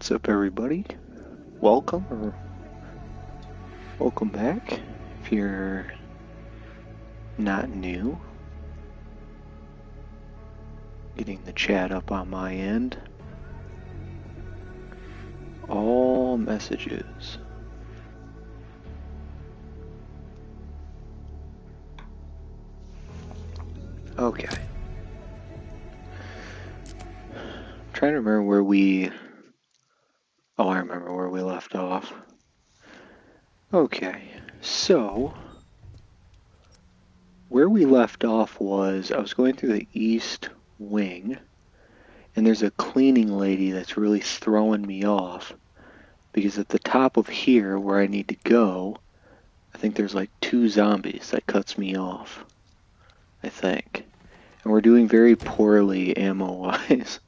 What's up, everybody? Welcome or welcome back if you're not new. Getting the chat up on my end. All messages. Okay. I'm trying to remember where we... Oh, I remember where we left off. Okay, so... Where we left off was, I was going through the east wing, and there's a cleaning lady that's really throwing me off, because at the top of here, where I need to go, I think there's like 2 zombies that cuts me off, I think. And we're doing very poorly ammo-wise.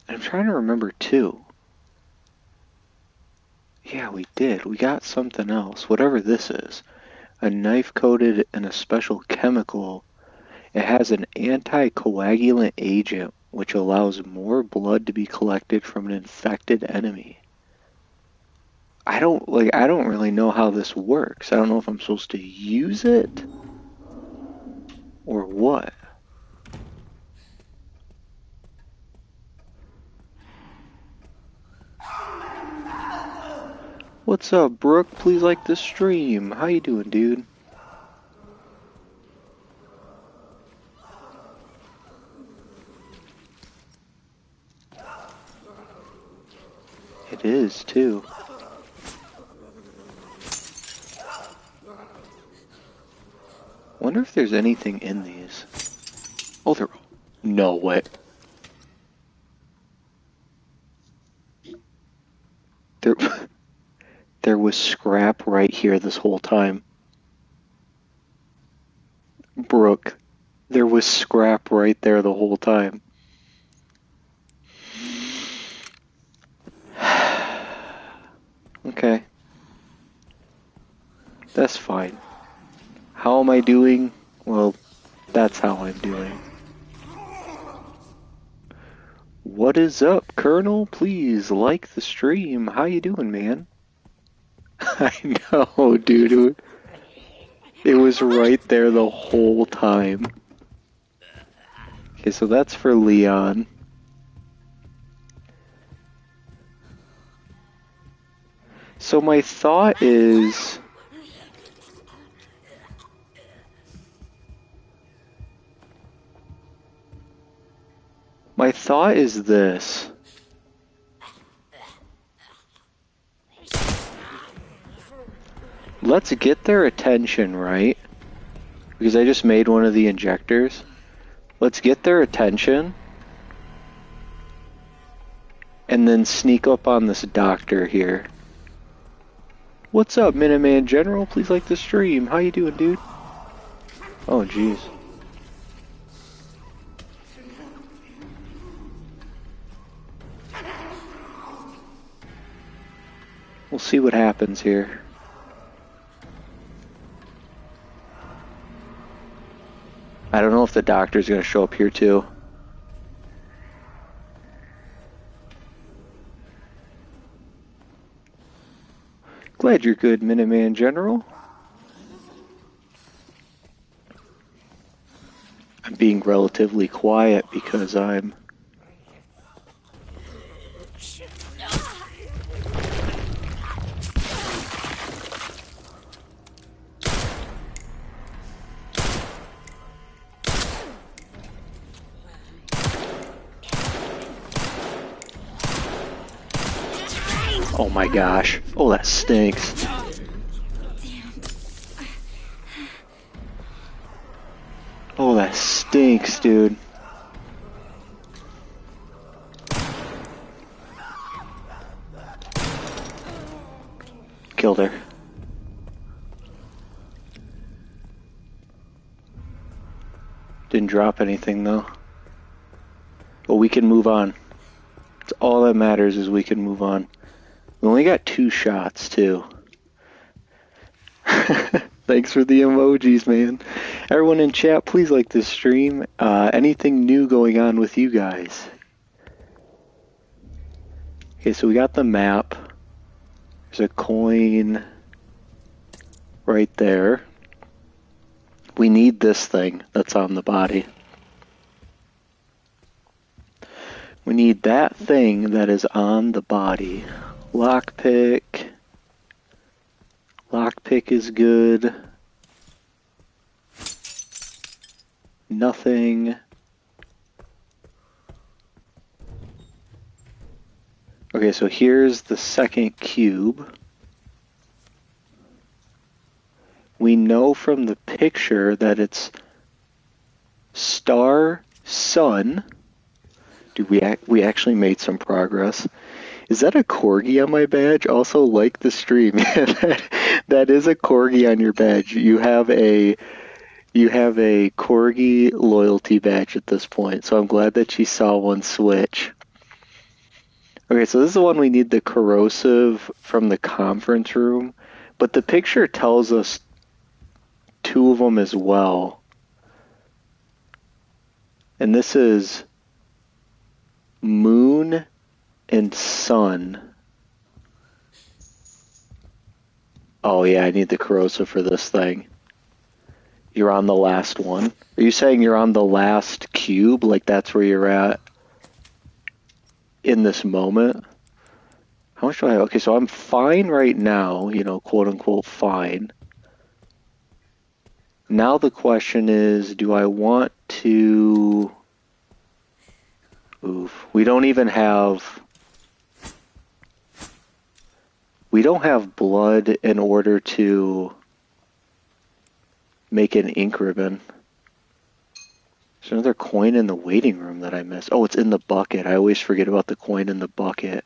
And I'm trying to remember too. Yeah, we did. We got something else, whatever this is. A knife coated in a special chemical. It has an anticoagulant agent which allows more blood to be collected from an infected enemy. I don't really know how this works. I don't know if I'm supposed to use it or what. What's up, Brooke? Please like the stream. How you doing, dude? It is, too. Wonder if there's anything in these. Oh, there... No way. There was scrap right here this whole time. Brooke, there was scrap right there the whole time. Okay. That's fine. How am I doing? Well, that's how I'm doing. What is up, Colonel? Please like the stream. How you doing, man? I know, dude. It was right there the whole time. Okay, so that's for Leon. So my thought is... this. Let's get their attention, right? Because I just made one of the injectors. Let's get their attention. And then sneak up on this doctor here. What's up, Minuteman General? Please like the stream. How you doing, dude? Oh, jeez. We'll see what happens here. I don't know if the doctor's gonna show up here too. Glad you're good, Minuteman General. I'm being relatively quiet because I'm... Oh my gosh. Oh, that stinks. Oh, that stinks, dude. Killed her. Didn't drop anything, though. But we can move on. It's all that matters is we can move on. We only got 2 shots, too. Thanks for the emojis, man. Everyone in chat, please like this stream. Anything new going on with you guys? Okay, so we got the map. There's a coin right there. We need this thing that's on the body. We need that thing that is on the body. Lockpick. Lockpick is good. Nothing. Okay, so here's the second cube. We know from the picture that it's star, sun. Dude, we actually made some progress. Is that a corgi on my badge? Also, like the stream. That is a corgi on your badge. You have a corgi loyalty badge at this point. So I'm glad that she saw one switch. Okay, so this is the one we need the corrosive from the conference room, but the picture tells us two of them as well. And this is moon and sun. Oh yeah, I need the corrosive for this thing. You're on the last one. Are you saying you're on the last cube? Like that's where you're at in this moment? How much do I have? Okay, so I'm fine right now, you know, quote unquote fine. Now the question is, do I want to... Oof. We don't have blood in order to make an ink ribbon. There's another coin in the waiting room that I missed. Oh, it's in the bucket. I always forget about the coin in the bucket.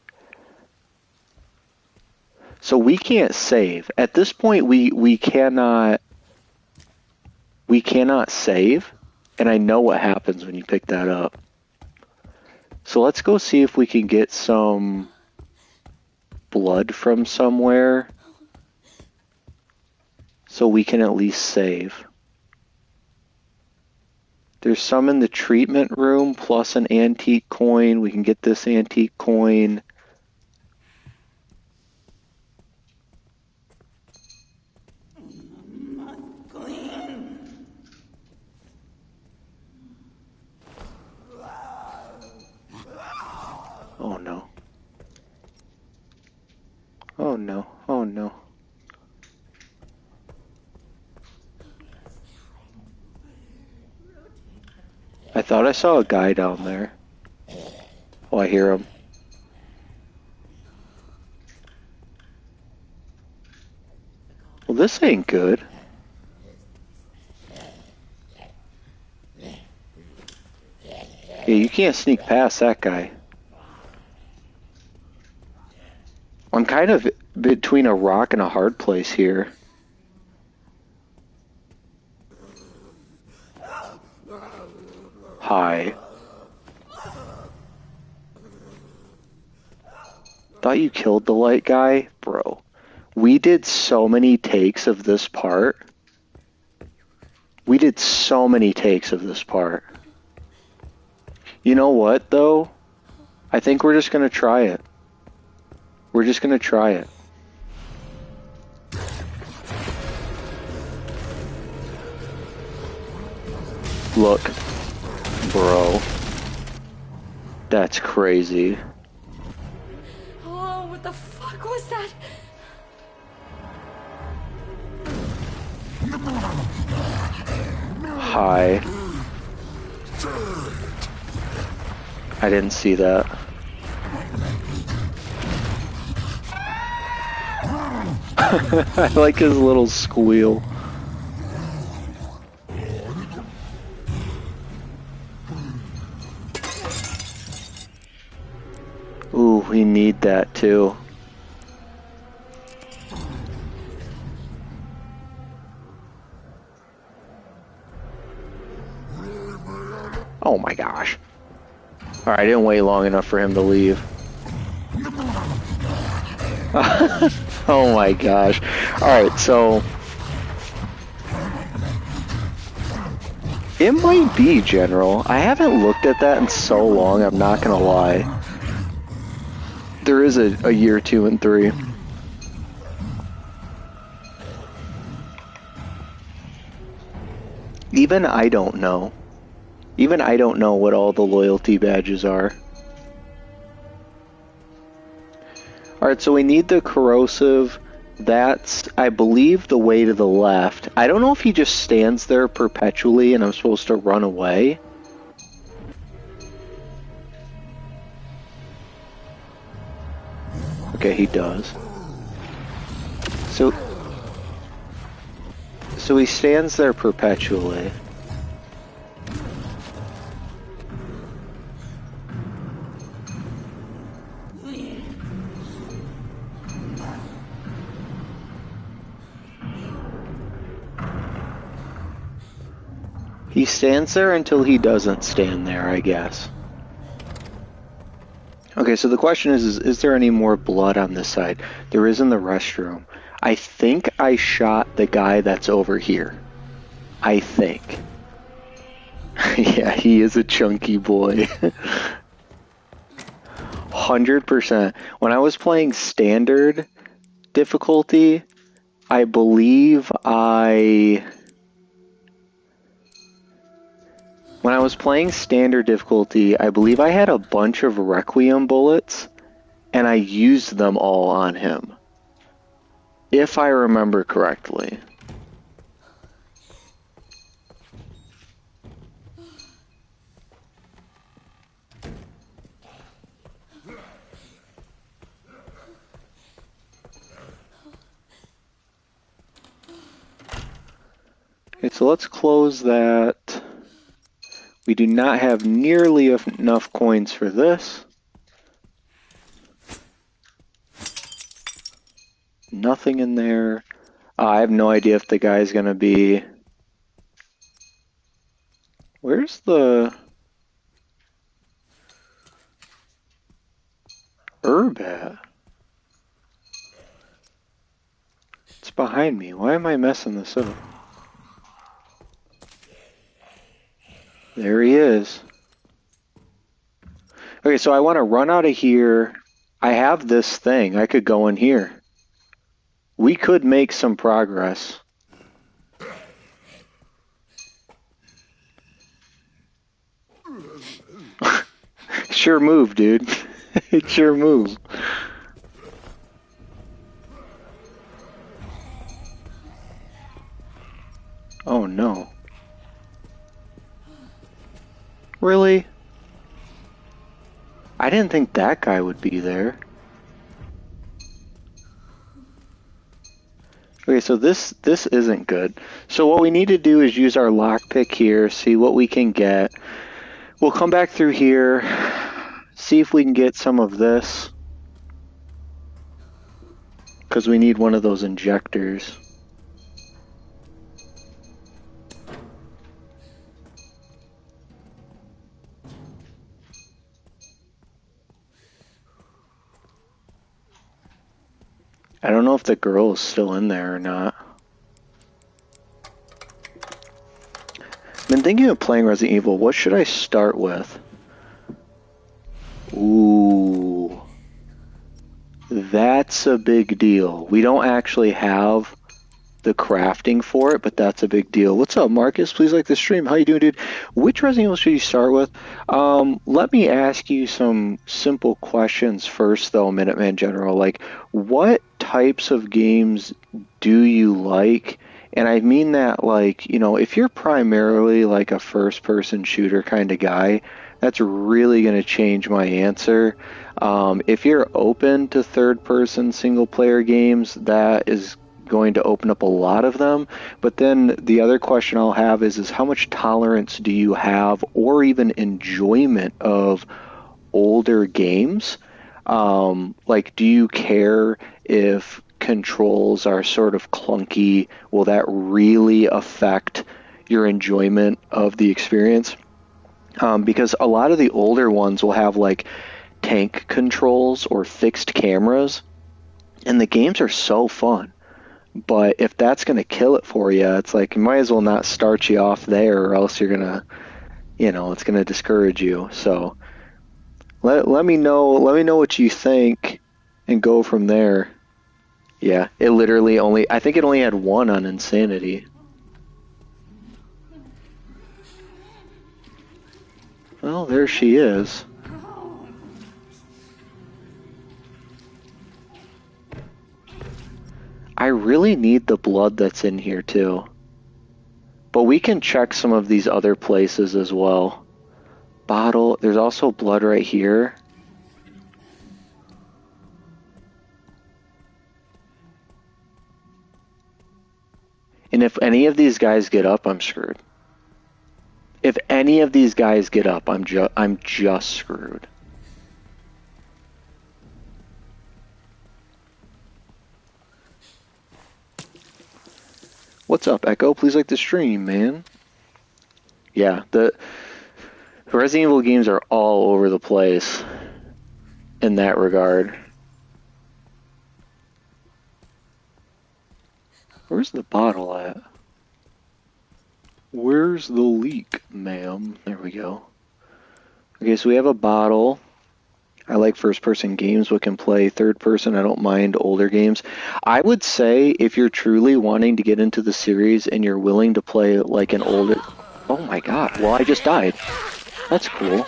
So we can't save. At this point, we cannot save, and I know what happens when you pick that up. So let's go see if we can get some blood from somewhere so we can at least save. There's some in the treatment room plus an antique coin. We can get this antique coin. Oh no. Oh no. Oh no. I thought I saw a guy down there. Oh, I hear him. Well, this ain't good. Yeah, you can't sneak past that guy. I'm kind of between a rock and a hard place here. Hi. Thought you killed the light guy? Bro. We did so many takes of this part. We did so many takes of this part. You know what, though? I think we're just gonna try it. We're just gonna try it. Look. Bro. That's crazy. Oh, what the fuck was that? Hi. I didn't see that. I like his little squeal. Ooh, we need that too. Oh my gosh. Alright, I didn't wait long enough for him to leave. Oh my gosh. Alright, so... it might be General. I haven't looked at that in so long, I'm not gonna lie. There is a year 2 and 3. Even I don't know. Even I don't know what all the loyalty badges are. Alright, so we need the corrosive. That's, I believe, the way to the left. I don't know if he just stands there perpetually and I'm supposed to run away. Okay, he does. So he stands there perpetually. He stands there until he doesn't stand there, I guess. Okay, so the question is there any more blood on this side? There is in the restroom. I think I shot the guy that's over here. I think. Yeah, he is a chunky boy. 100%. When I was playing standard difficulty, I believe When I was playing standard difficulty, I believe I had a bunch of Requiem bullets, and I used them all on him. If I remember correctly. Okay, so let's close that. We do not have nearly enough coins for this. Nothing in there. I have no idea if the guy's gonna be... Where's the... herb at? It's behind me. Why am I messing this up? There he is. Okay, so I want to run out of here. I have this thing. I could go in here. We could make some progress. Sure move, dude. Sure move. Oh no. Really? I didn't think that guy would be there. Okay, so this isn't good. So what we need to do is use our lockpick here, see what we can get. We'll come back through here, see if we can get some of this. Because we need one of those injectors. I don't know if the girl is still in there or not. I've been thinking of playing Resident Evil. What should I start with? Ooh. That's a big deal. We don't actually have the crafting for it, but that's a big deal. What's up, Marcus? Please like the stream. How you doing, dude? Which Resident Evil should you start with? Let me ask you some simple questions first, though, Minuteman General. Like, what types of games do you like? And I mean that, like, you know, if you're primarily like a first-person shooter kind of guy, that's really going to change my answer. If you're open to third-person single-player games, that is going to open up a lot of them. But then the other question I'll have is how much tolerance do you have or even enjoyment of older games? Like, do you care if controls are sort of clunky? Will that really affect your enjoyment of the experience? Because a lot of the older ones will have like tank controls or fixed cameras, and the games are so fun. But if that's going to kill it for you, it's like you might as well not start you off there, or else you're going to, you know, it's going to discourage you. So Let me know. Let me know what you think, and go from there. Yeah, it literally only. I think it only had one on insanity. Well, there she is. I really need the blood that's in here too. But we can check some of these other places as well. Bottle. There's also blood right here. And if any of these guys get up, I'm screwed. If any of these guys get up, I'm just screwed. What's up, Echo? Please like the stream, man. Yeah, the Resident Evil games are all over the place in that regard. Where's the bottle at? Where's the leak, ma'am? There we go. Okay, so we have a bottle. I like first-person games, but can play third-person. I don't mind older games. I would say if you're truly wanting to get into the series and you're willing to play like an older... Oh my god, well I just died. That's cool.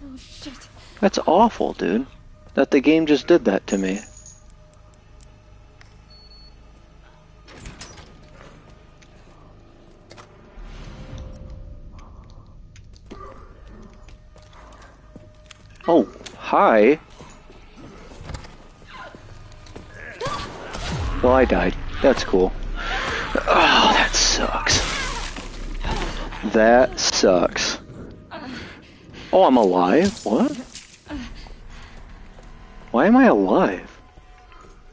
Oh shit. That's awful, dude. That the game just did that to me. Oh, hi. Well, I died. That's cool. Oh, that sucks. That sucks. Oh, I'm alive? What? Why am I alive?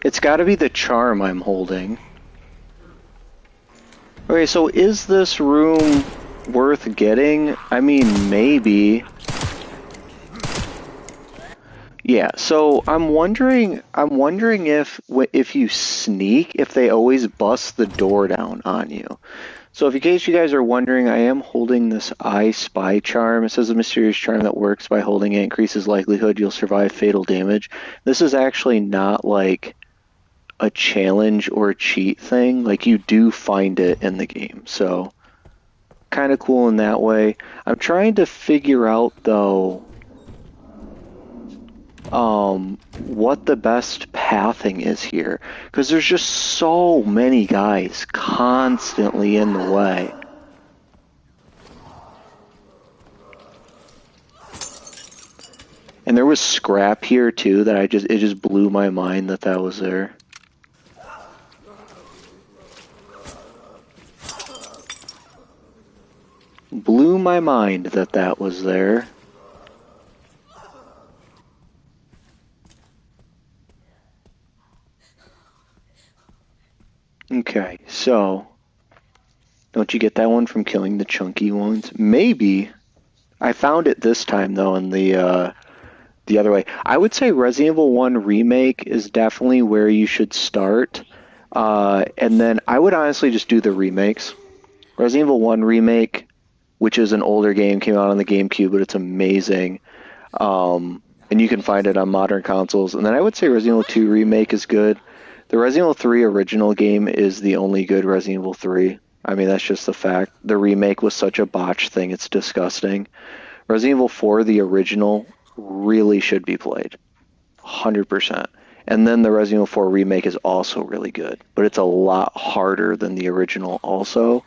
It's gotta be the charm I'm holding. Okay, so is this room worth getting? I mean, maybe. Yeah, so I'm wondering if you sneak, if they always bust the door down on you. So in case you guys are wondering, I am holding this I Spy charm. It says a mysterious charm that works by holding it increases likelihood you'll survive fatal damage. This is actually not like a challenge or a cheat thing. Like, you do find it in the game, so kind of cool in that way. I'm trying to figure out though what the best pathing is here, because there's just so many guys constantly in the way. And there was scrap here too that it just blew my mind that was there. Blew my mind that was there. Okay, so don't you get that one from killing the chunky ones? Maybe. I found it this time though in the other way. I would say Resident Evil 1 Remake is definitely where you should start. And then I would honestly just do the remakes. Resident Evil 1 Remake, which is an older game, came out on the GameCube, but it's amazing. And you can find it on modern consoles. And then I would say Resident Evil 2 Remake is good. The Resident Evil 3 original game is the only good Resident Evil 3. I mean, that's just the fact. The remake was such a botched thing, it's disgusting. Resident Evil 4, the original, really should be played. 100%. And then the Resident Evil 4 remake is also really good, but it's a lot harder than the original also.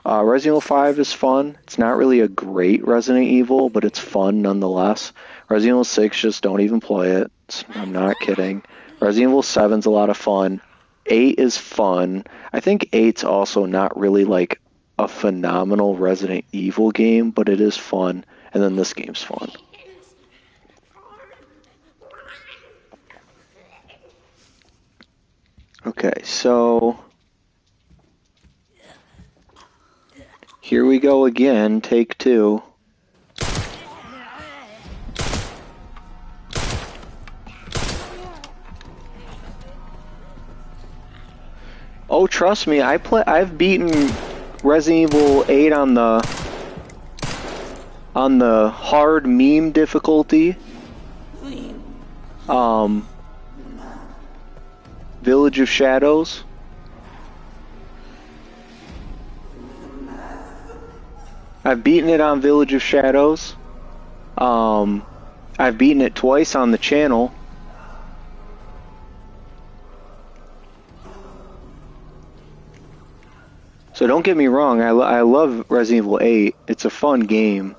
Resident Evil 5 is fun. It's not really a great Resident Evil, but it's fun nonetheless. Resident Evil 6, just don't even play it. I'm not kidding. Resident Evil 7's a lot of fun. 8 is fun. I think 8's also not really like a phenomenal Resident Evil game, but it is fun. And then this game's fun. Okay, so here we go again, take 2. Oh, trust me, I've beaten Resident Evil 8 on the hard meme difficulty. Village of Shadows. I've beaten it on Village of Shadows. I've beaten it twice on the channel. So don't get me wrong, I love Resident Evil 8. It's a fun game.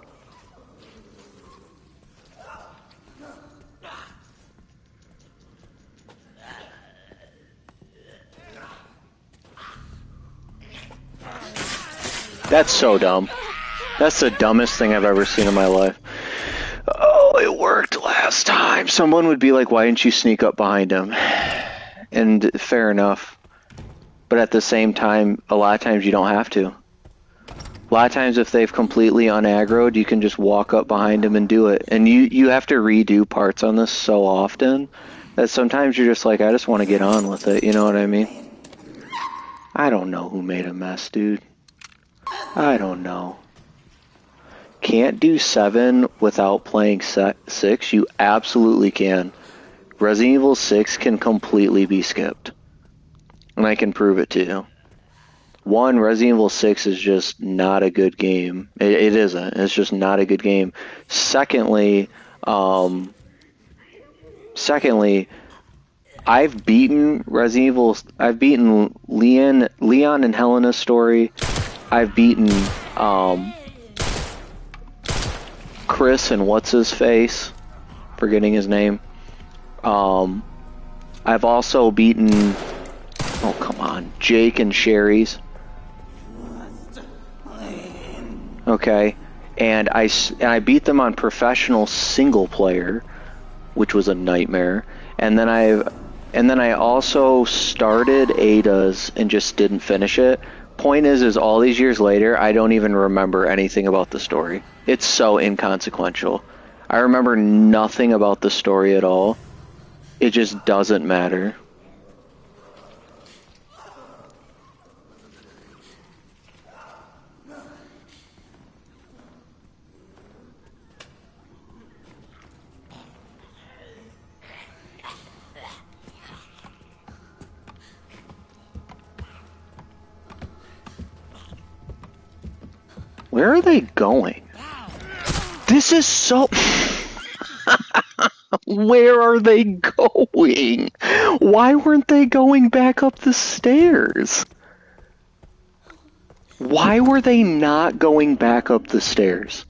That's so dumb. That's the dumbest thing I've ever seen in my life. Oh, it worked last time. Someone would be like, why didn't you sneak up behind him? And fair enough. But at the same time, a lot of times you don't have to. A lot of times if they've completely unaggroed, you can just walk up behind them and do it. And you have to redo parts on this so often that sometimes you're just like, I just want to get on with it. You know what I mean? I don't know who made a mess, dude. I don't know. Can't do 7 without playing 6? You absolutely can. Resident Evil 6 can completely be skipped. And I can prove it to you. 1, Resident Evil 6 is just not a good game. It isn't. It's just not a good game. Secondly, I've beaten Resident Evil. I've beaten Leon and Helena's story. I've beaten Chris and what's his face, forgetting his name. I've also beaten. Oh, come on. Jake and Sherry's. Okay. And I beat them on professional single player, which was a nightmare. And then I also started Ada's and just didn't finish it. Point is all these years later, I don't even remember anything about the story. It's so inconsequential. I remember nothing about the story at all. It just doesn't matter. Where are they going? This is so... Where are they going? Why weren't they going back up the stairs? Why were they not going back up the stairs?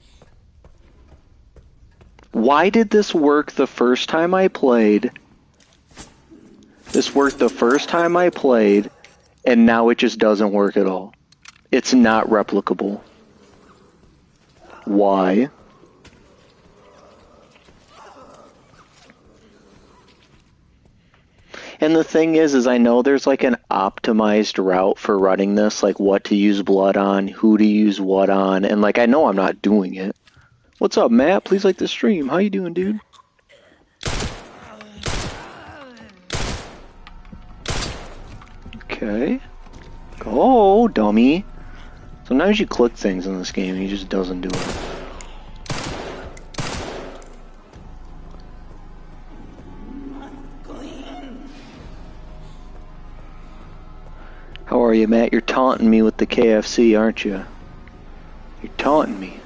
Why did this work the first time I played? This worked the first time I played, and now it just doesn't work at all. It's not replicable. Why? And the thing is I know there's like an optimized route for running this, like what to use blood on, who to use what on, and like I know I'm not doing it. What's up, Matt? Please like the stream. How you doing, dude? Okay. Go, dummy. Sometimes you click things in this game and he just doesn't do it. How are you, Matt? You're taunting me with the KFC, aren't you? You're taunting me.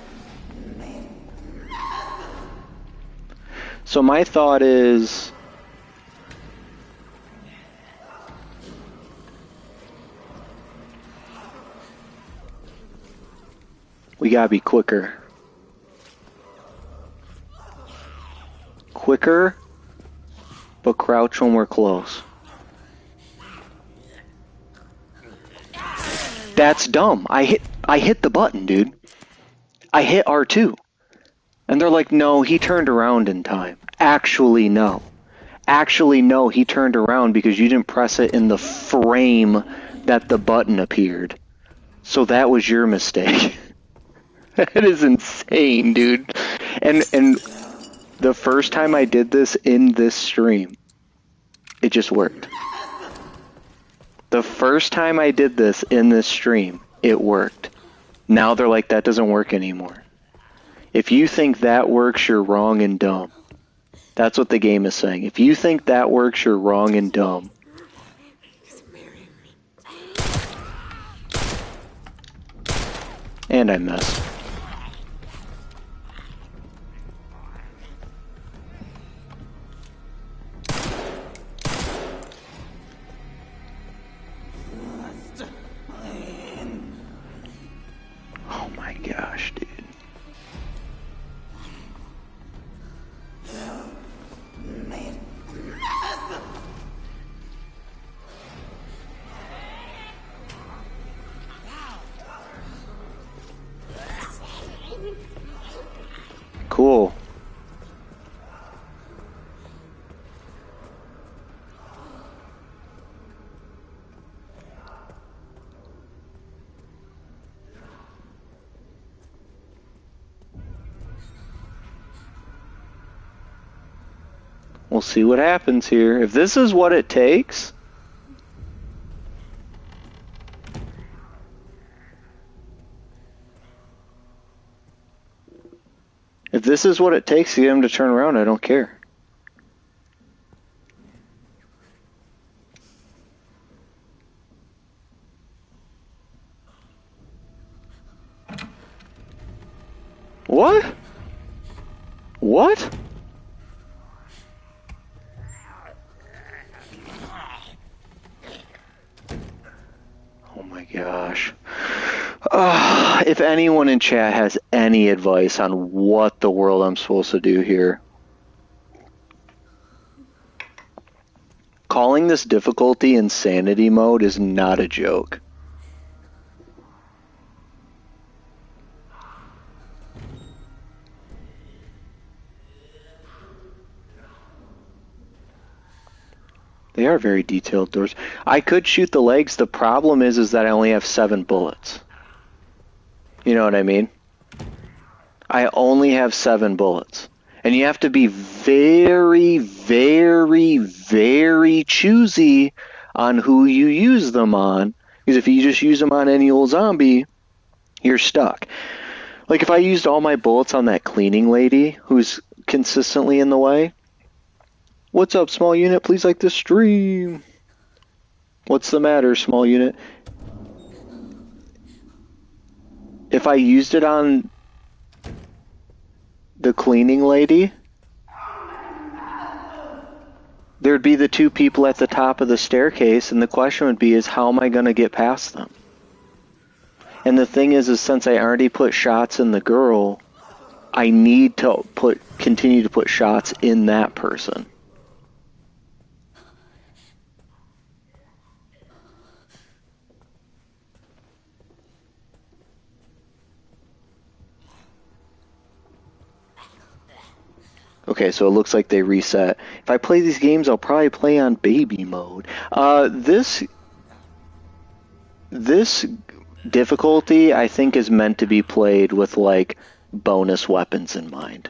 So my thought is... we gotta be quicker. Quicker, but crouch when we're close. That's dumb. I hit the button, dude. I hit R2. And they're like, no, he turned around in time. Actually, no. Actually, no, he turned around because you didn't press it in the frame that the button appeared. So that was your mistake. That is insane, dude. And the first time I did this in this stream, it just worked. The first time I did this in this stream, it worked. Now they're like, that doesn't work anymore. If you think that works, you're wrong and dumb. That's what the game is saying. If you think that works, you're wrong and dumb. And I missed. Oh my gosh, dude. Cool. We'll see what happens here. If this is what it takes... If this is what it takes to get him to turn around, I don't care. What? What? Oh my gosh. If anyone in chat has any advice on what the world I'm supposed to do here. Calling this difficulty insanity mode is not a joke. They are very detailed doors. I could shoot the legs. The problem is that I only have 7 bullets. You know what I mean? I only have 7 bullets. And you have to be very, very, very choosy on who you use them on. Because if you just use them on any old zombie, you're stuck. Like if I used all my bullets on that cleaning lady who's consistently in the way. What's up, small unit? Please like this stream. What's the matter, small unit? If I used it on the cleaning lady, there'd be the 2 people at the top of the staircase, and the question would be is how am I going to get past them? And the thing is since I already put shots in the girl, I need to continue to put shots in that person. Okay, so it looks like they reset. If I play these games, I'll probably play on baby mode. This difficulty, I think, is meant to be played with, like, bonus weapons in mind.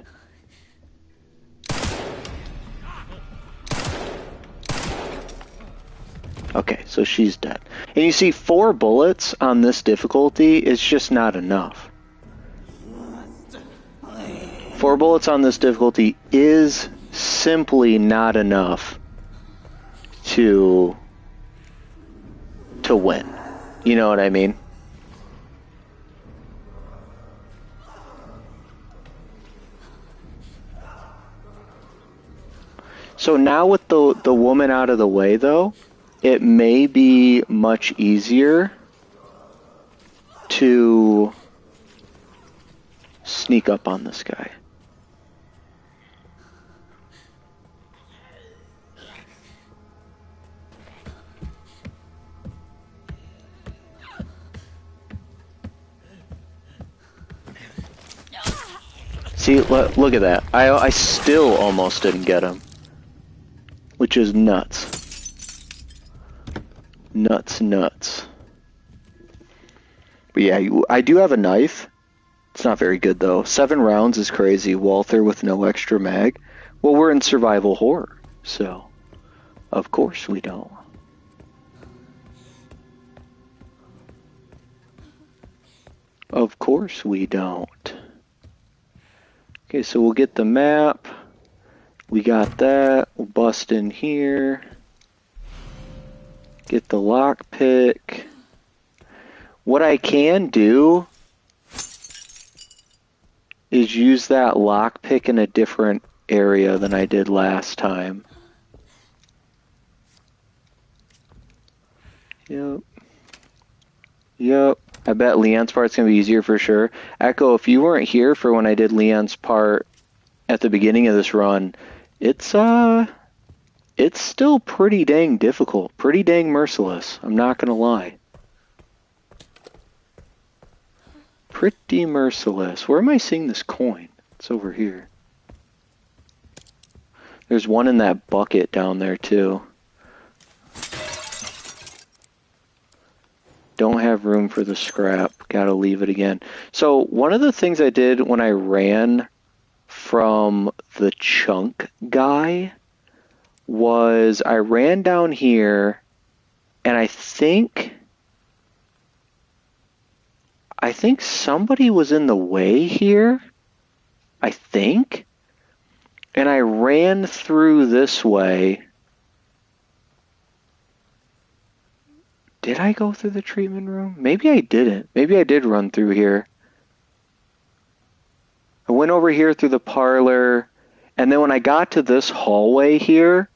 Okay, so she's dead. And you see, 4 bullets on this difficulty is just not enough. 4 bullets on this difficulty is simply not enough to win. You know what I mean? So now with the woman out of the way, though, it may be much easier to sneak up on this guy. See, look at that. I still almost didn't get him. Which is nuts. Nuts. But yeah, I do have a knife. It's not very good, though. 7 rounds is crazy. Walther with no extra mag. Well, we're in survival horror, so of course we don't. Of course we don't. Okay, so we'll get the map. We got that. We'll bust in here. Get the lockpick. What I can do is use that lockpick in a different area than I did last time. Yep. Yep. I bet Leon's part's gonna be easier for sure. Echo, if you weren't here for when I did Leon's part at the beginning of this run, it's still pretty dang difficult, pretty dang merciless. I'm not gonna lie. Pretty merciless. Where am I seeing this coin? It's over here. There's one in that bucket down there too. Don't have room for the scrap. Gotta leave it again. So one of the things I did when I ran from the chunk guy was I ran down here, and I think somebody was in the way here. I think. And I ran through this way. Did I go through the treatment room? Maybe I didn't. Maybe I did run through here. I went over here through the parlor, and then when I got to this hallway here,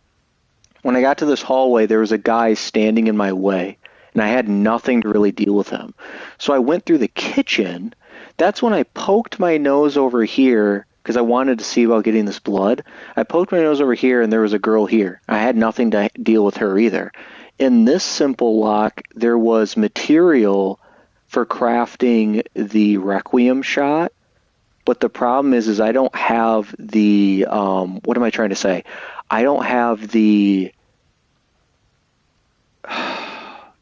there was a guy standing in my way, and I had nothing to really deal with him. So I went through the kitchen. That's when I poked my nose over here, because I wanted to see about getting this blood. I poked my nose over here, and there was a girl here. I had nothing to deal with her either. In this simple lock, there was material for crafting the Requiem shot, but the problem is I don't have the, what am I trying to say? I don't have the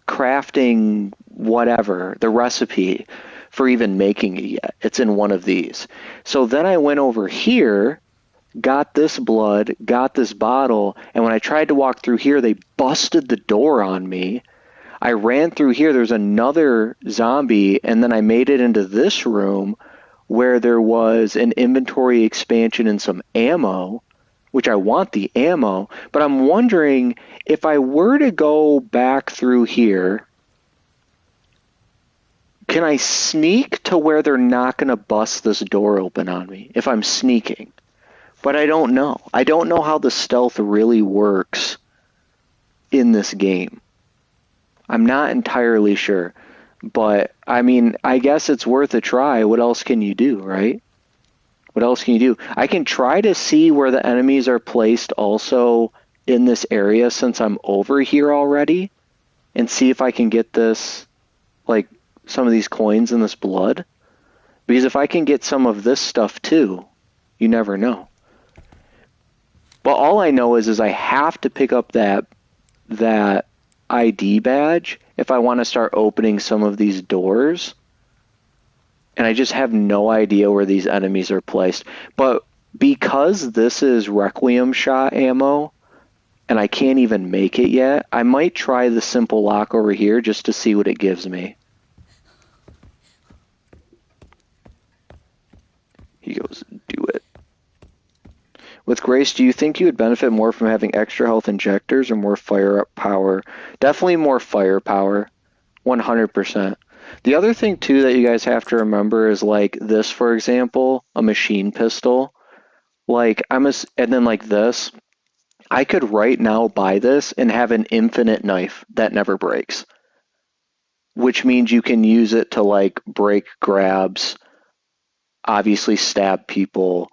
crafting whatever, the recipe for even making it yet. It's in one of these. So then I went over here, got this blood, got this bottle, and when I tried to walk through here, they busted the door on me. I ran through here, there's another zombie, and then I made it into this room where there was an inventory expansion and some ammo, which I want the ammo, but I'm wondering if I were to go back through here, can I sneak to where they're not going to bust this door open on me if I'm sneaking? But I don't know. I don't know how the stealth really works in this game. I'm not entirely sure. But, I mean, I guess it's worth a try. What else can you do, right? What else can you do? I can try to see where the enemies are placed also in this area since I'm over here already and see if I can get this, like, some of these coins and this blood. Because if I can get some of this stuff too, you never know. But all I know is I have to pick up that ID badge if I want to start opening some of these doors. And I just have no idea where these enemies are placed. But because this is Requiem shot ammo, and I can't even make it yet, I might try the simple lock over here just to see what it gives me. He goes, do it. With Grace, do you think you would benefit more from having extra health injectors or more firepower? Definitely more firepower. 100%. The other thing, too, that you guys have to remember is, like, this, for example, a machine pistol. Like, and then, like, this. I could right now buy this and have an infinite knife that never breaks. Which means you can use it to, like, break grabs, obviously stab people.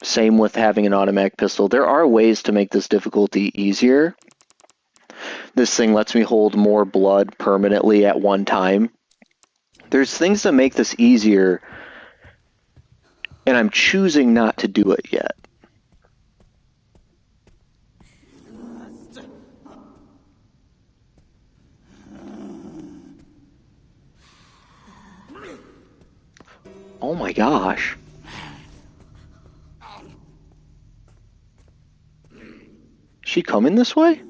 Same with having an automatic pistol. There are ways to make this difficulty easier. This thing lets me hold more blood permanently at one time. There's things that make this easier, and I'm choosing not to do it yet. Oh my gosh. She coming this way?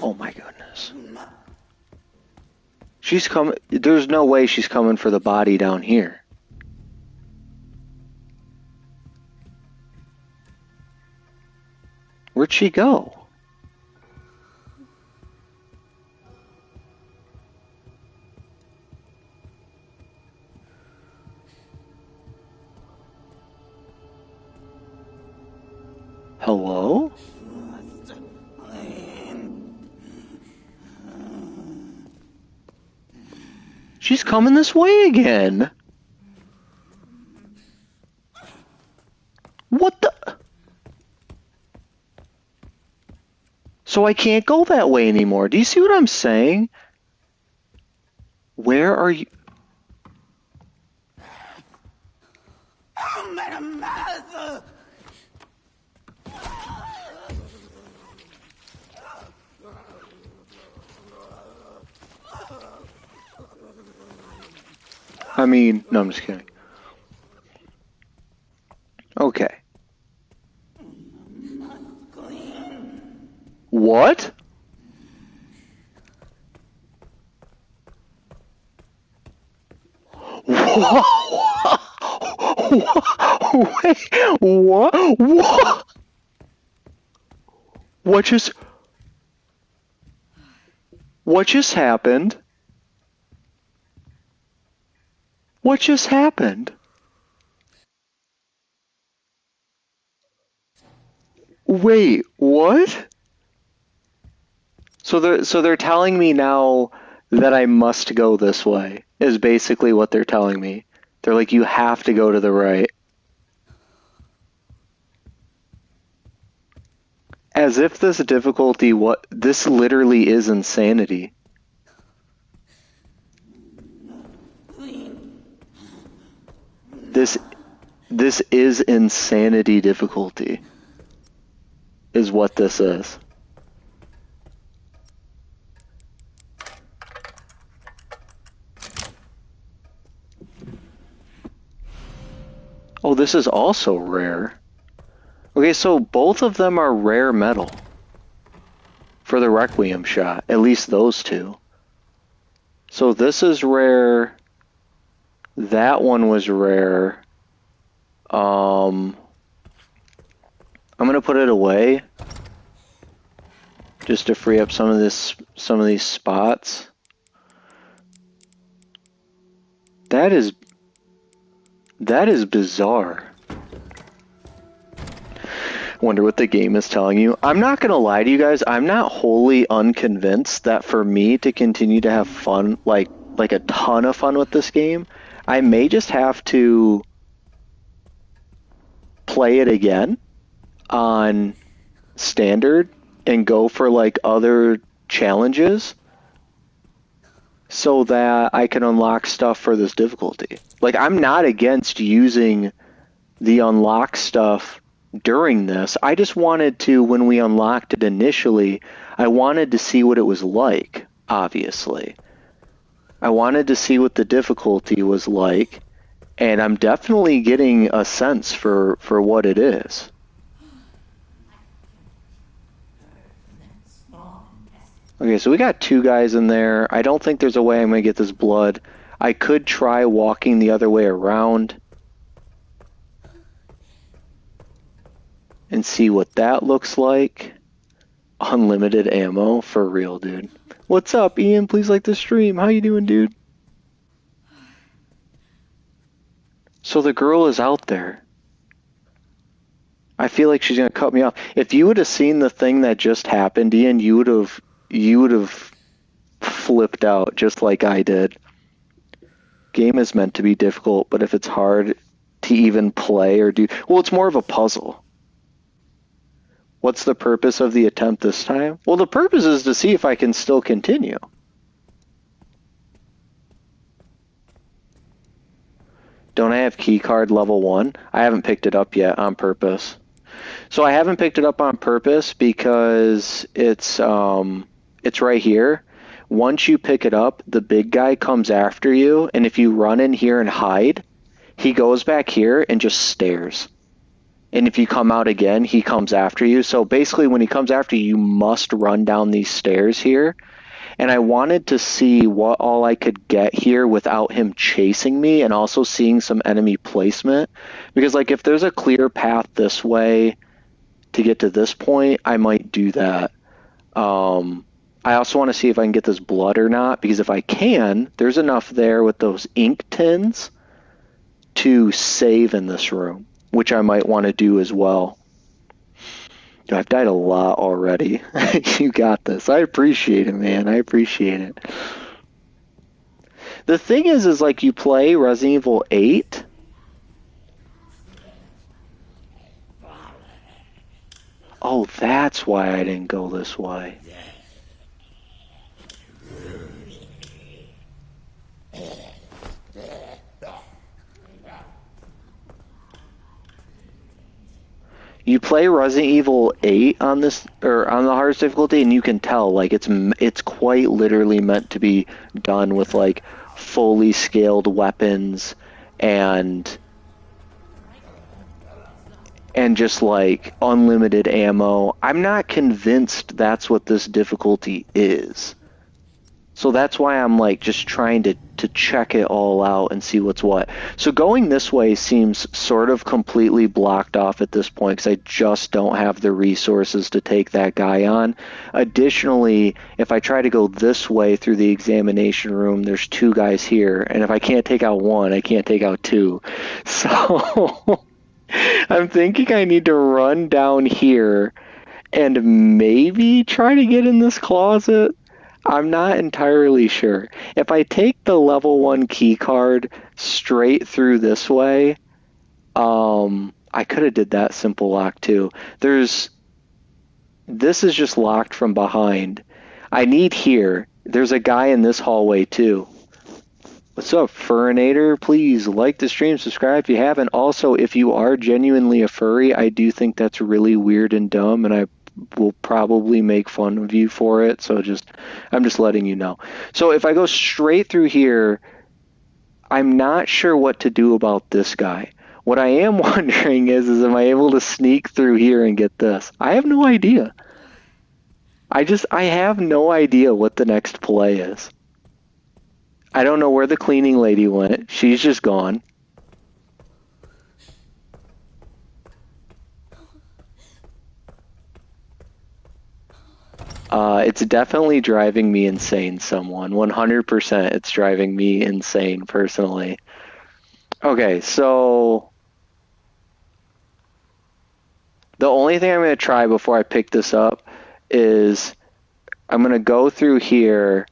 Oh my goodness. She's coming. There's no way she's coming for the body down here. Where'd she go? Hello? She's coming this way again. What the? So I can't go that way anymore. Do you see what I'm saying? Where are you? I mean, no, I'm just kidding. Okay. What? Wait, what? What? What just happened? What just happened? Wait, what? So they're telling me now that I must go this way, is basically what they're telling me. They're like, you have to go to the right. As if this difficulty, this literally is insanity. This is insanity difficulty, is what this is. Oh, this is also rare. Okay, so both of them are rare metal for the Requiem shot, at least those two. So this is rare. That one was rare. I'm gonna put it away just to free up some of these spots. That is bizarre. Wonder what the game is telling you. I'm not gonna lie to you guys, I'm not wholly unconvinced that for me to continue to have fun, like a ton of fun with this game, I may just have to play it again on standard and go for like other challenges so that I can unlock stuff for this difficulty. Like, I'm not against using the unlock stuff during this. I just wanted to, when we unlocked it initially, I wanted to see what it was like, obviously. I wanted to see what the difficulty was like, and I'm definitely getting a sense for what it is. Okay, so we got two guys in there. I don't think there's a way I'm going to get this blood. I could try walking the other way around and see what that looks like. Unlimited ammo, for real, dude. What's up, Ian? Please like the stream. How you doing, dude? So the girl is out there. I feel like she's going to cut me off. If you would have seen the thing that just happened, Ian, you would have flipped out just like I did. Game is meant to be difficult, but if it's hard to even play or do... Well, it's more of a puzzle. What's the purpose of the attempt this time? Well, the purpose is to see if I can still continue. Don't I have keycard level 1? I haven't picked it up yet on purpose. So I haven't picked it up on purpose because it's right here. Once you pick it up, the big guy comes after you, and if you run in here and hide, he goes back here and just stares. And if you come out again, he comes after you. So basically, when he comes after you, you must run down these stairs here. and I wanted to see what all I could get here without him chasing me, and also seeing some enemy placement. Because like if there's a clear path this way to get to this point, I might do that. I also want to see if I can get this blood or not, because if I can, there's enough there with those ink tins to save in this room, which I might want to do as well. I've died a lot already. You got this. I appreciate it, man. I appreciate it. The thing is like you play Resident Evil 8. Oh, that's why I didn't go this way. You play Resident Evil 8 on this, or on the hardest difficulty, and you can tell like it's quite literally meant to be done with like fully scaled weapons and just like unlimited ammo. I'm not convinced that's what this difficulty is. So that's why I'm like just trying to check it all out and see what's what. So going this way seems sort of completely blocked off at this point because I just don't have the resources to take that guy on. Additionally, if I try to go this way through the examination room, there's two guys here. And if I can't take out one, I can't take out two. So I'm thinking I need to run down here and maybe try to get in this closet. I'm not entirely sure. If I take the level 1 key card straight through this way, I could have did that simple lock too. This is just locked from behind. I need here. There's a guy in this hallway too. What's up, Furinator? Please like the stream, subscribe if you haven't. Also, if you are genuinely a furry, I do think that's really weird and dumb, and I will probably make fun of you for it, so I'm just letting you know. So if I go straight through here, I'm not sure what to do about this guy. What I am wondering is am I able to sneak through here and get this? I have no idea. I have no idea what the next play is. I don't know where the cleaning lady went. She's just gone. It's definitely driving me insane, someone. 100% it's driving me insane, personally. Okay, so the only thing I'm going to try before I pick this up is I'm going to go through here.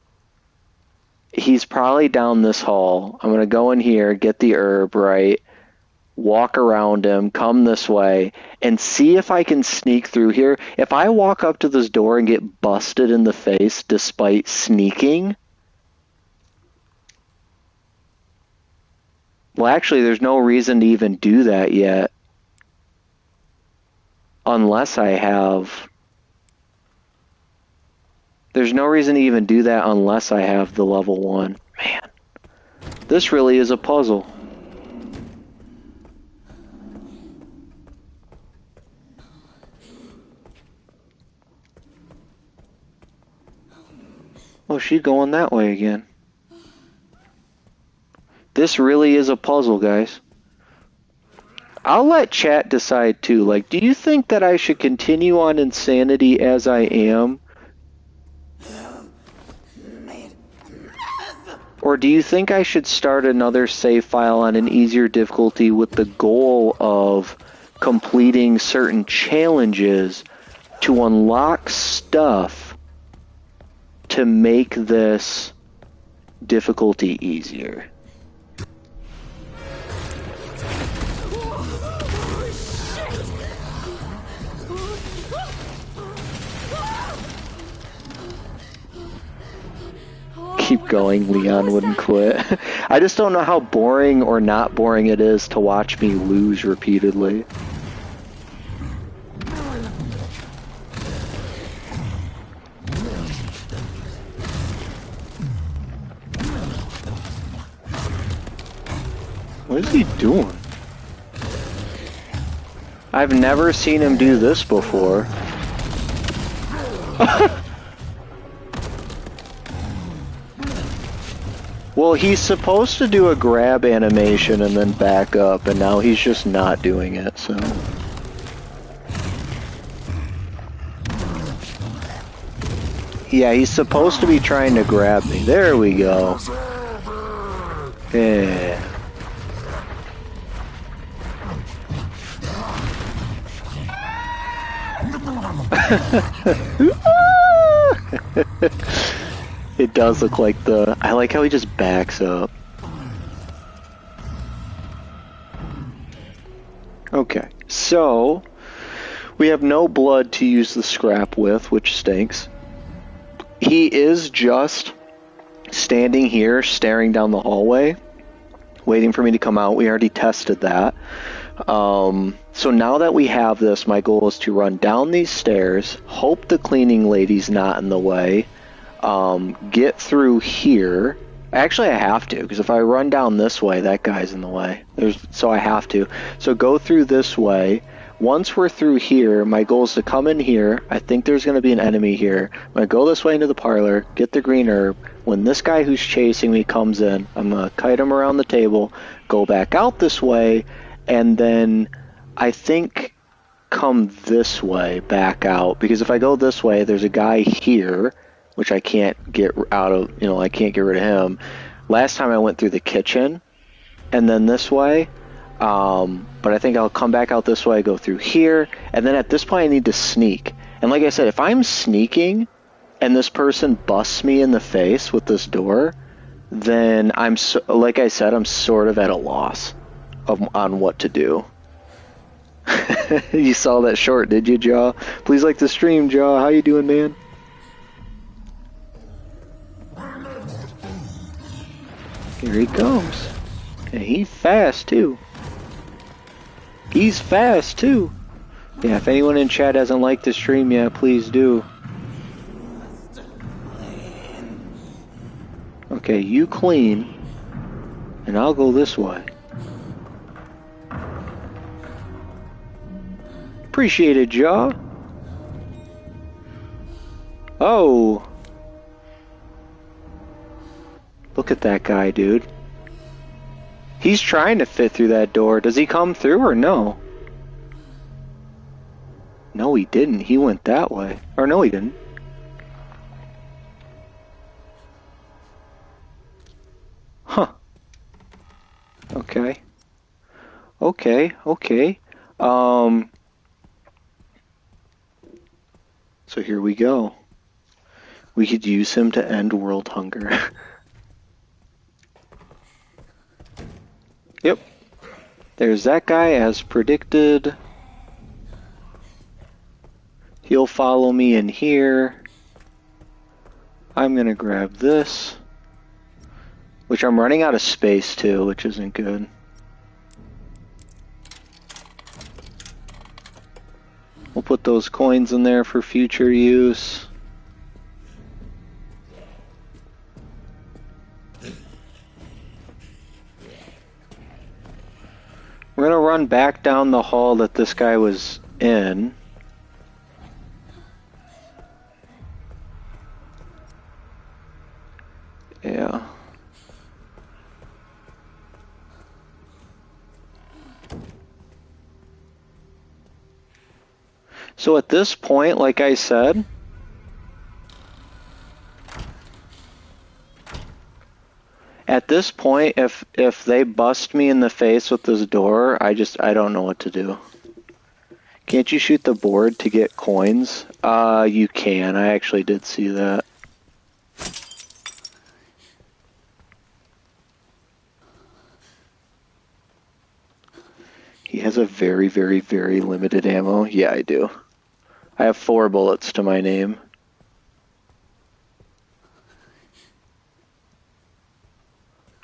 He's probably down this hall. I'm going to go in here, get the herb, right? Walk around him, come this way, and see if I can sneak through here. If I walk up to this door and get busted in the face despite sneaking... Well, actually, there's no reason to even do that yet. Unless I have... There's no reason to even do that unless I have the level 1. Man, this really is a puzzle. Oh, she's going that way again. This really is a puzzle, guys. I'll let chat decide too. Like, do you think that I should continue on Insanity as I am? Or do you think I should start another save file on an easier difficulty with the goal of completing certain challenges to unlock stuff to make this difficulty easier? Keep going, Leon wouldn't quit. I just don't know how boring or not boring it is to watch me lose repeatedly. What is he doing? I've never seen him do this before. Well, he's supposed to do a grab animation and then back up, and now he's just not doing it, so... Yeah, he's supposed to be trying to grab me. There we go. Yeah. It does look like the... I like how he just backs up. Okay, so... we have no blood to use the scrap with, which stinks. He is just standing here, staring down the hallway, waiting for me to come out. We already tested that. So now that we have this, my goal is to run down these stairs, hope the cleaning lady's not in the way, get through here. Actually, I have to, because if I run down this way, that guy's in the way. So I have to. So go through this way. Once we're through here, my goal is to come in here. I think there's going to be an enemy here. I'm going to go this way into the parlor, get the green herb. When this guy who's chasing me comes in, I'm going to kite him around the table, go back out this way, and then I think come this way back out. Because if I go this way, there's a guy here, which I can't get out of, I can't get rid of him. Last time I went through the kitchen, and then this way. But I think I'll come back out this way, go through here, and then at this point I need to sneak. And like I said, if I'm sneaking and this person busts me in the face with this door, then like I said, I'm sort of at a loss on what to do. You saw that short, did you, Jaw? Please like the stream, Jaw. How you doing, man? Here he comes. And he's fast, too. He's fast, too. Yeah, if anyone in chat hasn't liked the stream yet, please do. Okay, you clean, and I'll go this way. Appreciate it, Jaw. Oh. Look at that guy, dude. He's trying to fit through that door. Does he come through or no? No, he didn't. He went that way. Or no, he didn't. Huh. Okay. Okay. So here we go. We could use him to end world hunger. Yep. There's that guy as predicted. He'll follow me in here. I'm gonna grab this. Which I'm running out of space too, which isn't good. We'll put those coins in there for future use. We're gonna run back down the hall that this guy was in. Yeah. So at this point, like I said, at this point, if they bust me in the face with this door, I don't know what to do. Can't you shoot the board to get coins? You can. I actually did see that. He has a very, very, very limited ammo. Yeah, I do. I have 4 bullets to my name.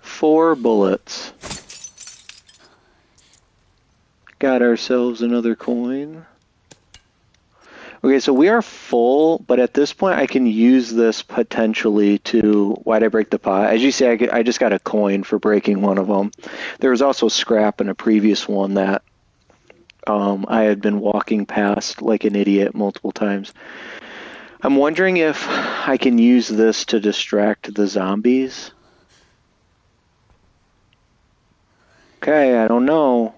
Four bullets. Got ourselves another coin. Okay, so we are full, but at this point I can use this potentially to... Why'd I break the pot? As you say, I just got a coin for breaking one of them. There was also scrap in a previous one that I had been walking past like an idiot multiple times. I'm wondering if I can use this to distract the zombies. Okay, I don't know.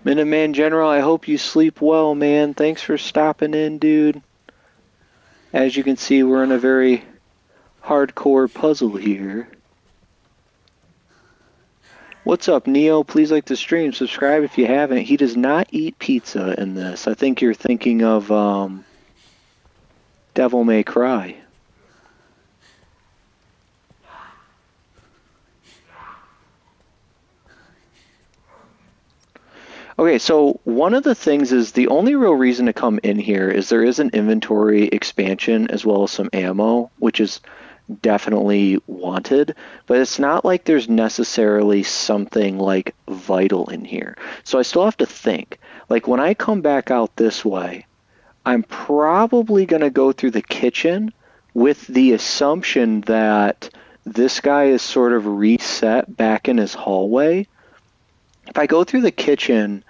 Minuteman General, I hope you sleep well, man. Thanks for stopping in, dude. As you can see, we're in a very hardcore puzzle here. What's up, Neo? Please like the stream. Subscribe if you haven't. He does not eat pizza in this. I think you're thinking of Devil May Cry. Okay, so one of the things is the only real reason to come in here is there is an inventory expansion as well as some ammo, which is definitely wanted, but it's not like there's necessarily something like vital in here. So I still have to think. Like when I come back out this way, I'm probably going to go through the kitchen with the assumption that this guy is sort of reset back in his hallway. If I go through the kitchen,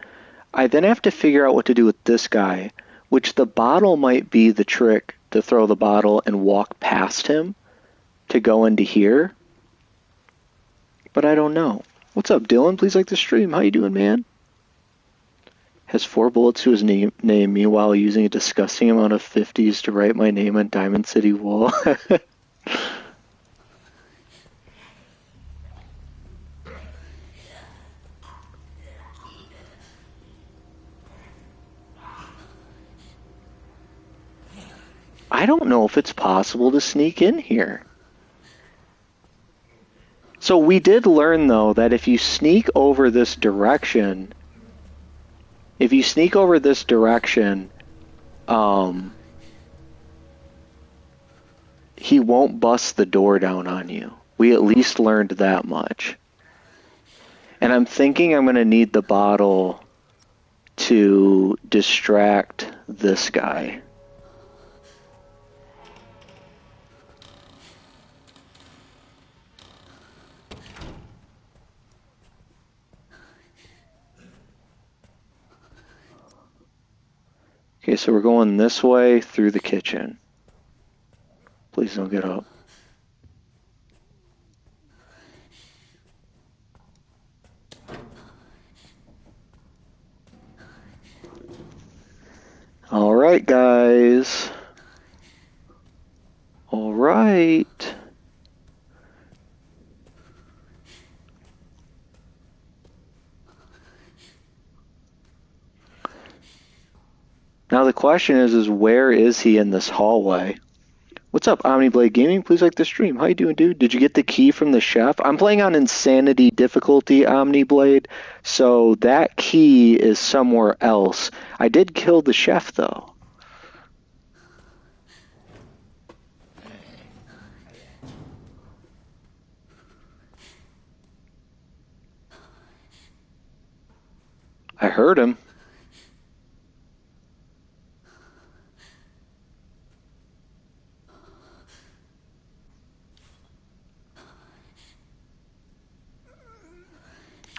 I then have to figure out what to do with this guy, which the bottle might be the trick to throw the bottle and walk past him to go into here. But I don't know. What's up, Dylan? Please like the stream. How you doing, man? Has 4 bullets to his name, meanwhile using a disgusting amount of 50s to write my name on Diamond City Wall. I don't know if it's possible to sneak in here. So we did learn, though, that if you sneak over this direction, he won't bust the door down on you. We at least learned that much. And I'm thinking I'm going to need the bottle to distract this guy. Okay, so we're going this way through the kitchen. Please don't get up. All right, guys. All right. Now the question is where is he in this hallway? What's up, Omniblade Gaming? Please like the stream. How you doing, dude? Did you get the key from the chef? I'm playing on Insanity difficulty, Omniblade, so that key is somewhere else. I did kill the chef, though. I heard him.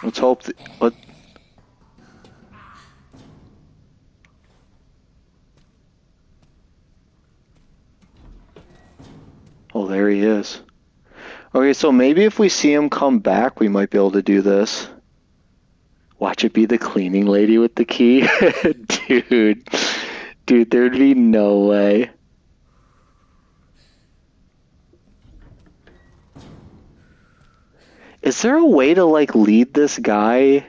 Let's hope that... What? Oh, there he is. Okay, so maybe if we see him come back, we might be able to do this. Watch it be the cleaning lady with the key. Dude, there'd be no way. Is there a way to, like, lead this guy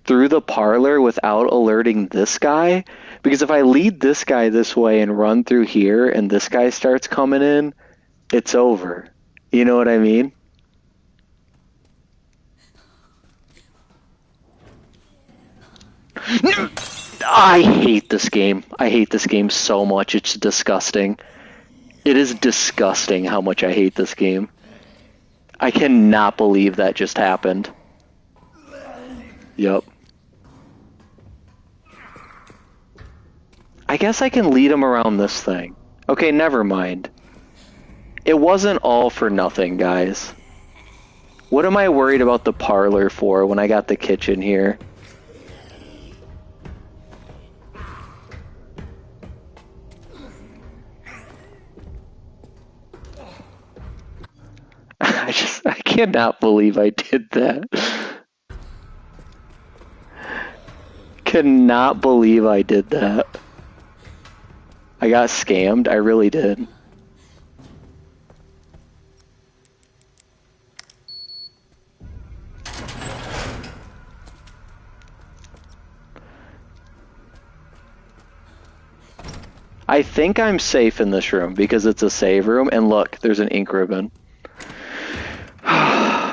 through the parlor without alerting this guy? Because if I lead this guy this way and run through here and this guy starts coming in, it's over. You know what I mean? I hate this game. I hate this game so much. It's disgusting. It is disgusting how much I hate this game. I cannot believe that just happened. Yup. I guess I can lead him around this thing. Okay, never mind. It wasn't all for nothing, guys. What am I worried about the parlor for when I got the kitchen here? I cannot believe I did that. Cannot believe I did that. I got scammed. I really did. I think I'm safe in this room because it's a save room. And look, there's an ink ribbon.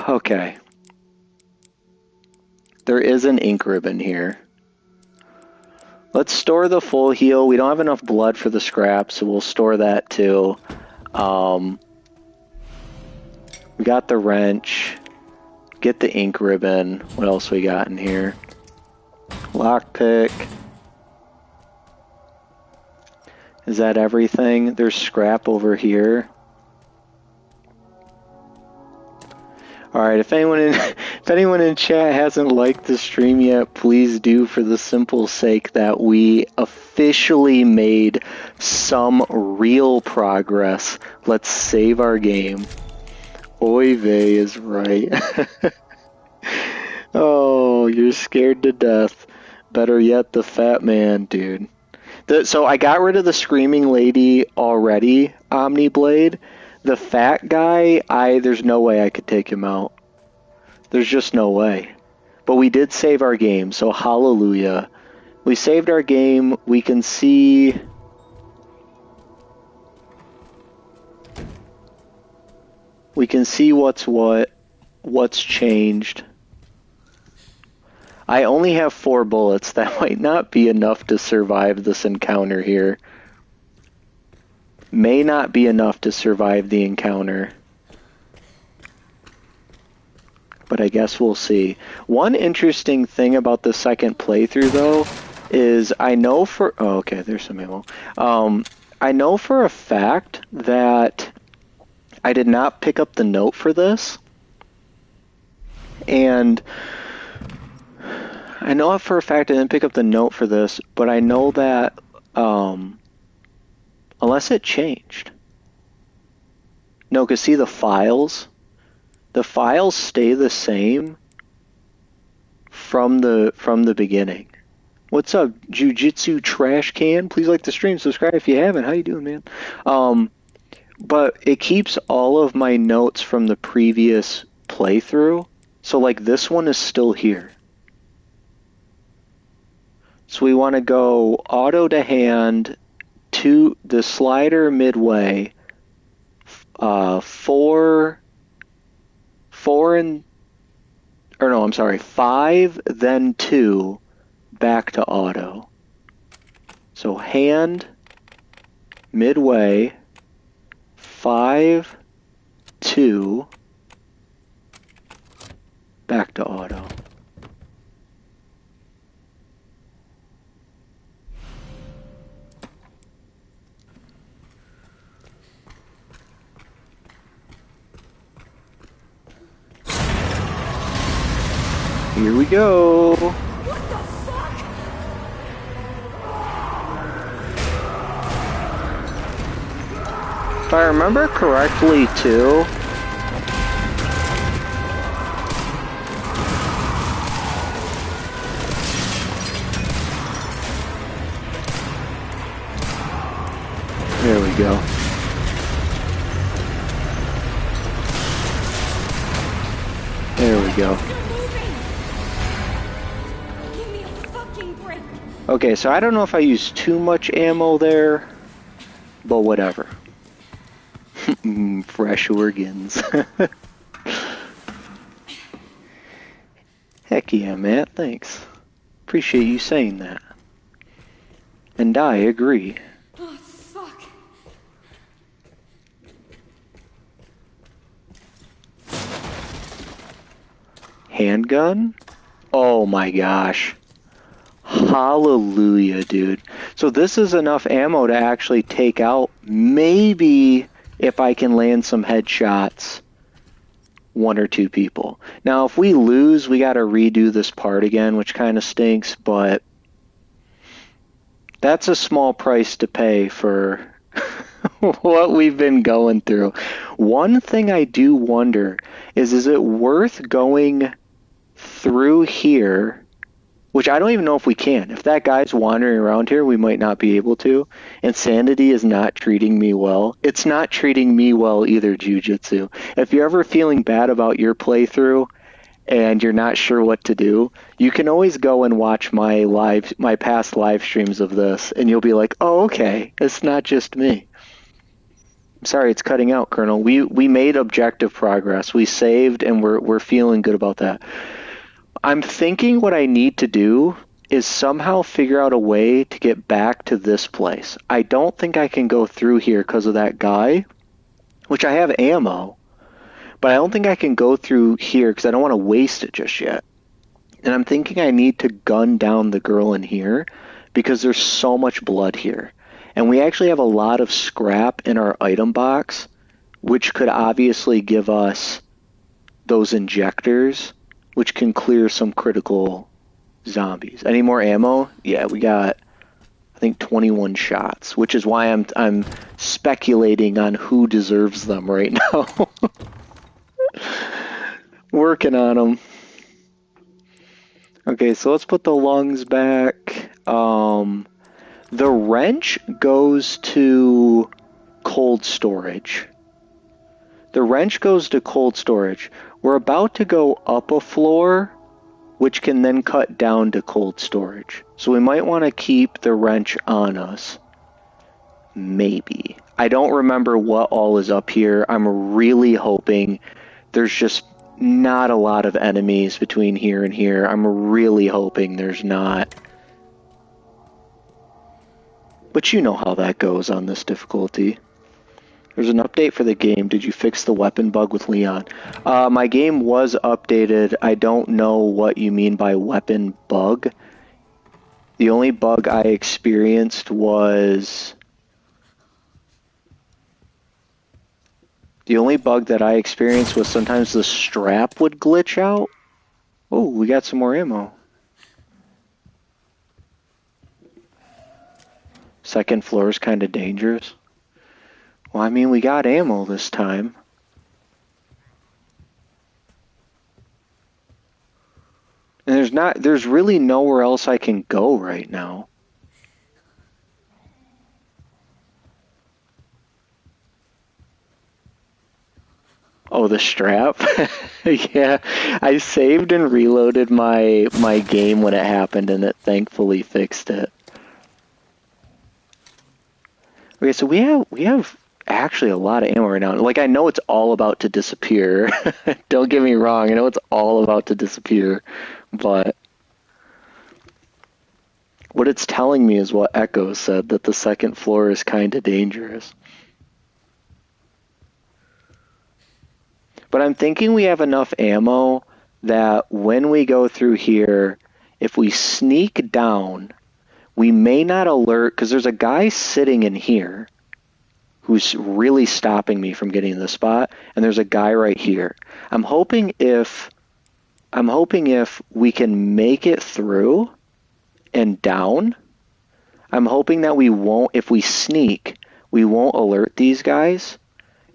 Okay. There is an ink ribbon here. Let's store the full heal. We don't have enough blood for the scrap, so we'll store that too. We got the wrench. Get the ink ribbon. What else we got in here? Lockpick. Is that everything? There's scrap over here. Alright, if anyone in chat hasn't liked the stream yet, please do, for the simple sake that we officially made some real progress. Let's save our game. Oy vey is right. Oh, you're scared to death. Better yet, the fat man, dude. So I got rid of the screaming lady already, Omniblade. The fat guy, there's no way I could take him out. There's just no way. But we did save our game, so hallelujah. We saved our game. We can see... We can see what's changed. I only have 4 bullets. That might not be enough to survive this encounter here. May not be enough to survive the encounter. But I guess we'll see. One interesting thing about the second playthrough, though, is I know for... Oh, okay, there's some ammo. I know for a fact that I did not pick up the note for this. And I know for a fact I didn't pick up the note for this, but I know that... Unless it changed. No, because see the files stay the same from the beginning. What's up, Jujitsu Trash Can? Please like the stream, subscribe if you haven't. How you doing, man? But it keeps all of my notes from the previous playthrough. So like this one is still here. So we want to go auto to hand to the slider midway, 5, then 2, back to auto. So hand, midway, 5, 2, back to auto. Here we go. What the fuck? If I remember correctly, too, there we go. There we go. Okay, so I don't know if I used too much ammo there, but whatever. Fresh organs. Heck yeah, Matt, thanks. Appreciate you saying that. And I agree. Oh, fuck. Handgun? Oh my gosh. Hallelujah, dude. So this is enough ammo to actually take out, maybe if I can land some headshots, 1 or 2 people. Now, if we lose, we got to redo this part again, which kind of stinks, but that's a small price to pay for what we've been going through. One thing I do wonder is it worth going through here, which I don't even know if we can. If that guy's wandering around here, we might not be able to. Insanity is not treating me well. It's not treating me well either, Jiu-Jitsu. If you're ever feeling bad about your playthrough and you're not sure what to do, you can always go and watch my past live streams of this, and you'll be like, oh, okay, it's not just me. I'm sorry, it's cutting out, Colonel. We made objective progress. We saved, and we're feeling good about that. I'm thinking what I need to do is somehow figure out a way to get back to this place. I don't think I can go through here because of that guy, which I have ammo, but I don't think I can go through here because I don't want to waste it just yet. And I'm thinking I need to gun down the girl in here because there's so much blood here. And we actually have a lot of scrap in our item box, which could obviously give us those injectors, which can clear some critical zombies. Any more ammo? Yeah, we got, I think, 21 shots, which is why I'm speculating on who deserves them right now. Working on them. Okay, so let's put the lungs back. The wrench goes to cold storage. The wrench goes to cold storage. We're about to go up a floor, which can then cut down to cold storage. So we might want to keep the wrench on us. Maybe. I don't remember what all is up here. I'm really hoping there's just not a lot of enemies between here and here. I'm really hoping there's not. But you know how that goes on this difficulty. There's an update for the game. Did you fix the weapon bug with Leon? My game was updated. I don't know what you mean by weapon bug. The only bug I experienced was... The only bug that I experienced was sometimes the strap would glitch out. Oh, we got some more ammo. Second floor is kind of dangerous. Well, I mean, we got ammo this time. And there's really nowhere else I can go right now. Oh, the strap? Yeah, I saved and reloaded my game when it happened, and it thankfully fixed it. Okay, so we have actually a lot of ammo right now. Like, I know it's all about to disappear. Don't get me wrong, I know it's all about to disappear, but what it's telling me is what Echo said, that the second floor is kind of dangerous. But I'm thinking we have enough ammo that when we go through here, if we sneak down, we may not alert, because there's a guy sitting in here who's really stopping me from getting to the spot, and there's a guy right here. I'm hoping if we can make it through and down, I'm hoping that we won't, if we sneak, we won't alert these guys,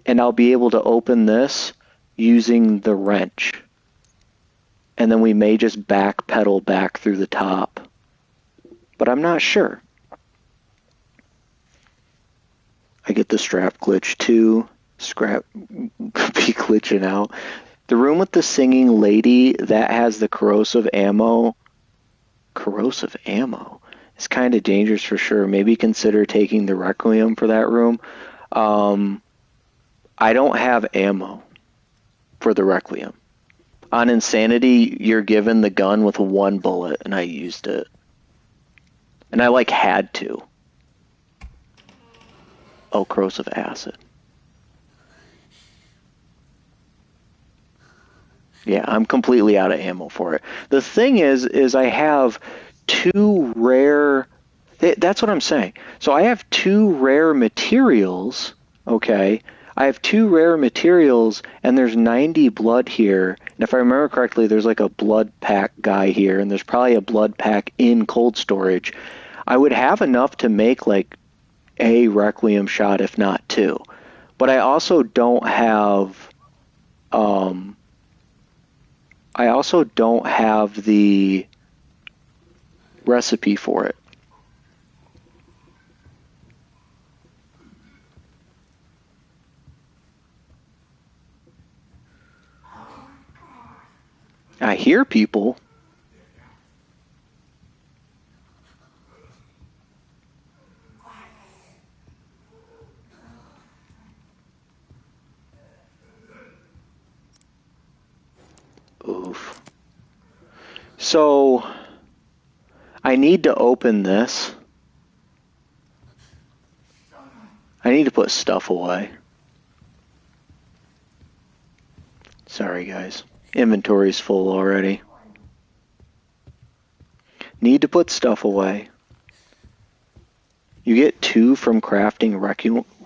and I'll be able to open this using the wrench. And then we may just backpedal back through the top. But I'm not sure. I get the strap glitch too. Scrap be glitching out. The room with the singing lady, that has the corrosive ammo. Corrosive ammo? It's kind of dangerous for sure. Maybe consider taking the Requiem for that room. I don't have ammo for the Requiem. On Insanity, you're given the gun with 1 bullet, and I used it. And I, had to. Oh, corrosive acid. Yeah, I'm completely out of ammo for it. The thing is I have 2 rare That's what I'm saying. So I have two rare materials, okay? I have two rare materials, and there's 90 blood here. And if I remember correctly, there's like a blood pack guy here, and there's probably a blood pack in cold storage. I would have enough to make like a Requiem shot, if not two. But I also don't have, um, I also don't have the recipe for it. I hear people. Oof. So I need to open this. I need to put stuff away. Sorry, guys. Inventory's full already. Need to put stuff away. You get 2 from crafting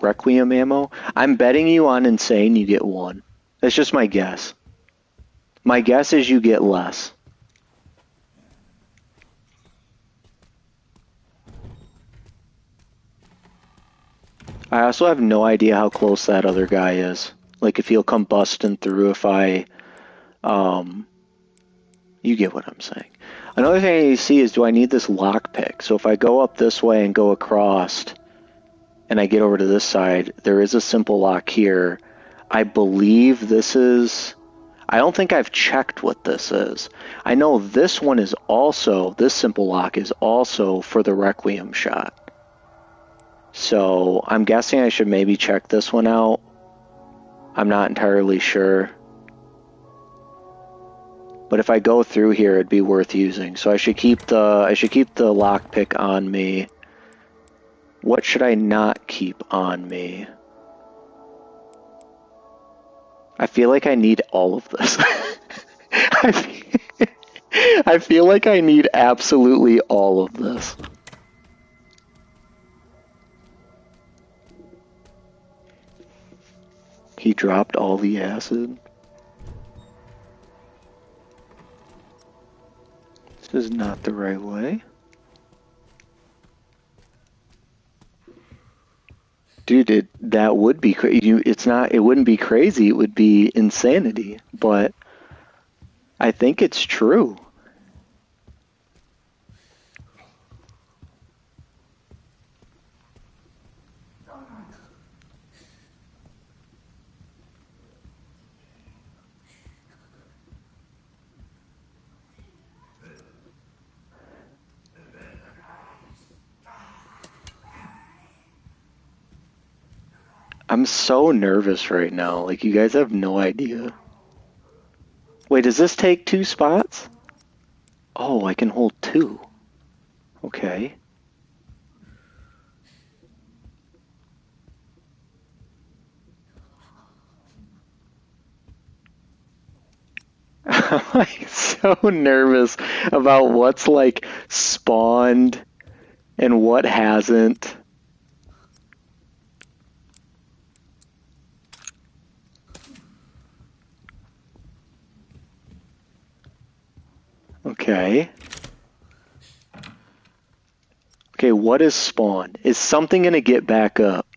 Requiem ammo. I'm betting you on Insane you get 1. That's just my guess. My guess is you get less. I also have no idea how close that other guy is. Like if he'll come busting through if I, you get what I'm saying. Another thing I need to see is, do I need this lockpick? So if I go up this way and go across, and I get over to this side, there is a simple lock here. I believe this is, I don't think I've checked what this is. I know this one is also, this simple lock is also for the Requiem shot. So I'm guessing I should maybe check this one out. I'm not entirely sure. But if I go through here, it'd be worth using. So I should keep the lockpick on me. What should I not keep on me? I feel like I need all of this. I feel like I need absolutely all of this. He dropped all the acid. This is not the right way. Dude, that would be crazy. It wouldn't be crazy, it would be insanity. But I think it's true. I'm so nervous right now. Like, you guys have no idea. Wait, does this take 2 spots? Oh, I can hold 2. Okay. I'm like so nervous about what's like spawned and what hasn't. Okay. Okay, what is spawned? Is something gonna get back up?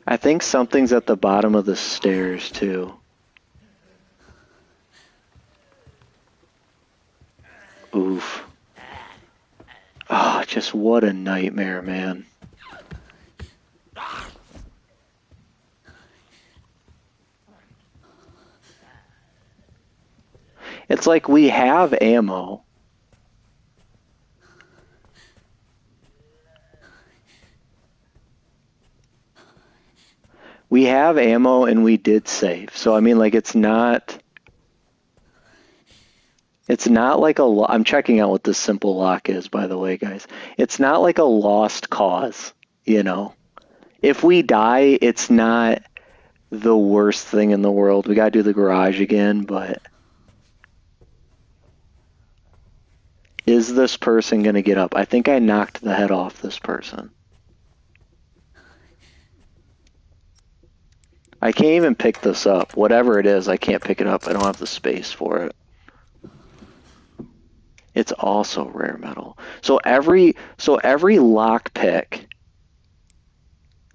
I think something's at the bottom of the stairs too. Oof. Oh, just what a nightmare, man. It's like we have ammo. We have ammo and we did save. So I mean, like, it's not like I'm checking out what this simple lock is, by the way, guys. It's not like a lost cause, you know. If we die, it's not the worst thing in the world. We gotta do the garage again, but is this person gonna get up? I think I knocked the head off this person. I can't even pick this up. Whatever it is, I can't pick it up. I don't have the space for it. It's also rare metal. So every lockpick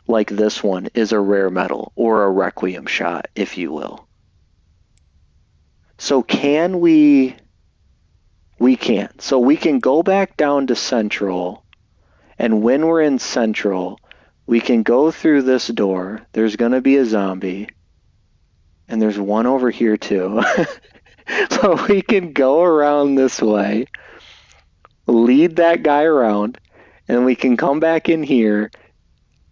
like this one is a rare metal or a requiem shot, if you will. So can we can. So we can go back down to Central, and when we're in Central, we can go through this door. There's going to be a zombie, and there's one over here too. So we can go around this way, lead that guy around, and we can come back in here,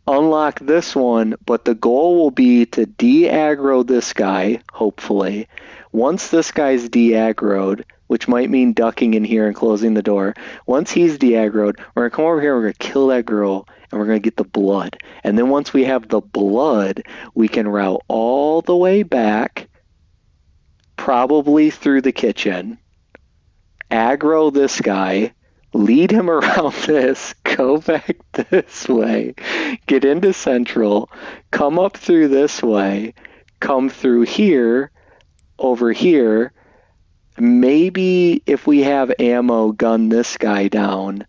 unlock this one, but the goal will be to de-aggro this guy, hopefully. Once this guy's de-aggroed, which might mean ducking in here and closing the door, once he's de-aggroed, we're going to come over here, we're going to kill that girl, and we're going to get the blood. And then once we have the blood, we can route all the way back, probably through the kitchen, aggro this guy, lead him around this, go back this way, get into Central, come up through this way, come through here, over here, maybe if we have ammo, gun this guy down,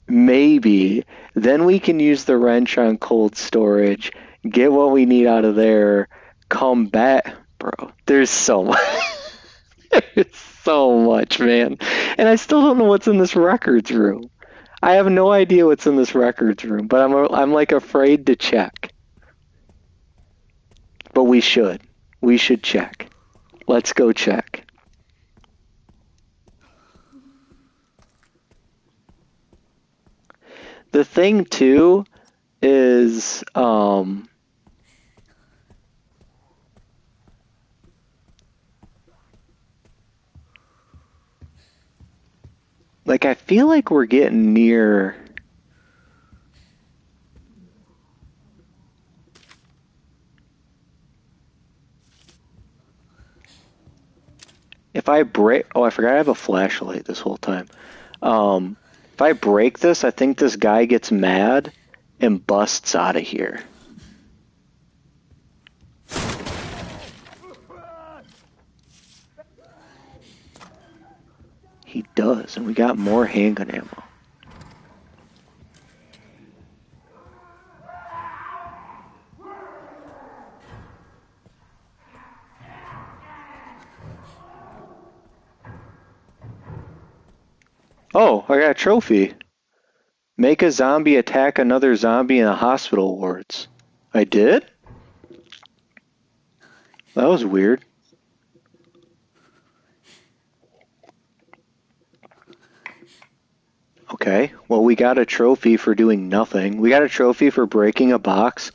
maybe, then we can use the wrench on cold storage, get what we need out of there, come back. Bro, there's so much. There's so much, man. And I still don't know what's in this records room. I have no idea what's in this records room, but I'm like afraid to check. But we should. We should check. Let's go check. The thing too is like I feel like we're getting near if I break I forgot I have a flashlight this whole time. If I break this, I think this guy gets mad and busts out of here. He does, and we got more handgun ammo. Oh, I got a trophy. Make a zombie attack another zombie in the hospital wards. I did? That was weird. Okay, well, we got a trophy for doing nothing. We got a trophy for breaking a box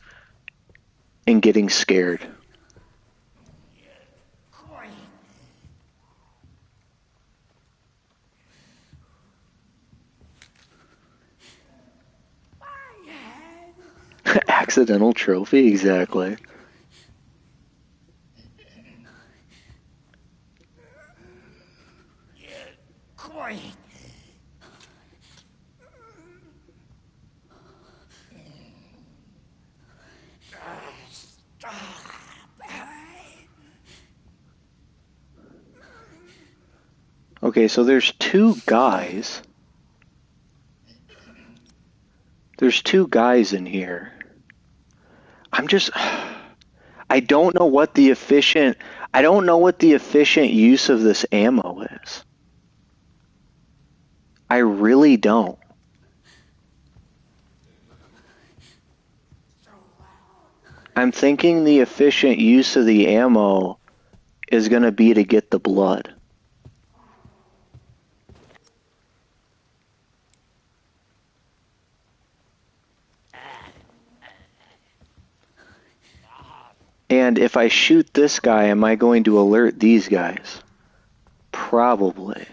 and getting scared. Accidental trophy, exactly. Okay, so there's two guys. There's two guys in here. I don't know what the efficient use of this ammo is. I really don't. I'm thinking the efficient use of the ammo is going to be to get the blood. And if I shoot this guy, am I going to alert these guys? Probably.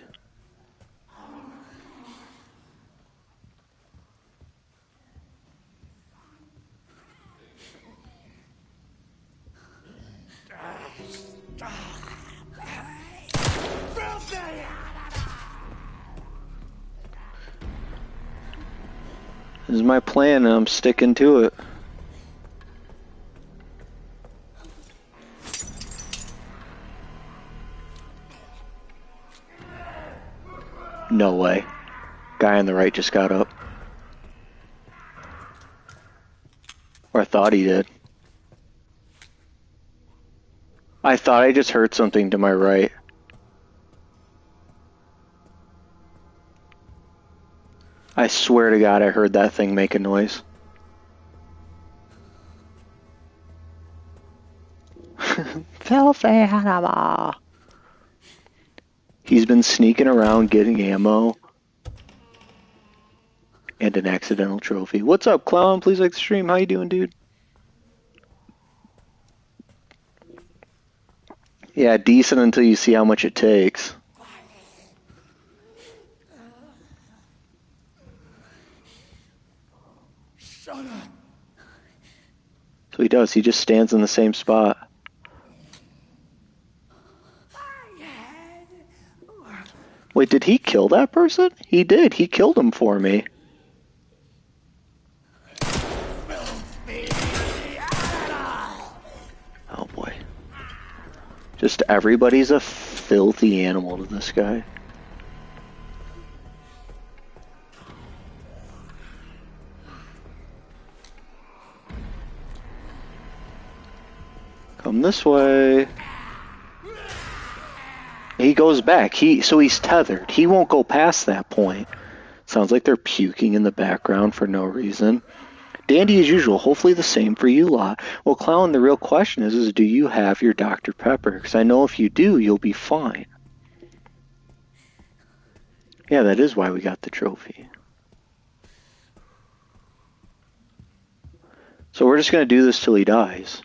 This is my plan, and I'm sticking to it. No way. Guy on the right just got up. Or I thought he did. I thought I just heard something to my right. I swear to God I heard that thing make a noise. Filthy animal! He's been sneaking around getting ammo and an accidental trophy. What's up, Clown? Please like the stream. How you doing, dude? Yeah, decent until you see how much it takes. Shut up. So he does. He just stands in the same spot. Wait, did he kill that person? He did. He killed him for me. Oh boy. Just everybody's a filthy animal to this guy. Come this way. He goes back. So he's tethered. He won't go past that point. Sounds like they're puking in the background for no reason. Dandy as usual. Hopefully the same for you lot. Well, Clown, the real question is do you have your Dr. Pepper? Because I know if you do, you'll be fine. Yeah, that is why we got the trophy. So we're just going to do this till he dies.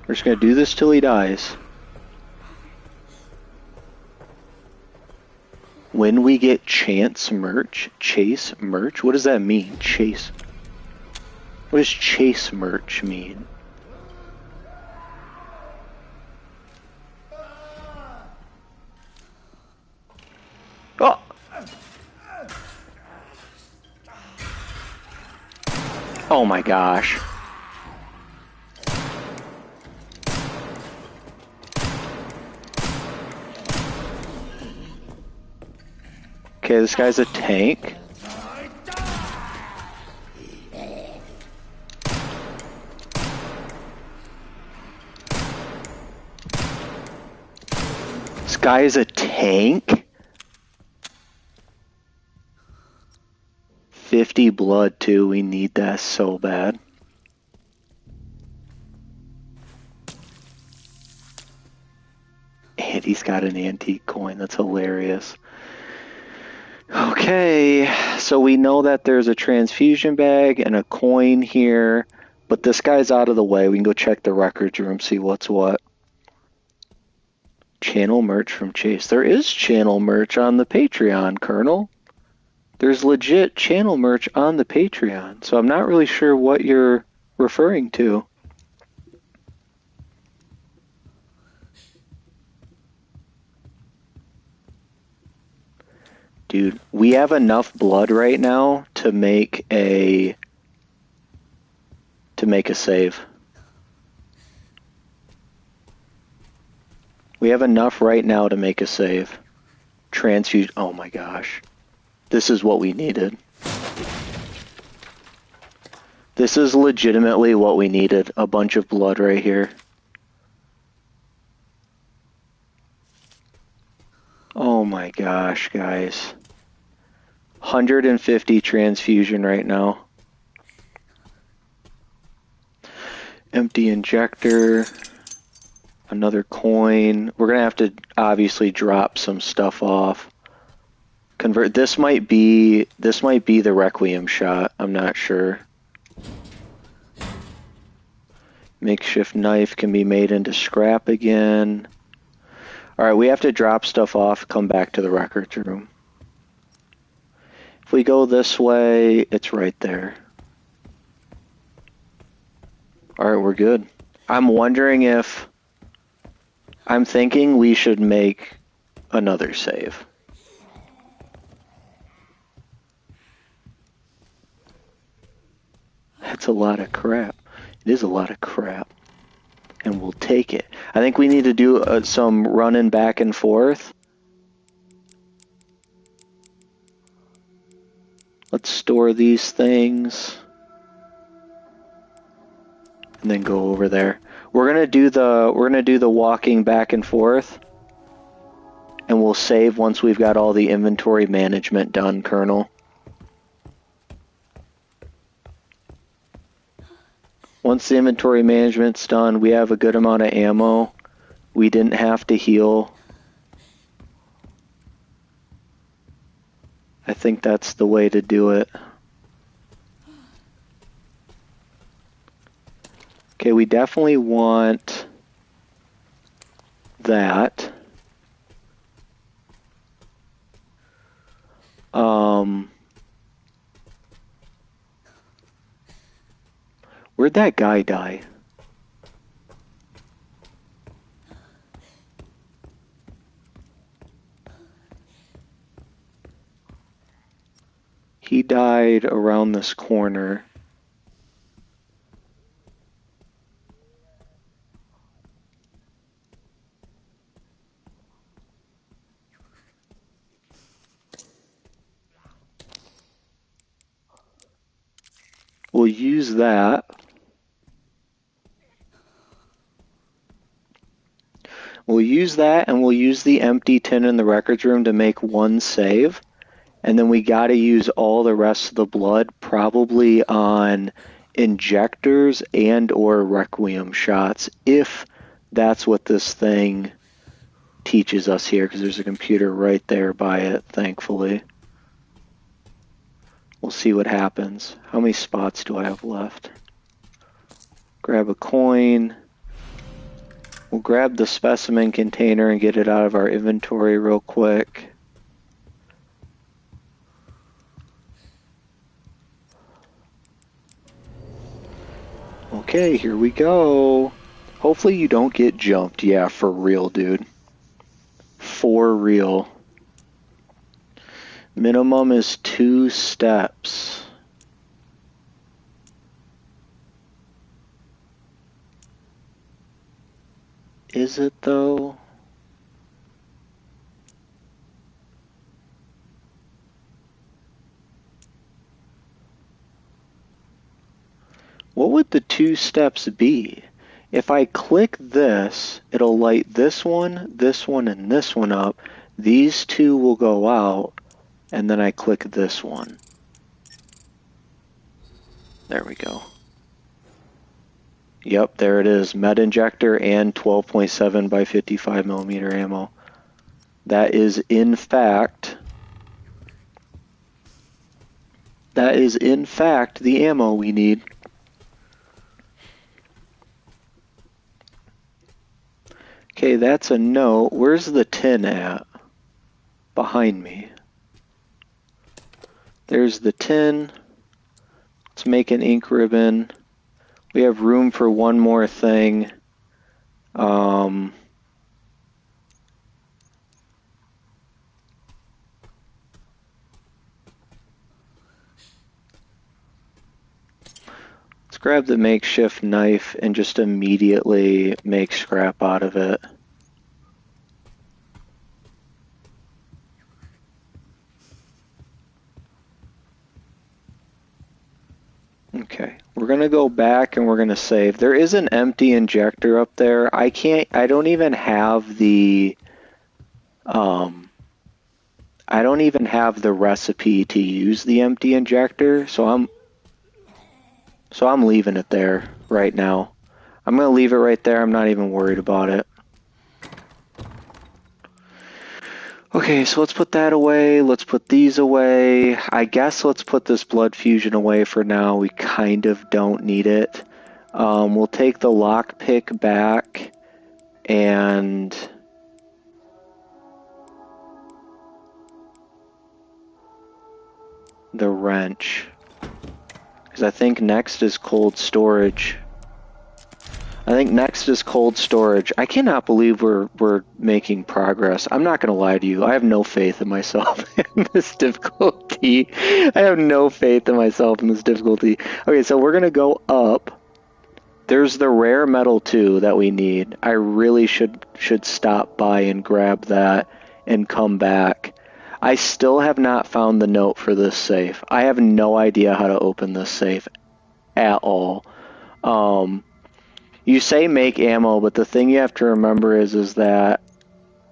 We're just going to do this till he dies. When we get chase merch? What does that mean? Chase. What does chase merch mean? Oh! Oh my gosh. Okay, this guy's a tank. This guy is a tank? 50 blood too, we need that so bad. And he's got an antique coin, that's hilarious. Okay, so we know that there's a transfusion bag and a coin here, but this guy's out of the way. We can go check the records room, see what's what. Channel merch from Chase. There is channel merch on the Patreon, Colonel. There's legit channel merch on the Patreon, so I'm not really sure what you're referring to. Dude, we have enough blood right now to make a save. We have enough right now to make a save. Transfuse. Oh my gosh. This is what we needed. This is legitimately what we needed. A bunch of blood right here. Oh my gosh, guys. 150 transfusion right now. Empty injector. Another coin. We're gonna have to obviously drop some stuff off. Convert. This might be the Requiem shot. I'm not sure. Makeshift knife can be made into scrap again. Alright, we have to drop stuff off, come back to the records room. If we go this way, it's right there. Alright, we're good. I'm wondering if I'm thinking we should make another save. That's a lot of crap. It is a lot of crap. And we'll take it. I think we need to do some running back and forth. Let's store these things. And then go over there. We're gonna do the walking back and forth. And we'll save once we've got all the inventory management done, Colonel. Once the inventory management's done, we have a good amount of ammo. We didn't have to heal. I think that's the way to do it. Okay, we definitely want that. Where'd that guy die? He died around this corner. We'll use that. We'll use that, and we'll use the empty tin in the records room to make one save. And then we gotta use all the rest of the blood, probably on injectors and or requiem shots, if that's what this thing teaches us here, because there's a computer right there by it, thankfully. We'll see what happens. How many spots do I have left? Grab a coin. We'll grab the specimen container and get it out of our inventory real quick. Okay, here we go. Hopefully you don't get jumped. Yeah, for real, dude. For real. Minimum is 2 steps. Is it though? What would the 2 steps be? If I click this, it'll light this one, and this one up. These 2 will go out, and then I click this one. There we go. Yep, there it is. Med injector and 12.7 by 55 millimeter ammo. That is in fact the ammo we need. Okay, that's a note. Where's the tin at? Behind me. There's the tin. Let's make an ink ribbon. We have room for one more thing. Let's grab the makeshift knife and just immediately make scrap out of it. Okay, we're gonna go back and we're gonna save. There is an empty injector up there. I don't even have the I don't even have the recipe to use the empty injector, so I'm leaving it there right now. I'm gonna leave it right there. I'm not even worried about it. Okay, so let's put that away. Let's put these away. I guess let's put this blood fusion away for now. We kind of don't need it. We'll take the lockpick back and the wrench. Because I think next is cold storage. I think next is cold storage. I cannot believe we're making progress. I'm not going to lie to you. I have no faith in myself in this difficulty. I have no faith in myself in this difficulty. Okay, so we're going to go up. There's the rare metal too that we need. I really should stop by and grab that and come back. I still have not found the note for this safe. I have no idea how to open this safe at all. You say make ammo, but the thing you have to remember is that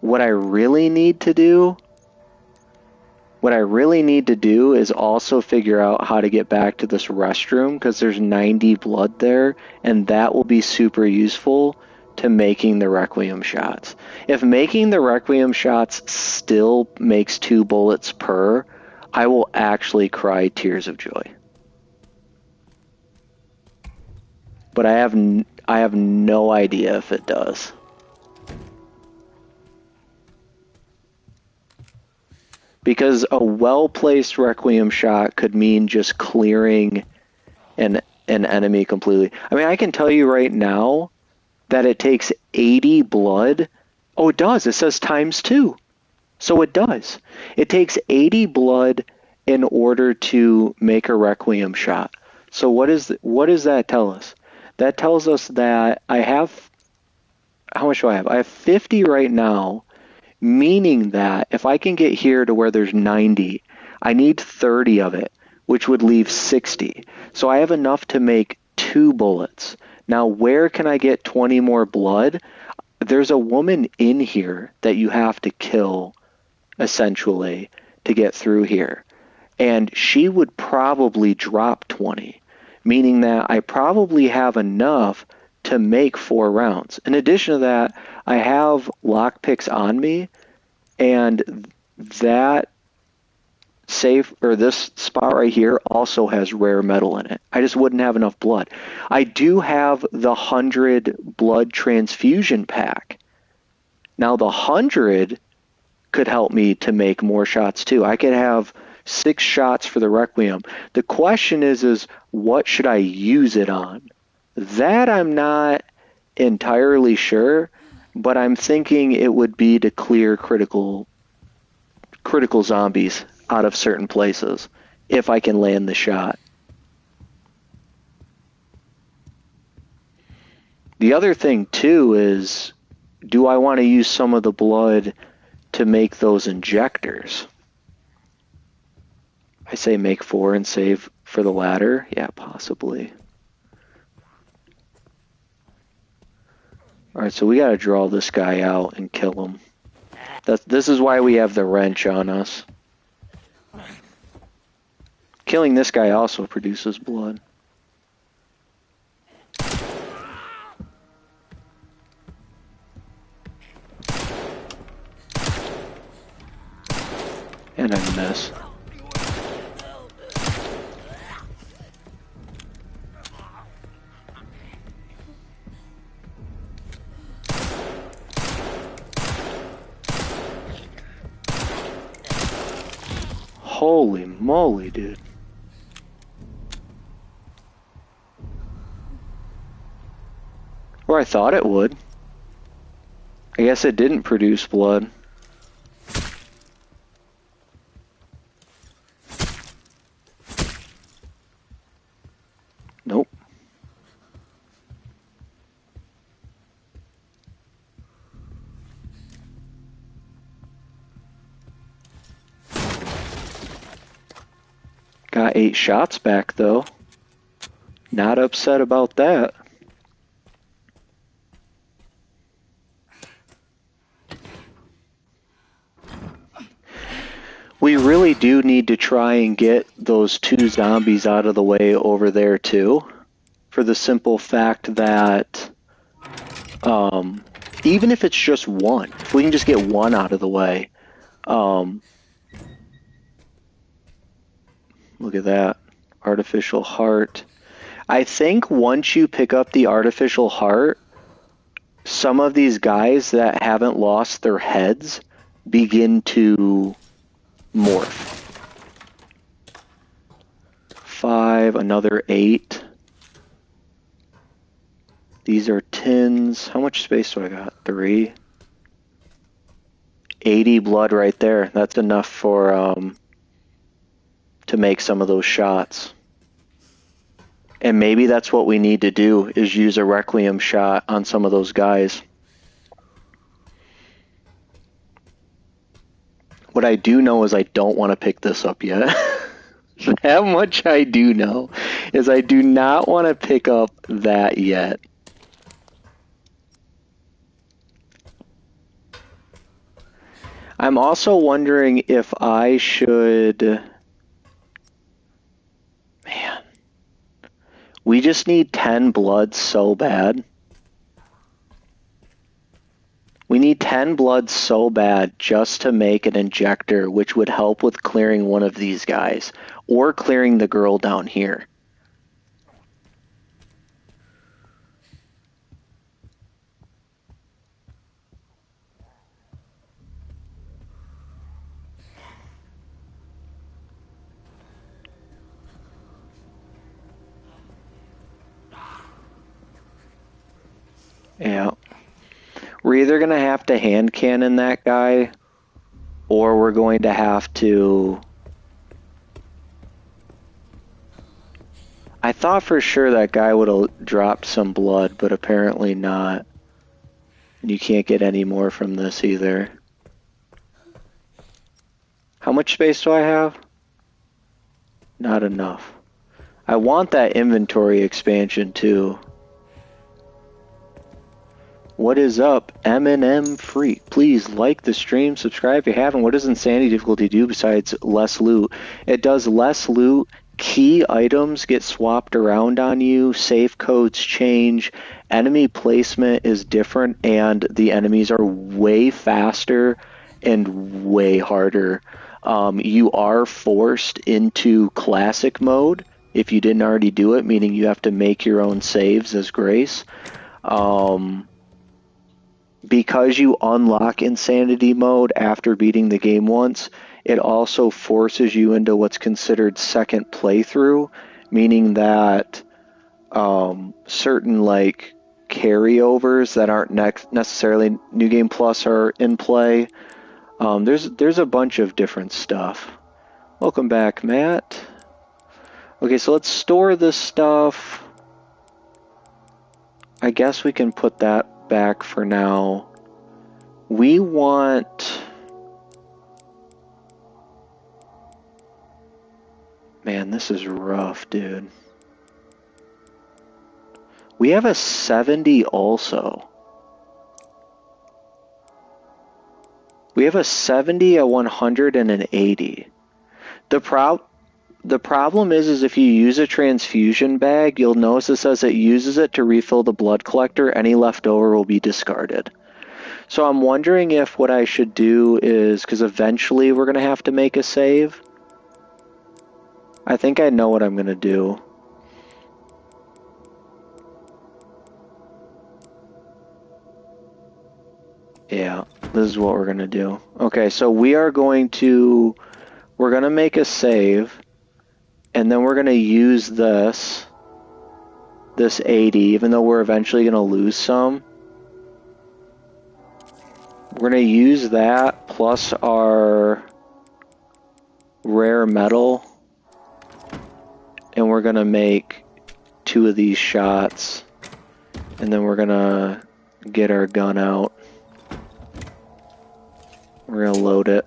what I really need to do is also figure out how to get back to this restroom, because there's 90 blood there, and that will be super useful to making the Requiem shots. If making the Requiem shots still makes 2 bullets per, I will actually cry tears of joy. But I have no idea if it does. Because a well-placed Requiem shot could mean just clearing an enemy completely. I mean, I can tell you right now that it takes 80 blood. Oh, it does. It says ×2. So it does. It takes 80 blood in order to make a Requiem shot. So what does that tell us? That tells us that I have, how much do I have? I have 50 right now, meaning that if I can get here to where there's 90, I need 30 of it, which would leave 60. So I have enough to make 2 bullets. Now, where can I get 20 more blood? There's a woman in here that you have to kill, essentially, to get through here. And she would probably drop 20, meaning that I probably have enough to make 4 rounds. In addition to that, I have lockpicks on me, and that safe, or this spot right here, also has rare metal in it. I just wouldn't have enough blood. I do have the 100 blood transfusion pack. Now the 100 could help me to make more shots too. I could have 6 shots for the Requiem. The question is what should I use it on? That I'm not entirely sure, but I'm thinking it would be to clear critical zombies out of certain places if I can land the shot. The other thing too is, do I want to use some of the blood to make those injectors? I say make 4 and save for the latter. Yeah, possibly. Alright, so we gotta draw this guy out and kill him. This is why we have the wrench on us. Killing this guy also produces blood. And I miss. Holy moly, dude. Or I thought it would. I guess it didn't produce blood. Nope. Got 8 shots back though. Not upset about that. We really do need to try and get those 2 zombies out of the way over there too, for the simple fact that even if it's just 1, if we can just get 1 out of the way, look at that, artificial heart. I think once you pick up the artificial heart, some of these guys that haven't lost their heads begin to morph. 5, another 8. These are tins. How much space do I got? 3. 80 blood right there. That's enough for to make some of those shots. And maybe that's what we need to do, is use a Requiem shot on some of those guys. What I do know is I don't want to pick this up yet. That much I do know, is I do not want to pick up that yet. I'm also wondering if I should... Man. We just need 10 blood so bad. We need 10 blood so bad just to make an injector, which would help with clearing one of these guys, or clearing the girl down here. Yeah. We're either going to have to hand cannon that guy, or we're going to have to... I thought for sure that guy would have dropped some blood, but apparently not. And you can't get any more from this either. How much space do I have? Not enough. I want that inventory expansion too. What is up, M&M Freak? Please like the stream, subscribe if you haven't. What does Insanity Difficulty do besides less loot? It does less loot, key items get swapped around on you, safe codes change, enemy placement is different, and the enemies are way faster and way harder. You are forced into classic mode if you didn't already do it, meaning you have to make your own saves as Grace. Because you unlock insanity mode after beating the game once, it also forces you into what's considered second playthrough, meaning that certain like carryovers that aren't necessarily New Game Plus are in play. There's a bunch of different stuff. Welcome back, Matt. Okay, so let's store this stuff. I guess we can put that back for now. We want... Man, this is rough, dude. We have a 70 also. We have a 70, a 100, and an 80. The problem is if you use a transfusion bag, you'll notice it says it uses it to refill the blood collector. Any leftover will be discarded. So I'm wondering if what I should do is, because eventually we're going to have to make a save. I think I know what I'm going to do. Yeah, this is what we're going to do. Okay, so we're going to make a save. And then we're going to use this 80, even though we're eventually going to lose some. We're going to use that plus our rare metal. And we're going to make 2 of these shots. And then we're going to get our gun out. We're going to load it.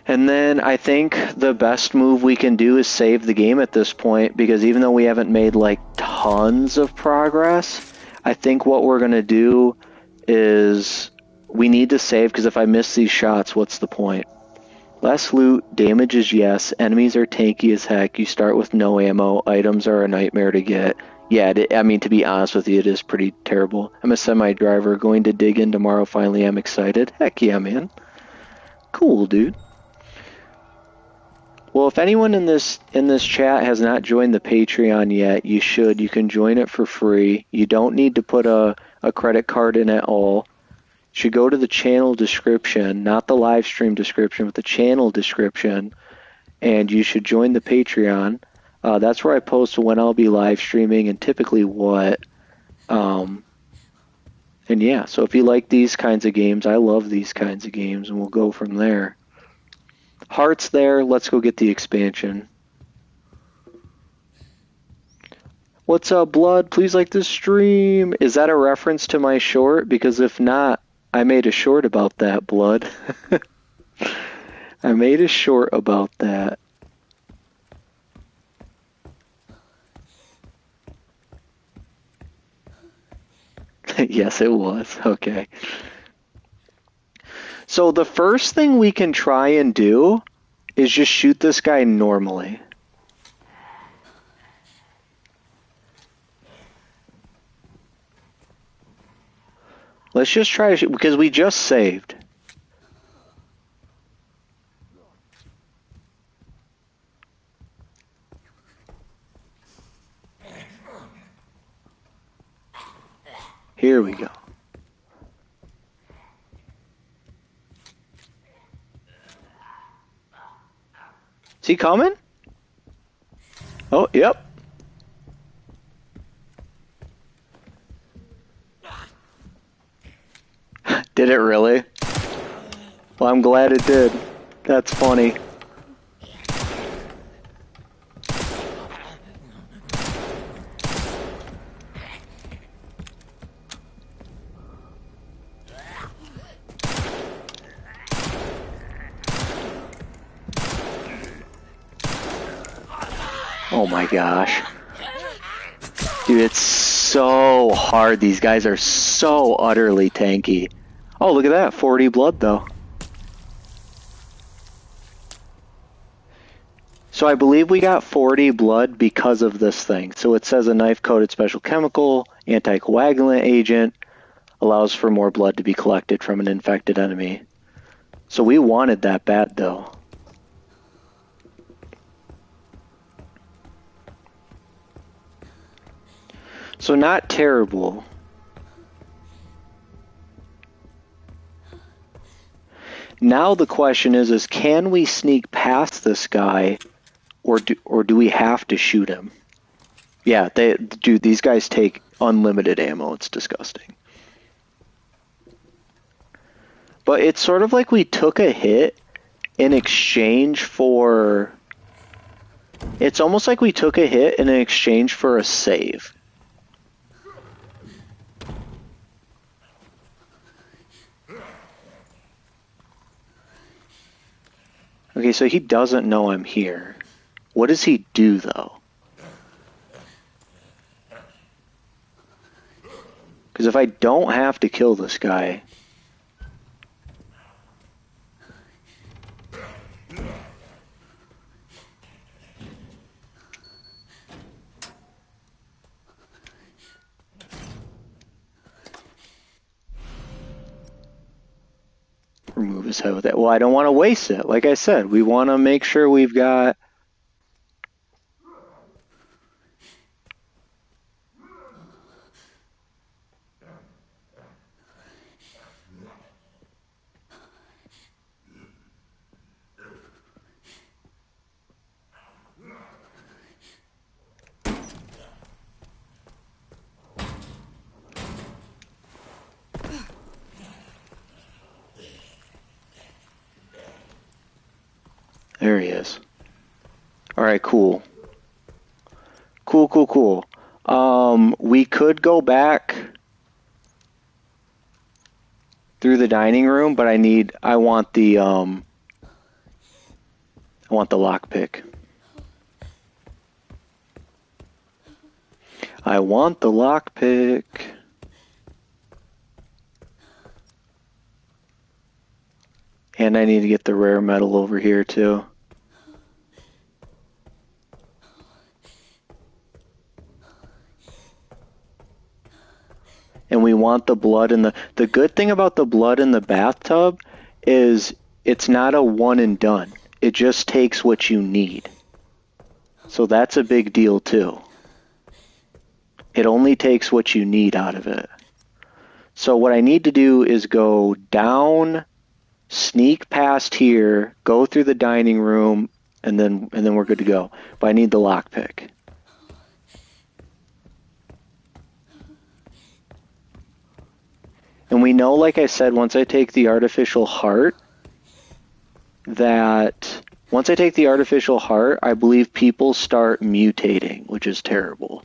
And then I think the best move we can do is save the game at this point, because even though we haven't made like tons of progress, I think what we're going to do is we need to save, because if I miss these shots, what's the point? Less loot, damage is yes, enemies are tanky as heck, you start with no ammo, items are a nightmare to get. Yeah, I mean, to be honest with you, it is pretty terrible. I'm a semi-driver, going to dig in tomorrow, finally I'm excited. Heck yeah, man. Cool, dude. Well, if anyone in this chat has not joined the Patreon yet, you should. You can join it for free. You don't need to put a credit card in at all. You should go to the channel description, not the live stream description, but the channel description, and you should join the Patreon. That's where I post when I'll be live streaming and typically what. And yeah, so if you like these kinds of games, I love these kinds of games, and we'll go from there. Heart's there. Let's go get the expansion. What's up, Blood? Please like this stream. Is that a reference to my short? Because if not, I made a short about that, Blood. I made a short about that. Yes, it was. Okay. So the first thing we can try and do is just shoot this guy normally. Let's just try to shoot, because we just saved. Here we go. Is he coming? Oh, yep. Did it really? Well, I'm glad it did. That's funny. Oh my gosh. Dude, it's so hard. These guys are so utterly tanky. Oh, look at that. 40 blood, though. So I believe we got 40 blood because of this thing. So it says a knife-coated special chemical, anticoagulant agent, allows for more blood to be collected from an infected enemy. So we wanted that bad, though. So not terrible. Now the question is can we sneak past this guy, or do we have to shoot him? Yeah, dude, these guys take unlimited ammo. It's disgusting. But it's sort of like we took a hit in exchange for... It's almost like we took a hit in exchange for a save. Okay, so he doesn't know I'm here. What does he do, though? Because if I don't have to kill this guy... Remove his head with that. Well, I don't want to waste it. Like I said, we want to make sure we've got... There he is. Alright, cool. Cool. We could go back through the dining room, but I want the lockpick. I want the lockpick. And I need to get the rare metal over here too. And we want the blood in the good thing about the blood in the bathtub is it's not a one and done. It just takes what you need. So that's a big deal too. It only takes what you need out of it. So what I need to do is go down, sneak past here, go through the dining room, and then we're good to go. But I need the lockpick. And we know, like I said, once I take the artificial heart, I believe people start mutating, which is terrible.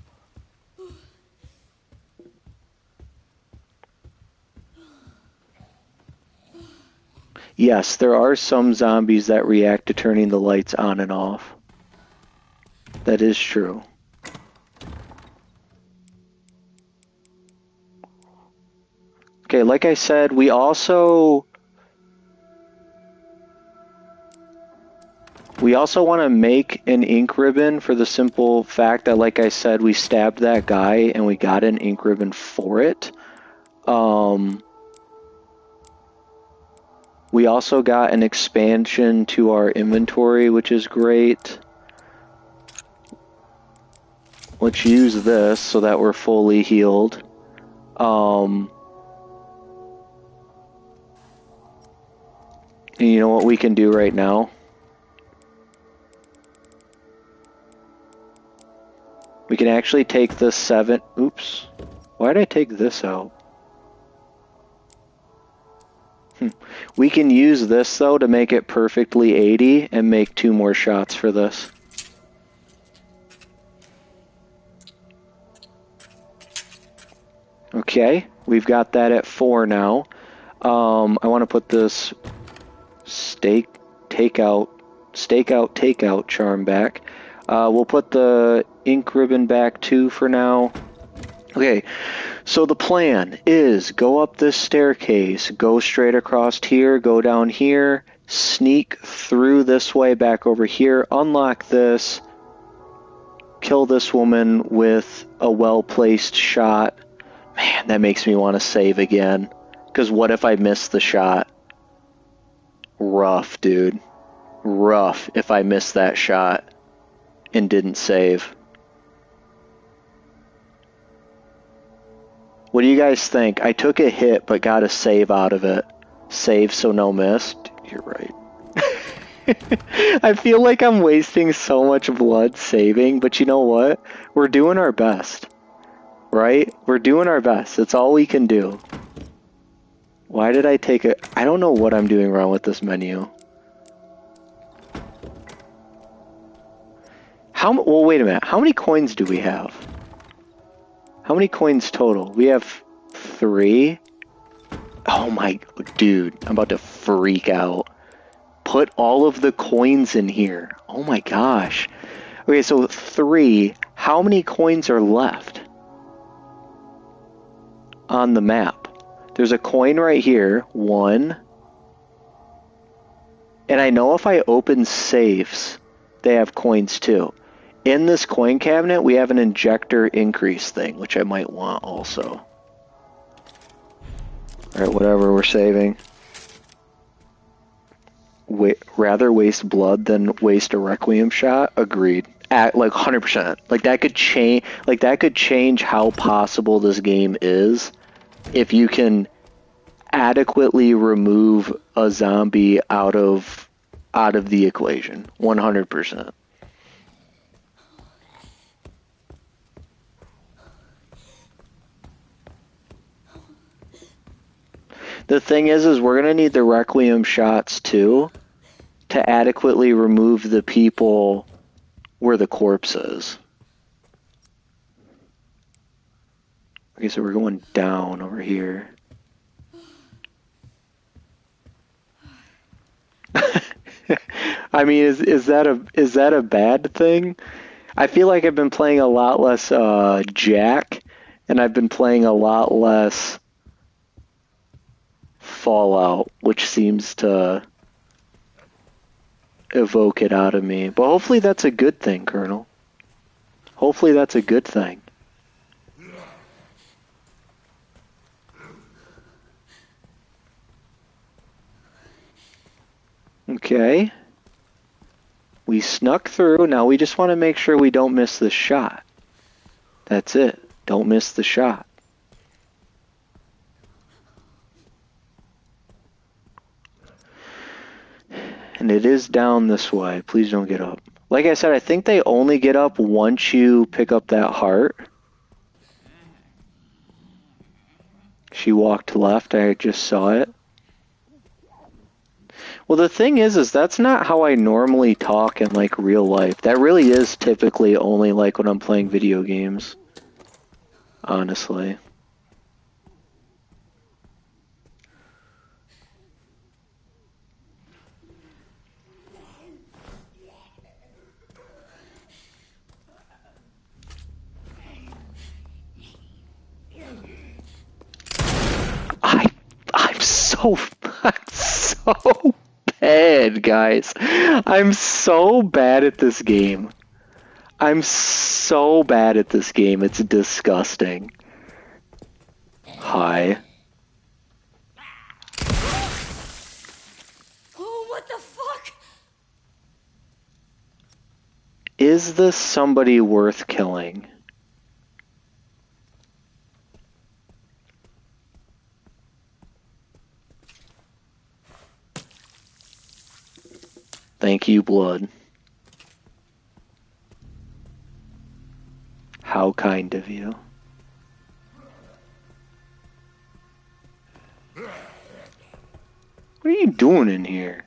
Yes, there are some zombies that react to turning the lights on and off. That is true. Okay, like I said, we also want to make an ink ribbon for the simple fact that, like I said, we stabbed that guy and we got an ink ribbon for it. We also got an expansion to our inventory, which is great. Let's use this so that we're fully healed. And you know what we can do right now? We can actually take the 7... Oops. Why did I take this out? We can use this, though, to make it perfectly 80 and make 2 more shots for this. Okay, we've got that at 4 now. I want to put this takeout charm back. We'll put the ink ribbon back too for now. Okay, so the plan is go up this staircase, go straight across here, go down here, sneak through this way back over here, unlock this, kill this woman with a well-placed shot. Man, that makes me want to save again. Because what if I miss the shot? Rough, dude. Rough if I missed that shot and didn't save. What do you guys think? I took a hit but got a save out of it. Save so no miss? You're right. I feel like I'm wasting so much blood saving, but you know what? We're doing our best. Right? We're doing our best. It's all we can do. Why did I take it? I don't know what I'm doing wrong with this menu. Well, wait a minute. How many coins do we have? How many coins total? We have 3. Oh my... Dude, I'm about to freak out. Put all of the coins in here. Oh my gosh. Okay, so 3. How many coins are left on the map? There's a coin right here. 1. And I know if I open safes, they have coins too. In this coin cabinet, we have an injector increase thing, which I might want also. Alright, whatever, we're saving. Rather waste blood than waste a requiem shot? Agreed. Like 100%. Like that could change how possible this game is if you can adequately remove a zombie out of the equation. 100%. The thing is we're gonna need the requiem shots too to adequately remove the people where the corpse is. Okay, so we're going down over here. I mean, is that a bad thing? I feel like I've been playing a lot less Jack, and I've been playing a lot less Fallout, which seems to evoke it out of me. But hopefully that's a good thing, Colonel. Hopefully that's a good thing. Okay. We snuck through. Now we just want to make sure we don't miss the shot. That's it. Don't miss the shot. And it is down this way. Please don't get up. Like I said, I think they only get up once you pick up that heart. She walked left. I just saw it. Well, the thing is that's not how I normally talk in, like, real life. That really is typically only, like, when I'm playing video games. Honestly. I'm so bad, guys. I'm so bad at this game. I'm so bad at this game. It's disgusting. Hi. Oh, what the fuck? Is this somebody worth killing? Thank you, blood. How kind of you. What are you doing in here?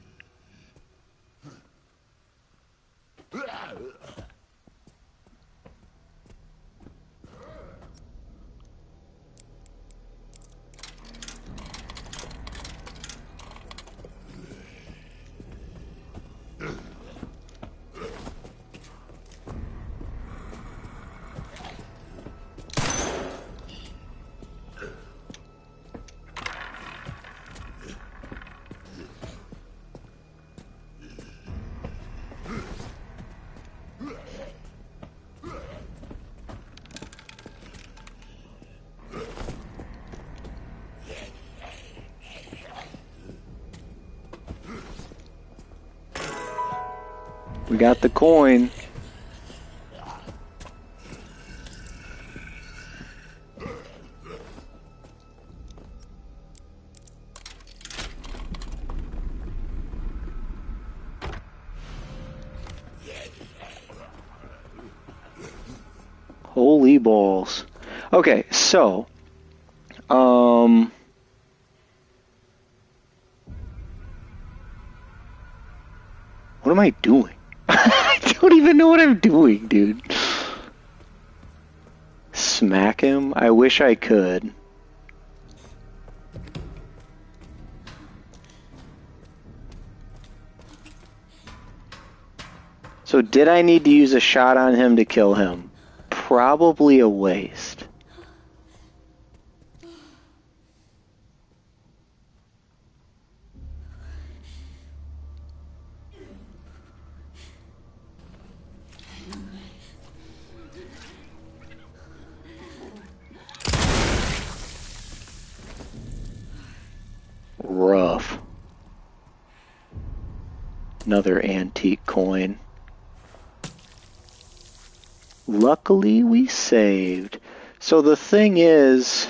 We got the coin. Holy balls. Okay, so, what am I doing? I don't even know what I'm doing, dude. Smack him? I wish I could. So did I need to use a shot on him to kill him? Probably a waste. Rough. Another antique coin. Luckily we saved. So the thing is,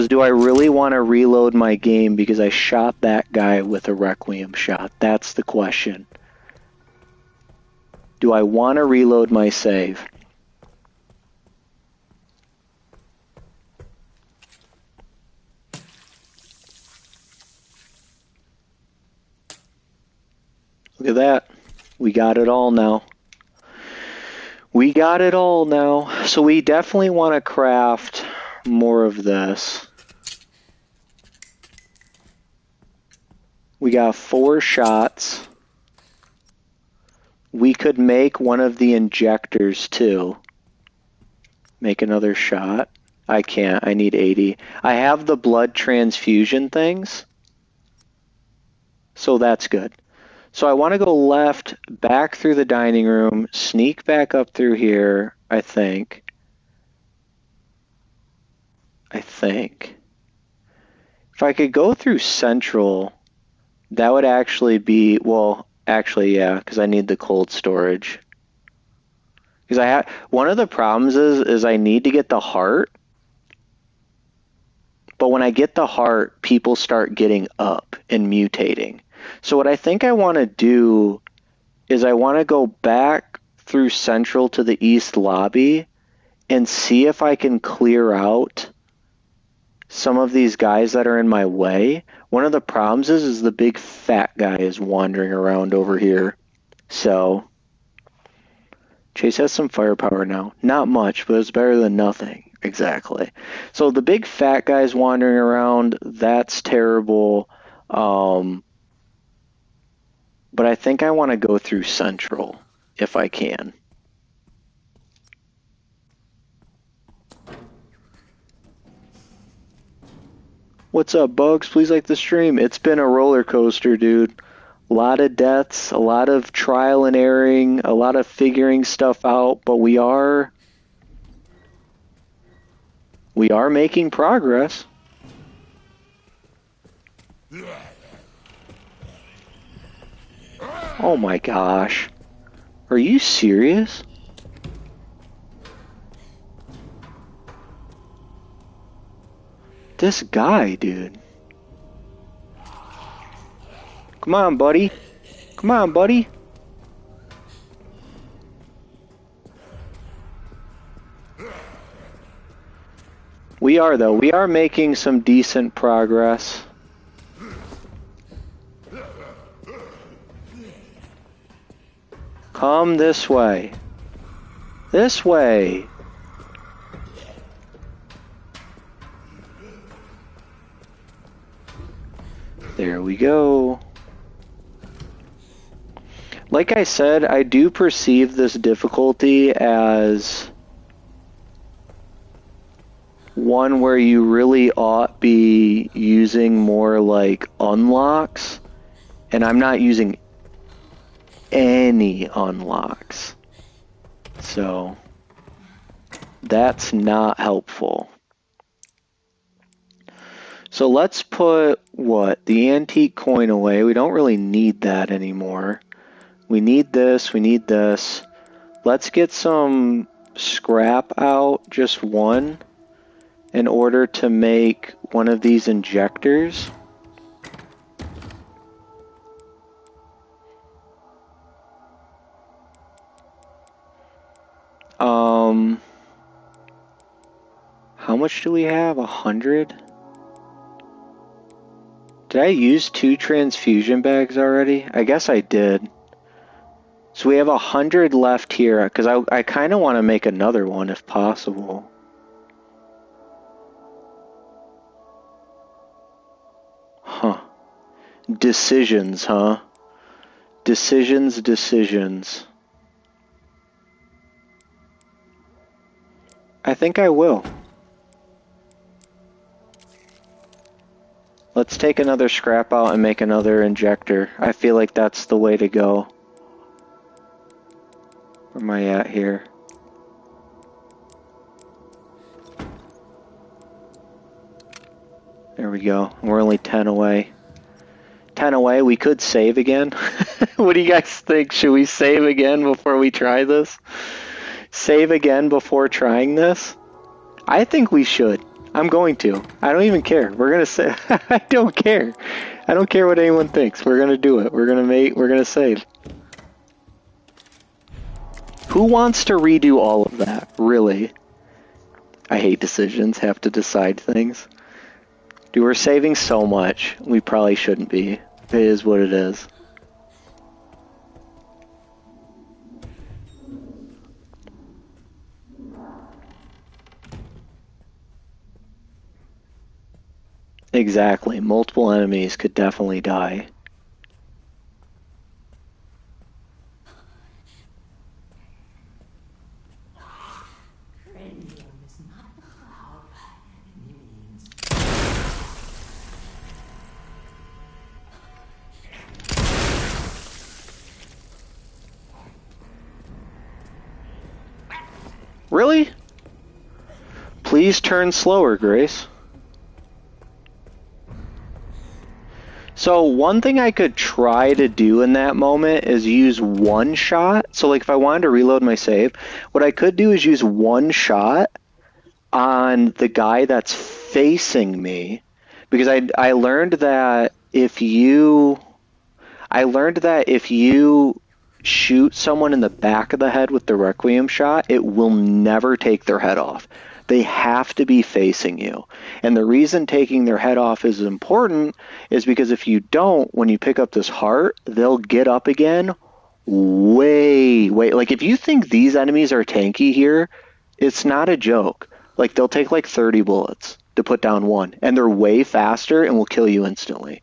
do I really want to reload my game because I shot that guy with a Requiem shot? That's the question. Do I want to reload my save? Look at that. We got it all now. We got it all now. So we definitely want to craft more of this. We got 4 shots. We could make one of the injectors too. Make another shot. I can't. I need 80. I have the blood transfusion things. So that's good. So I want to go left, back through the dining room, sneak back up through here, I think. If I could go through Central, that would actually be, well, actually, yeah, because I need the cold storage. Because one of the problems is I need to get the heart, but when I get the heart, people start getting up and mutating. So what I think I want to do is I want to go back through Central to the East lobby and see if I can clear out some of these guys that are in my way. One of the problems is the big fat guy is wandering around over here. So Chase has some firepower now. Not much, but it's better than nothing. Exactly. So the big fat guy's wandering around. That's terrible. But I think I want to go through Central if I can. What's up, Bugs? Please like the stream. It's been a roller coaster, dude. A lot of deaths, a lot of trial and erroring, a lot of figuring stuff out, but we are making progress. Oh my gosh. Are you serious? This guy, dude. Come on, buddy. Come on, buddy. We are, though. We are making some decent progress. Come this way. This way. There we go. Like I said, I do perceive this difficulty as one where you really ought be using more like unlocks, and I'm not using any unlocks. So that's not helpful. So let's put the antique coin away. We don't really need that anymore. We need this, we need this. Let's get some scrap out, just one, in order to make one of these injectors. How much do we have? 100? Did I use 2 transfusion bags already? I guess I did. So we have 100 left here, because I kind of want to make another one if possible. Huh. Decisions, huh? Decisions. I think I will. Let's take another scrap out and make another injector. I feel like that's the way to go. Where am I at here? There we go. We're only 10 away. 10 away. We could save again. What do you guys think? Should we save again before we try this? Save again before trying this? I think we should. I'm going to. I don't even care. We're gonna say. I don't care. I don't care what anyone thinks. We're gonna do it. We're gonna save. Who wants to redo all of that? Really? I hate decisions. Have to decide things. Dude, we're saving so much. We probably shouldn't be. It is what it is. Exactly. Multiple enemies could definitely die. Really? Please turn slower, Grace. So So one thing I could try to do in that moment is use one shot. So like if I wanted to reload my save, what I could do is use one shot on the guy that's facing me, because I learned that if you shoot someone in the back of the head with the Requiem shot, it will never take their head off. They have to be facing you. And the reason taking their head off is important is because if you don't, when you pick up this heart, they'll get up again way. Like if you think these enemies are tanky here, it's not a joke. Like they'll take like 30 bullets to put down one, and they're way faster and will kill you instantly.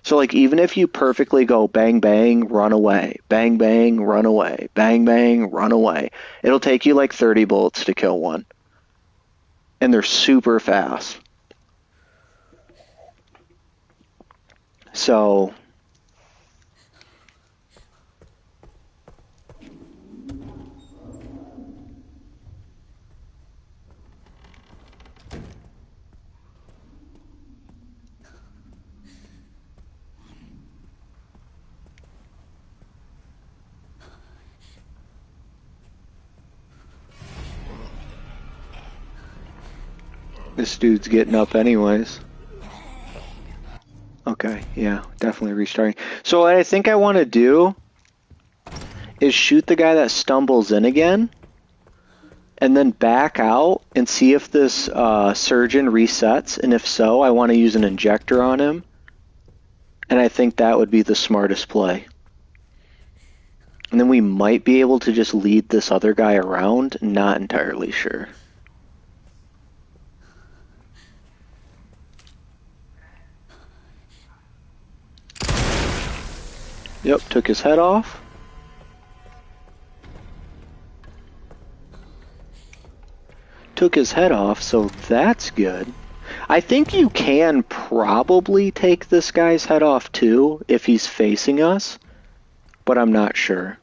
So like even if you perfectly go bang bang, run away, bang bang, run away, bang bang, run away, it'll take you like 30 bullets to kill one. And they're super fast. So this dude's getting up anyways. Okay, yeah, definitely restarting. So what I think I want to do is shoot the guy that stumbles in again, and then back out and see if this surgeon resets, and if so, I want to use an injector on him, and I think that would be the smartest play. And then we might be able to just lead this other guy around, not entirely sure. Yep, took his head off. Took his head off, so that's good. I think you can probably take this guy's head off too if he's facing us, but I'm not sure.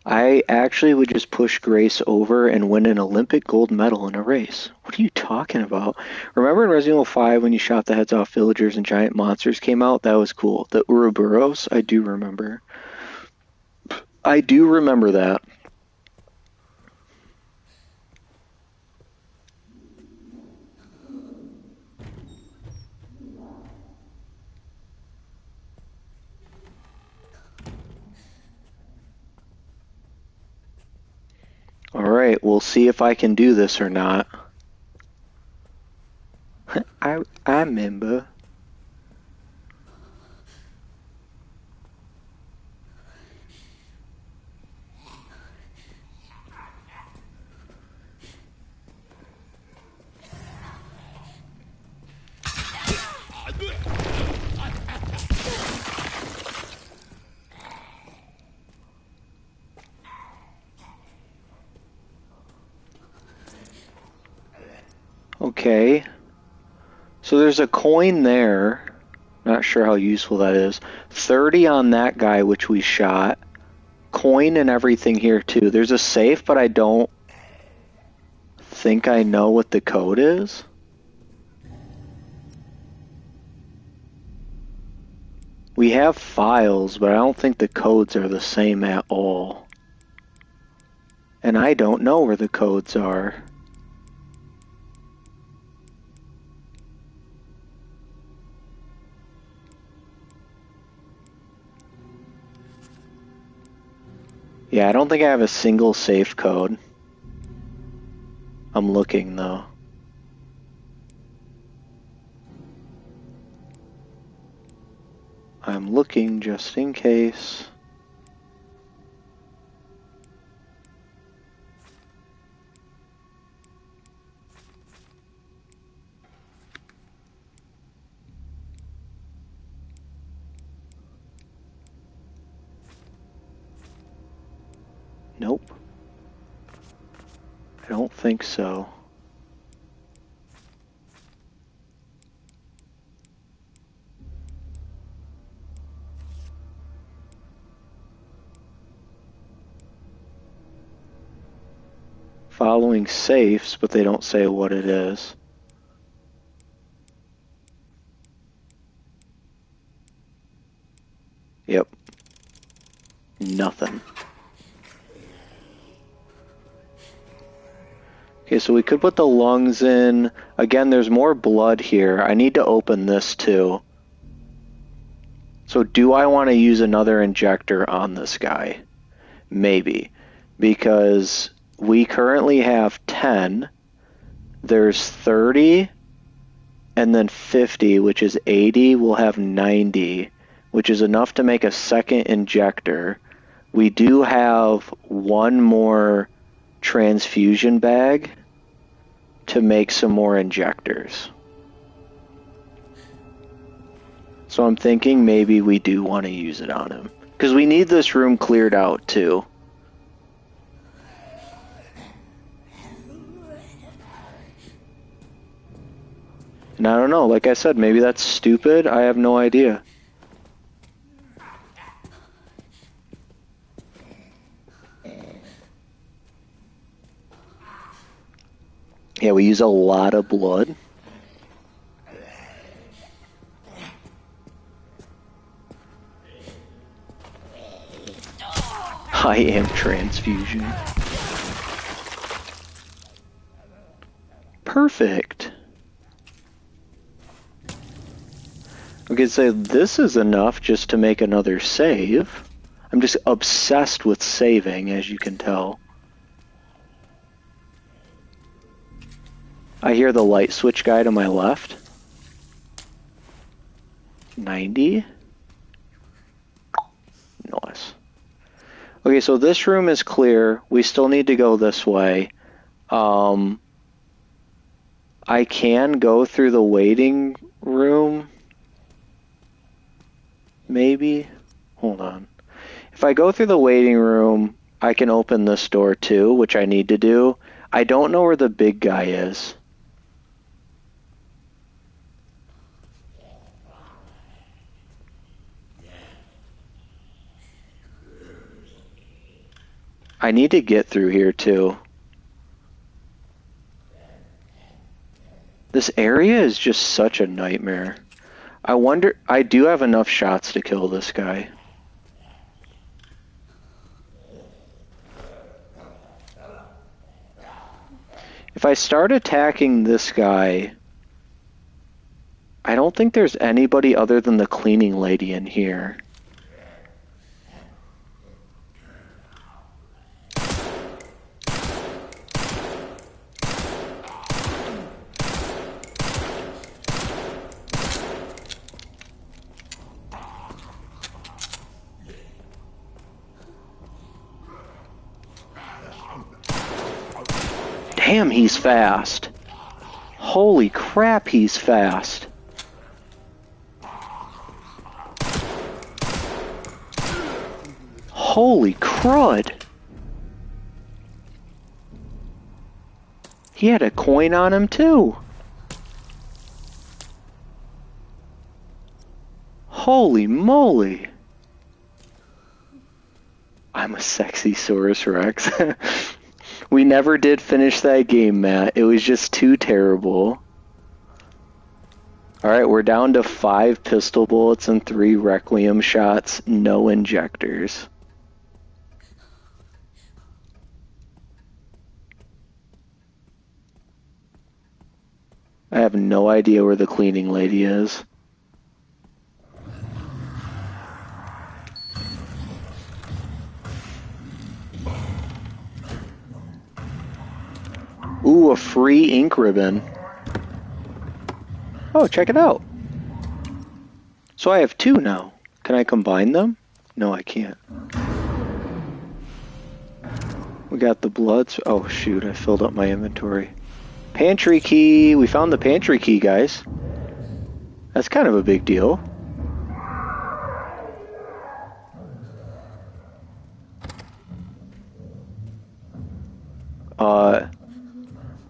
I actually would just push Grace over and win an Olympic gold medal in a race. What are you talking about? Remember in Resident Evil 5 when you shot the heads off villagers and giant monsters came out? That was cool. The Ouroboros, I do remember. I do remember that. Alright, we'll see if I can do this or not. I remember. Okay. So there's a coin there. Not sure how useful that is. 30 on that guy, which we shot. Coin and everything here, too. There's a safe, but I don't think I know what the code is. We have files, but I don't think the codes are the same at all. And I don't know where the codes are. Yeah, I don't think I have a single safe code. I'm looking, though. I'm looking just in case. Nope. I don't think so. Following safes, but they don't say what it is. nothing. Okay, so we could put the lungs in. Again, there's more blood here. I need to open this too. So do I want to use another injector on this guy? Maybe. Because we currently have 10. There's 30. And then 50, which is 80. We'll have 90, which is enough to make a second injector. We do have one more transfusion bag to make some more injectors. So I'm thinking maybe we do want to use it on him. Because we need this room cleared out too. And I don't know, like I said, maybe that's stupid. I have no idea. Yeah, we use a lot of blood. I am transfusion. Perfect. Okay, so this is enough just to make another save. I'm just obsessed with saving, as you can tell. I hear the light switch guy to my left. 90. Nice. Okay, so this room is clear. We still need to go this way. I can go through the waiting room. Maybe? Hold on. If I go through the waiting room, I can open this door too, which I need to do. I don't know where the big guy is. I need to get through here too. This area is just such a nightmare. I wonder, I do have enough shots to kill this guy. If I start attacking this guy, I don't think there's anybody other than the cleaning lady in here. Damn, he's fast. Holy crap, he's fast. Holy crud. He had a coin on him too. Holy moly. I'm a sexy Saurus Rex. We never did finish that game, Matt. It was just too terrible. Alright, we're down to 5 pistol bullets and 3 Requiem shots. No injectors. I have no idea where the cleaning lady is. Ooh, a free ink ribbon. Oh, check it out. So I have 2 now. Can I combine them? No, I can't. We got the bloods. Oh, shoot, I filled up my inventory. Pantry key. We found the pantry key, guys. That's kind of a big deal.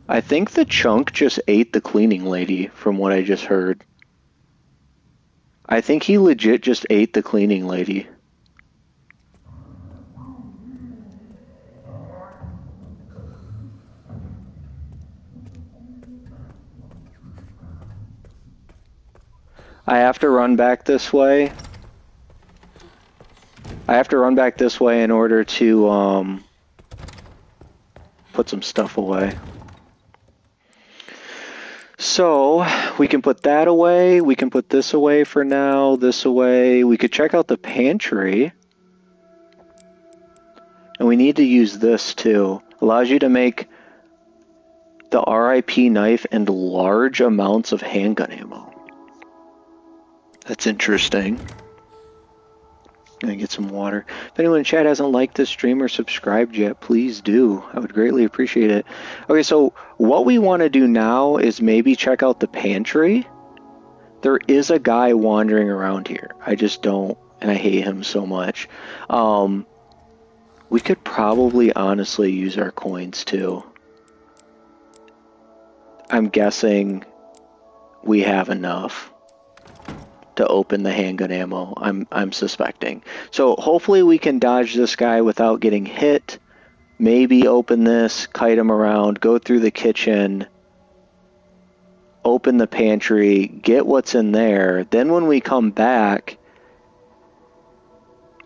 I think the chunk just ate the cleaning lady, from what I just heard. I think he legit just ate the cleaning lady. I have to run back this way. I have to run back this way in order to put some stuff away. So we can put that away. We can put this away for now. This away. We could check out the pantry. And we need to use this too. Allows you to make the RIP knife and large amounts of handgun ammo. That's interesting. Gonna get some water. If anyone in chat hasn't liked this stream or subscribed yet, please do. I would greatly appreciate it. Okay, so what we want to do now is maybe check out the pantry. There is a guy wandering around here. I just don't, and I hate him so much. We could probably honestly use our coins too. I'm guessing we have enough to open the handgun ammo. I'm suspecting. So hopefully we can dodge this guy without getting hit. Maybe open this, kite him around, go through the kitchen, open the pantry, get what's in there. Then when we come back,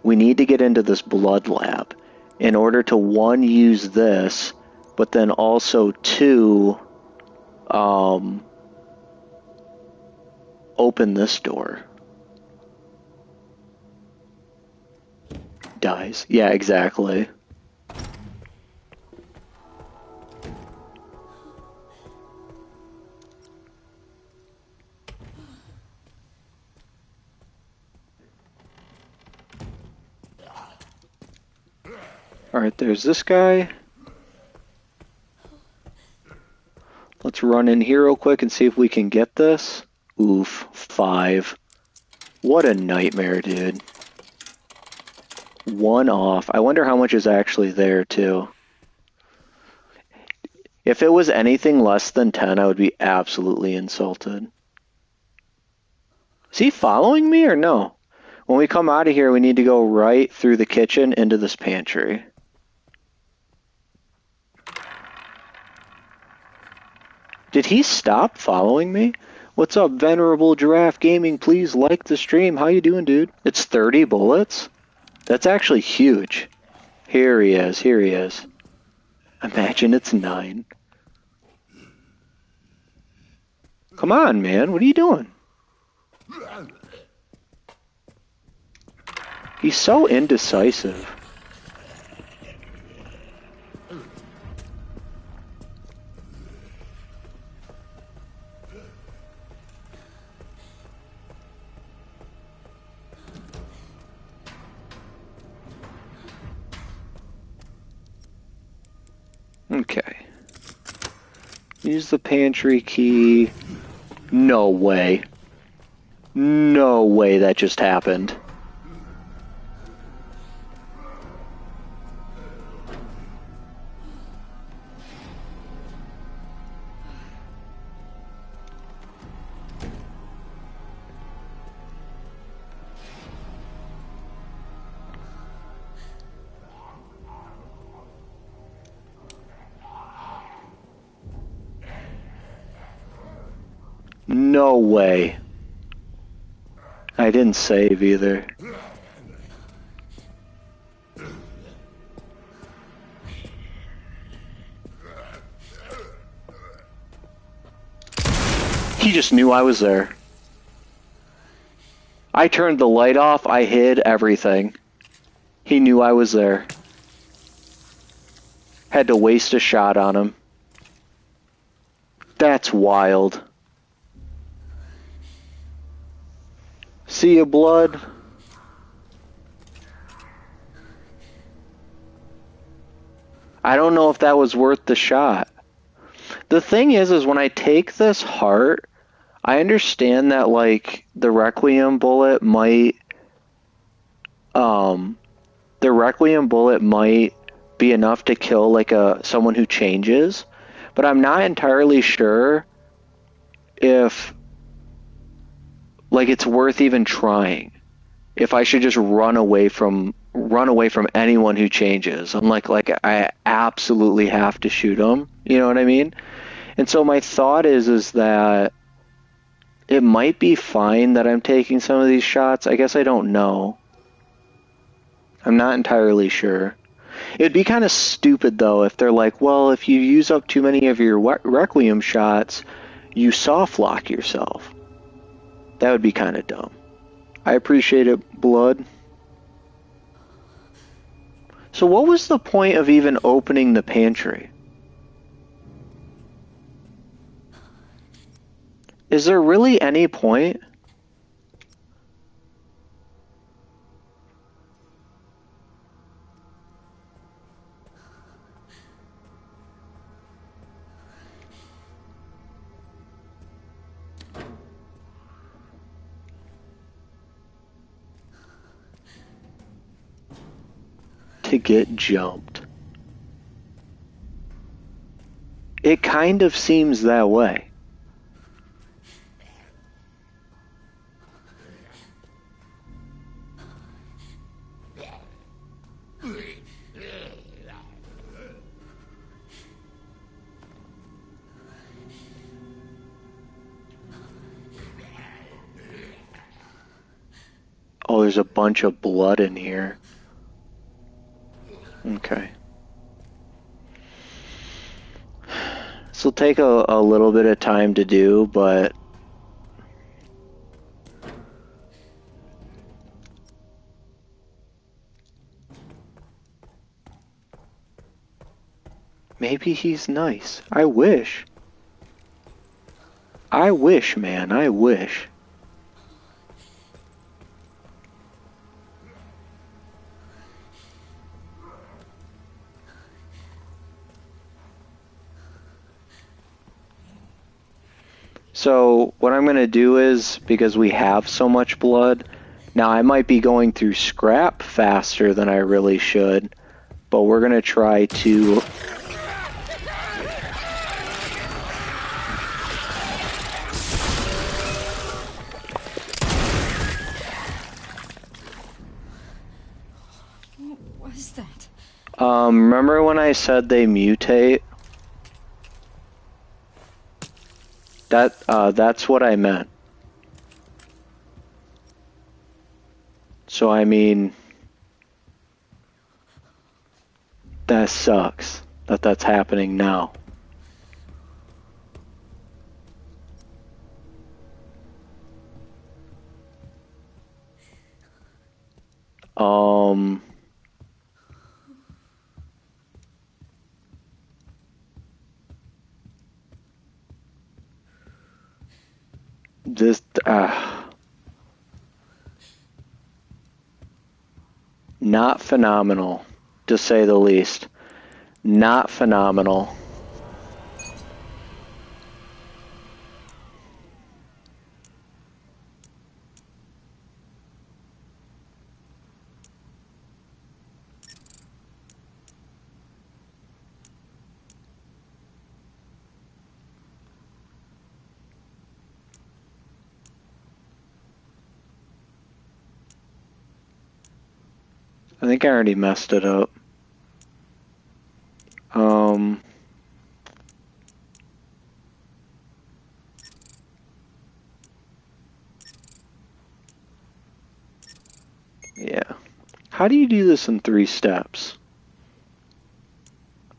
we need to get into this blood lab in order to, one, use this, but then also, two, open this door. Dies. Yeah, exactly. Alright, there's this guy. Let's run in here real quick and see if we can get this. Oof, 5. What a nightmare, dude. 1 off. I wonder how much is actually there, too. If it was anything less than 10, I would be absolutely insulted. Is he following me or no? When we come out of here, we need to go right through the kitchen into this pantry. Did he stop following me? What's up, Venerable Giraffe Gaming? Please like the stream. How you doing, dude? It's 30 bullets? That's actually huge. Here he is. Here he is. Imagine it's 9. Come on, man. What are you doing? He's so indecisive. Okay. Use the pantry key. No way. No way that just happened. No way. I didn't save either. He just knew I was there. I turned the light off, I hid everything. He knew I was there. Had to waste a shot on him. That's wild. See ya, blood. I don't know if that was worth the shot. The thing is when I take this heart, I understand that, like, the Requiem bullet might, be enough to kill, like, someone who changes, but I'm not entirely sure if, like, it's worth even trying. If I should just run away from anyone who changes. I'm like I absolutely have to shoot them. You know what I mean? And so my thought is that it might be fine that I'm taking some of these shots. I guess I don't know. I'm not entirely sure. It'd be kind of stupid, though, if they're like, well, if you use up too many of your Requiem shots, you soft lock yourself. That would be kind of dumb. I appreciate it, Blood. So what was the point of even opening the pantry? Is there really any point? To get jumped. It kind of seems that way. Oh, there's a bunch of blood in here. Okay. This will take a little bit of time to do, but maybe he's nice. I wish. I wish, man. I wish. So what I'm going to do is, because we have so much blood, now I might be going through scrap faster than I really should, but we're going to try to... What was that? Remember when I said they mutate? That's what I meant. So I mean, that sucks that that's happening now. This, not phenomenal, to say the least. Not phenomenal. I think I already messed it up. Yeah. How do you do this in 3 steps?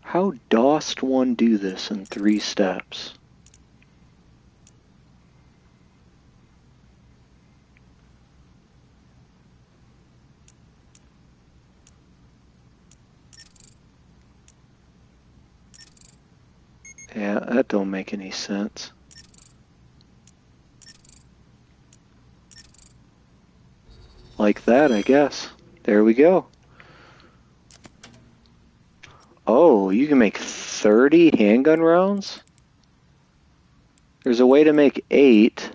How dost one do this in 3 steps? Yeah, that don't make any sense. Like that, I guess. There we go. Oh, you can make 30 handgun rounds? There's a way to make 8.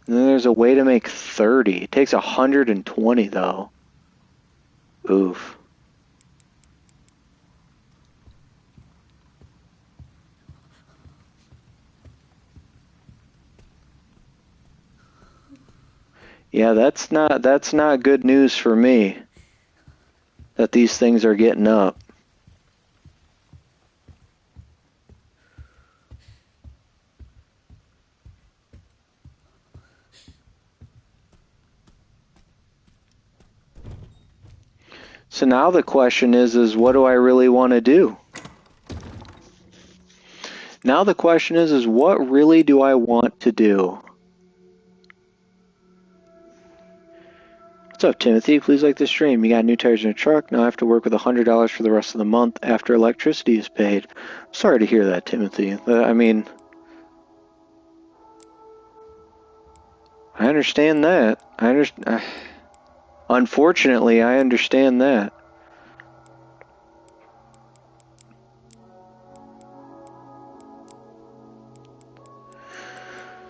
And then there's a way to make 30. It takes 120 though. Oof. Yeah, that's not good news for me. That these things are getting up. So now the question is what do I really want to do? Now the question is what really do I want to do? What's up, Timothy? Please like the stream. You got new tires in your truck. Now I have to work with $100 for the rest of the month after electricity is paid. Sorry to hear that, Timothy. I mean, I understand that. Unfortunately, I understand that.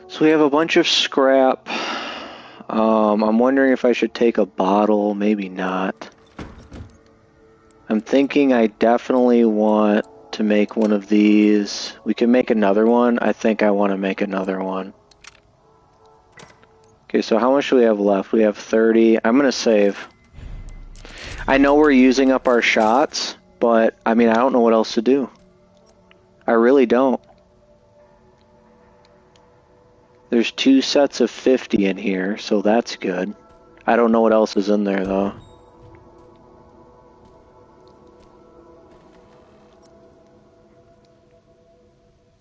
So we have a bunch of scrap. I'm wondering if I should take a bottle. Maybe not. I'm thinking I definitely want to make one of these. We can make another one. I think I want to make another one. Okay, so how much do we have left? We have 30. I'm going to save. I know we're using up our shots, but I mean, I don't know what else to do. I really don't. There's 2 sets of 50 in here, so that's good. I don't know what else is in there, though.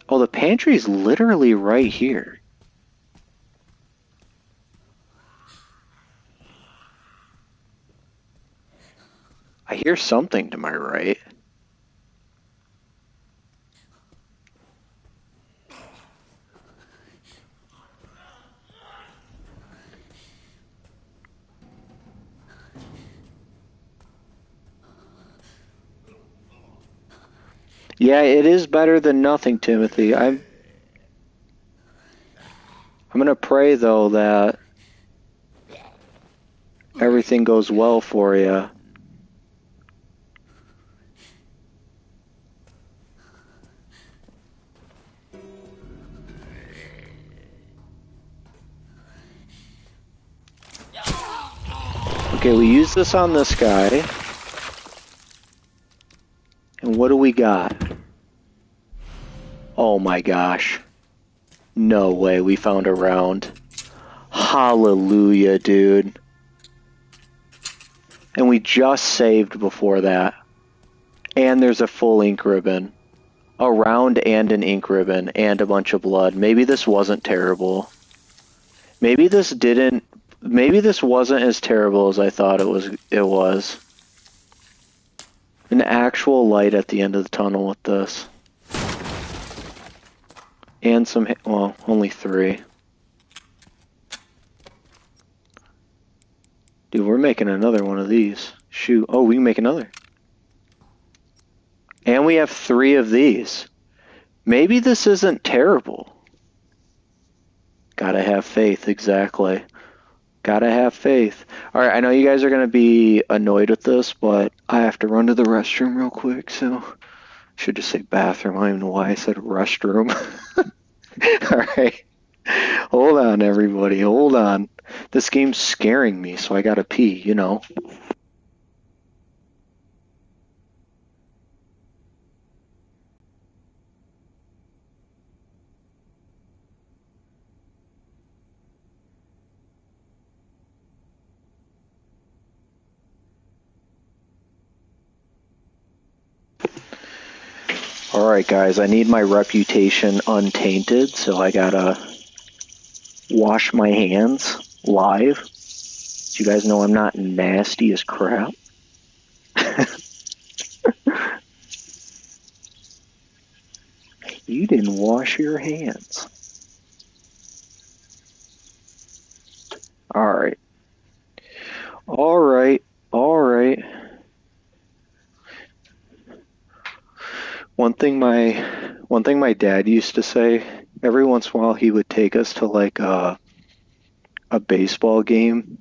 Oh, the pantry's literally right here. I hear something to my right. Yeah, it is better than nothing, Timothy. I'm gonna pray, though, that everything goes well for you. Okay, we use this on this guy. And what do we got? Oh my gosh. No way, we found a round. Hallelujah, dude. And we just saved before that. And there's a full ink ribbon. A round and an ink ribbon and a bunch of blood. Maybe this wasn't terrible. Maybe this wasn't as terrible as I thought it was. An actual light at the end of the tunnel with this. And some, well, only 3. Dude, we're making another one of these. Shoot. Oh, we can make another. And we have 3 of these. Maybe this isn't terrible. Gotta have faith, exactly. Gotta have faith. Alright, I know you guys are gonna be annoyed with this, but I have to run to the restroom real quick, so... I should just say bathroom. I don't even know why I said restroom. Alright. Hold on, everybody. Hold on. This game's scaring me, so I gotta pee, you know. Alright guys, I need my reputation untainted, so I gotta wash my hands live. So you guys know I'm not nasty as crap. You didn't wash your hands. Alright. Alright. Alright. One thing my dad used to say, every once in a while he would take us to like a baseball game,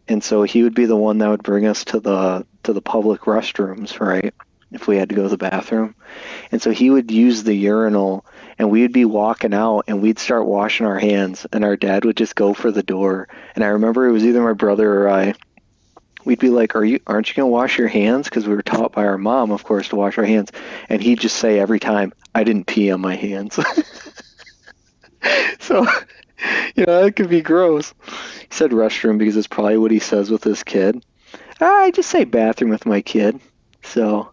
and so he would be the one that would bring us to the public restrooms, right? If we had to go to the bathroom. And so he would use the urinal, and we'd be walking out and we'd start washing our hands, and our dad would just go for the door. And I remember it was either my brother or I. We'd be like, aren't you going to wash your hands? Because we were taught by our mom, of course, to wash our hands. And he'd just say every time, I didn't pee on my hands. So, you know, that could be gross. He said restroom because it's probably what he says with his kid. I just say bathroom with my kid. So,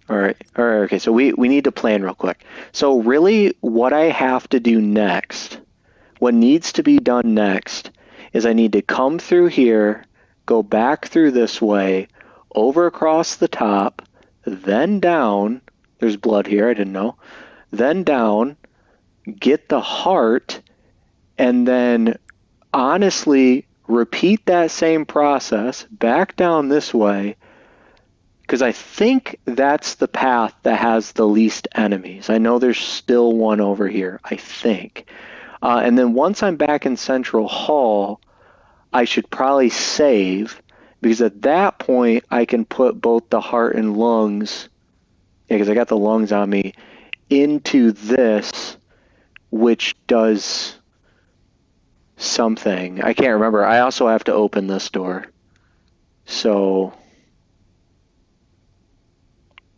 all right, okay. So we need to plan real quick. So really, what I have to do next, what needs to be done next, is I need to come through here, go back through this way, over across the top, then down. There's blood here. I didn't know. Then down, get the heart, and then honestly repeat that same process back down this way, because I think that's the path that has the least enemies. I know there's still one over here, I think. And then once I'm back in Central Hall, I should probably save, because at that point I can put both the heart and lungs, because I got the lungs on me, into this, which does something. I can't remember. I also have to open this door. So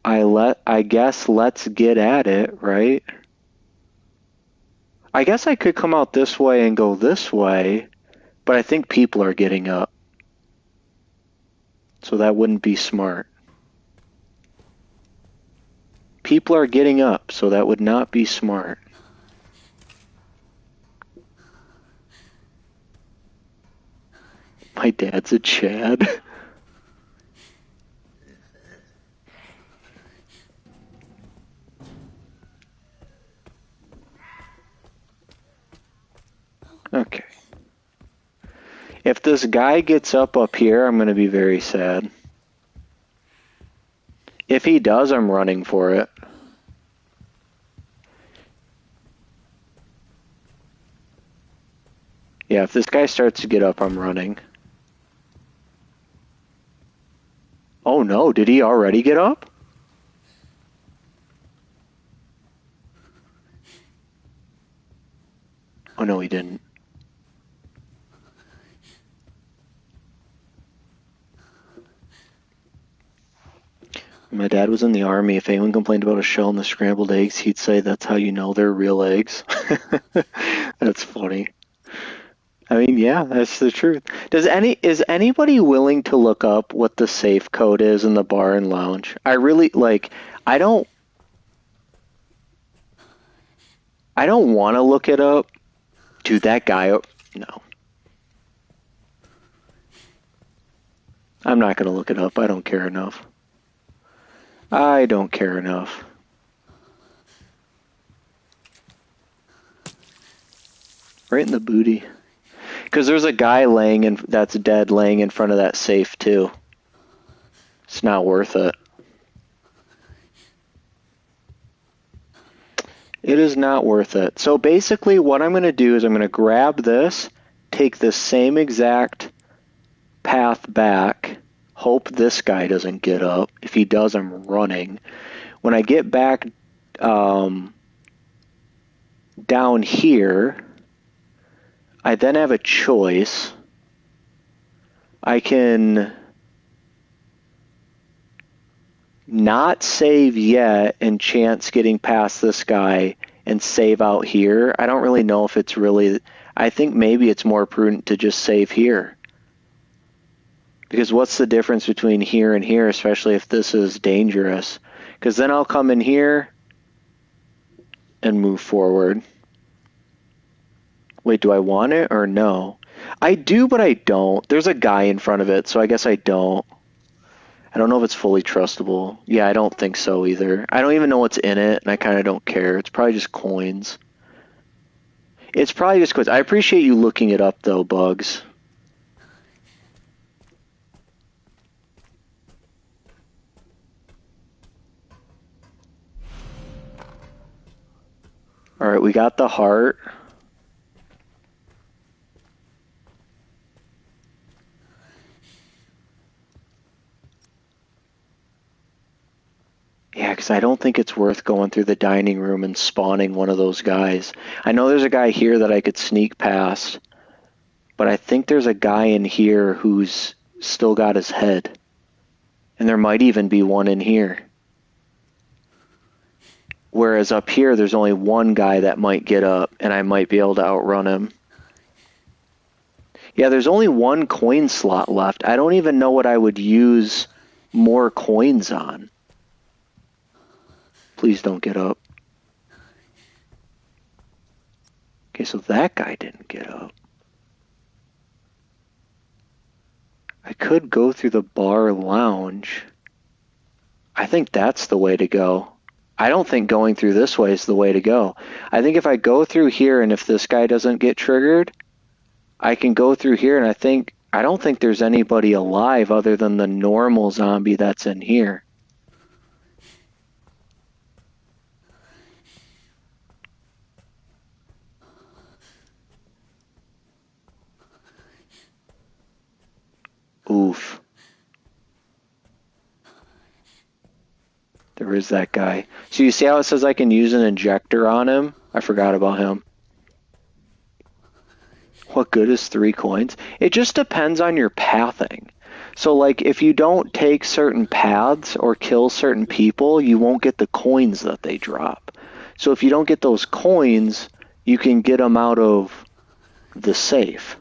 I guess let's get at it, right? I guess I could come out this way and go this way, but I think people are getting up. So that wouldn't be smart. People are getting up, so that would not be smart. My dad's a Chad. Okay. If this guy gets up here, I'm going to be very sad. If he does, I'm running for it. Yeah, if this guy starts to get up, I'm running. Oh no, did he already get up? Oh no, he didn't. My dad was in the army. If anyone complained about a shell and the scrambled eggs, he'd say that's how you know they're real eggs. That's funny. I mean, yeah, that's the truth. Is anybody willing to look up what the safe code is in the bar and lounge? I really I don't want to look it up. Dude, that guy, no. I'm not going to look it up. I don't care enough. I don't care enough. Right in the booty. Because there's a guy that's dead laying in front of that safe too. It's not worth it. It is not worth it. So basically what I'm going to do is I'm going to grab this, take the same exact path back, hope this guy doesn't get up. If he does, I'm running. When I get back down here, I then have a choice. I can not save yet and chance getting past this guy and save out here. I don't really know if it's really... I think maybe it's more prudent to just save here. Because what's the difference between here and here, especially if this is dangerous? Because then I'll come in here and move forward. Wait, do I want it or no? I do, but I don't. There's a guy in front of it, so I guess I don't. I don't know if it's fully trustable. Yeah, I don't think so either. I don't even know what's in it, and I kind of don't care. It's probably just coins. It's probably just coins. I appreciate you looking it up, though, Bugs. All right, we got the heart. Yeah, because I don't think it's worth going through the dining room and spawning one of those guys. I know there's a guy here that I could sneak past, but I think there's a guy in here who's still got his head. And there might even be one in here. Whereas up here, there's only one guy that might get up, and I might be able to outrun him. Yeah, there's only one coin slot left. I don't even know what I would use more coins on. Please don't get up. Okay, so that guy didn't get up. I could go through the bar lounge. I think that's the way to go. I don't think going through this way is the way to go. I think if I go through here and if this guy doesn't get triggered, I can go through here, and I don't think there's anybody alive other than the normal zombie that's in here. Oof. There is that guy. So you see how it says I can use an injector on him? I forgot about him. What good is 3 coins? It just depends on your pathing. So like if you don't take certain paths or kill certain people, you won't get the coins that they drop. So if you don't get those coins, you can get them out of the safe.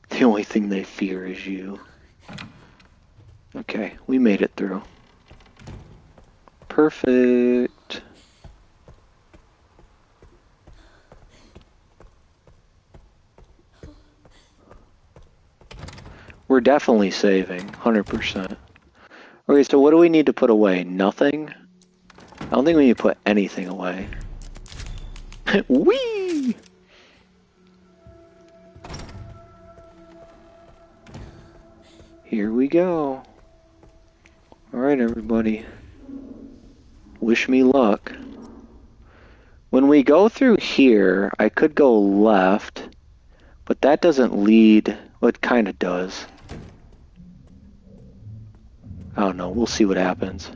The only thing they fear is you. Okay, we made it through. Perfect. We're definitely saving, 100%. Okay, so what do we need to put away? Nothing? I don't think we need to put anything away. Whee! Here we go. Alright, everybody. Wish me luck. When we go through here, I could go left, but that doesn't lead. Well, it kind of does. I don't know. We'll see what happens.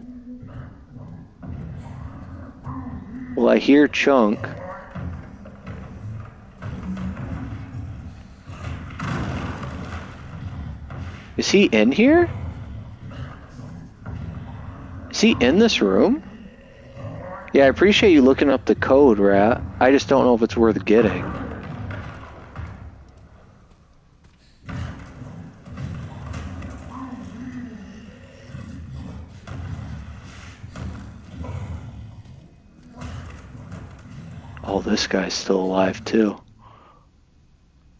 Well, I hear Chunk. Is he in here? Is he in this room? Yeah, I appreciate you looking up the code, Rat. I just don't know if it's worth getting. Oh, this guy's still alive, too.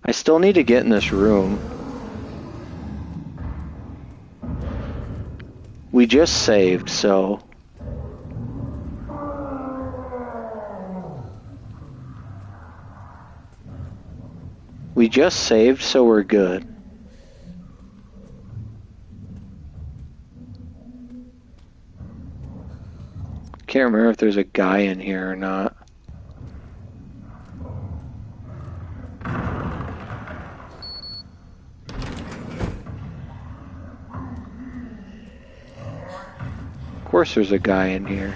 I still need to get in this room. We just saved, so... We just saved, so we're good. Can't remember if there's a guy in here or not. Of course there's a guy in here.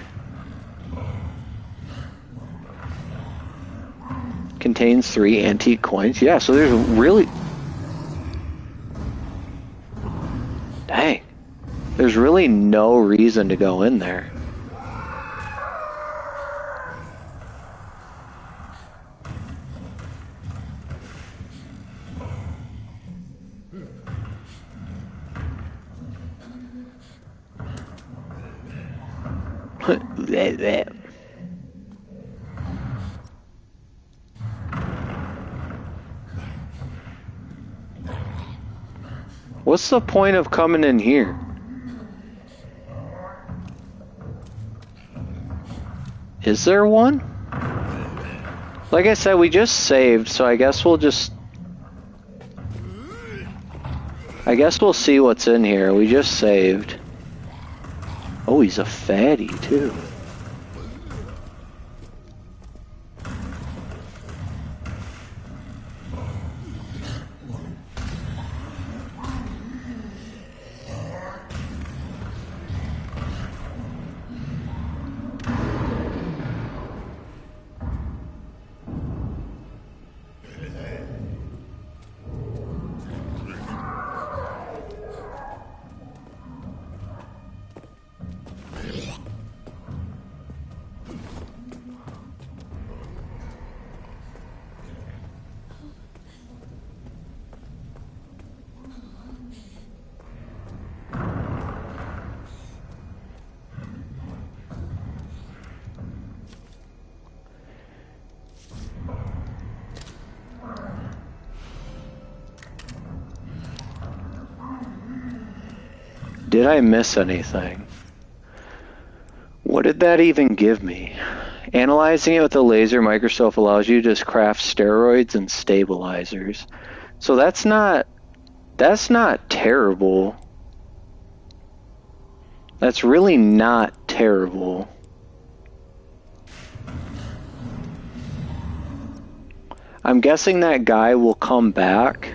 Contains 3 antique coins. Yeah, so there's really... Dang. There's really no reason to go in there. What's the point of coming in here? Is there one? Like I said, we just saved, so I guess we'll just... I guess we'll see what's in here. We just saved. Oh, he's a fatty, too. Did I miss anything? What did that even give me? Analyzing it with a laser microscope allows you to craft steroids and stabilizers. So that's not terrible. That's really not terrible. I'm guessing that guy will come back.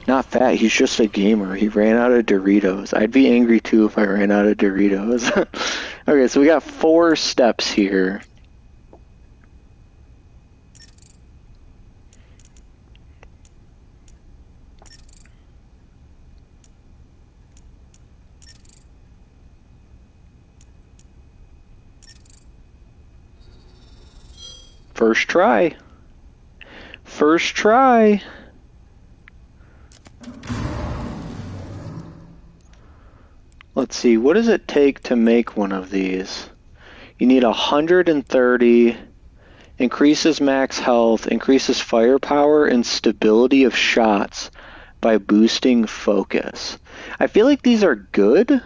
Not fat, he's just a gamer. He ran out of Doritos. I'd be angry too if I ran out of Doritos. Okay, so we got 4 steps here. First try. First try. Let's see, what does it take to make one of these? You need 130, increases max health, increases firepower and stability of shots by boosting focus. I feel like these are good,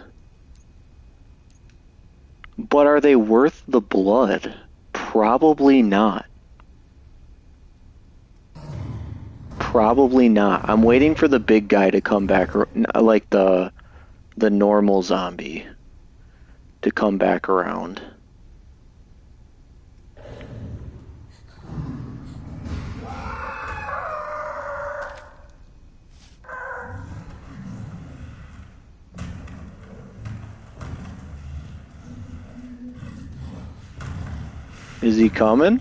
but are they worth the blood? Probably not. Probably not. I'm waiting for the big guy to come back, like the normal zombie to come back around. Is he coming?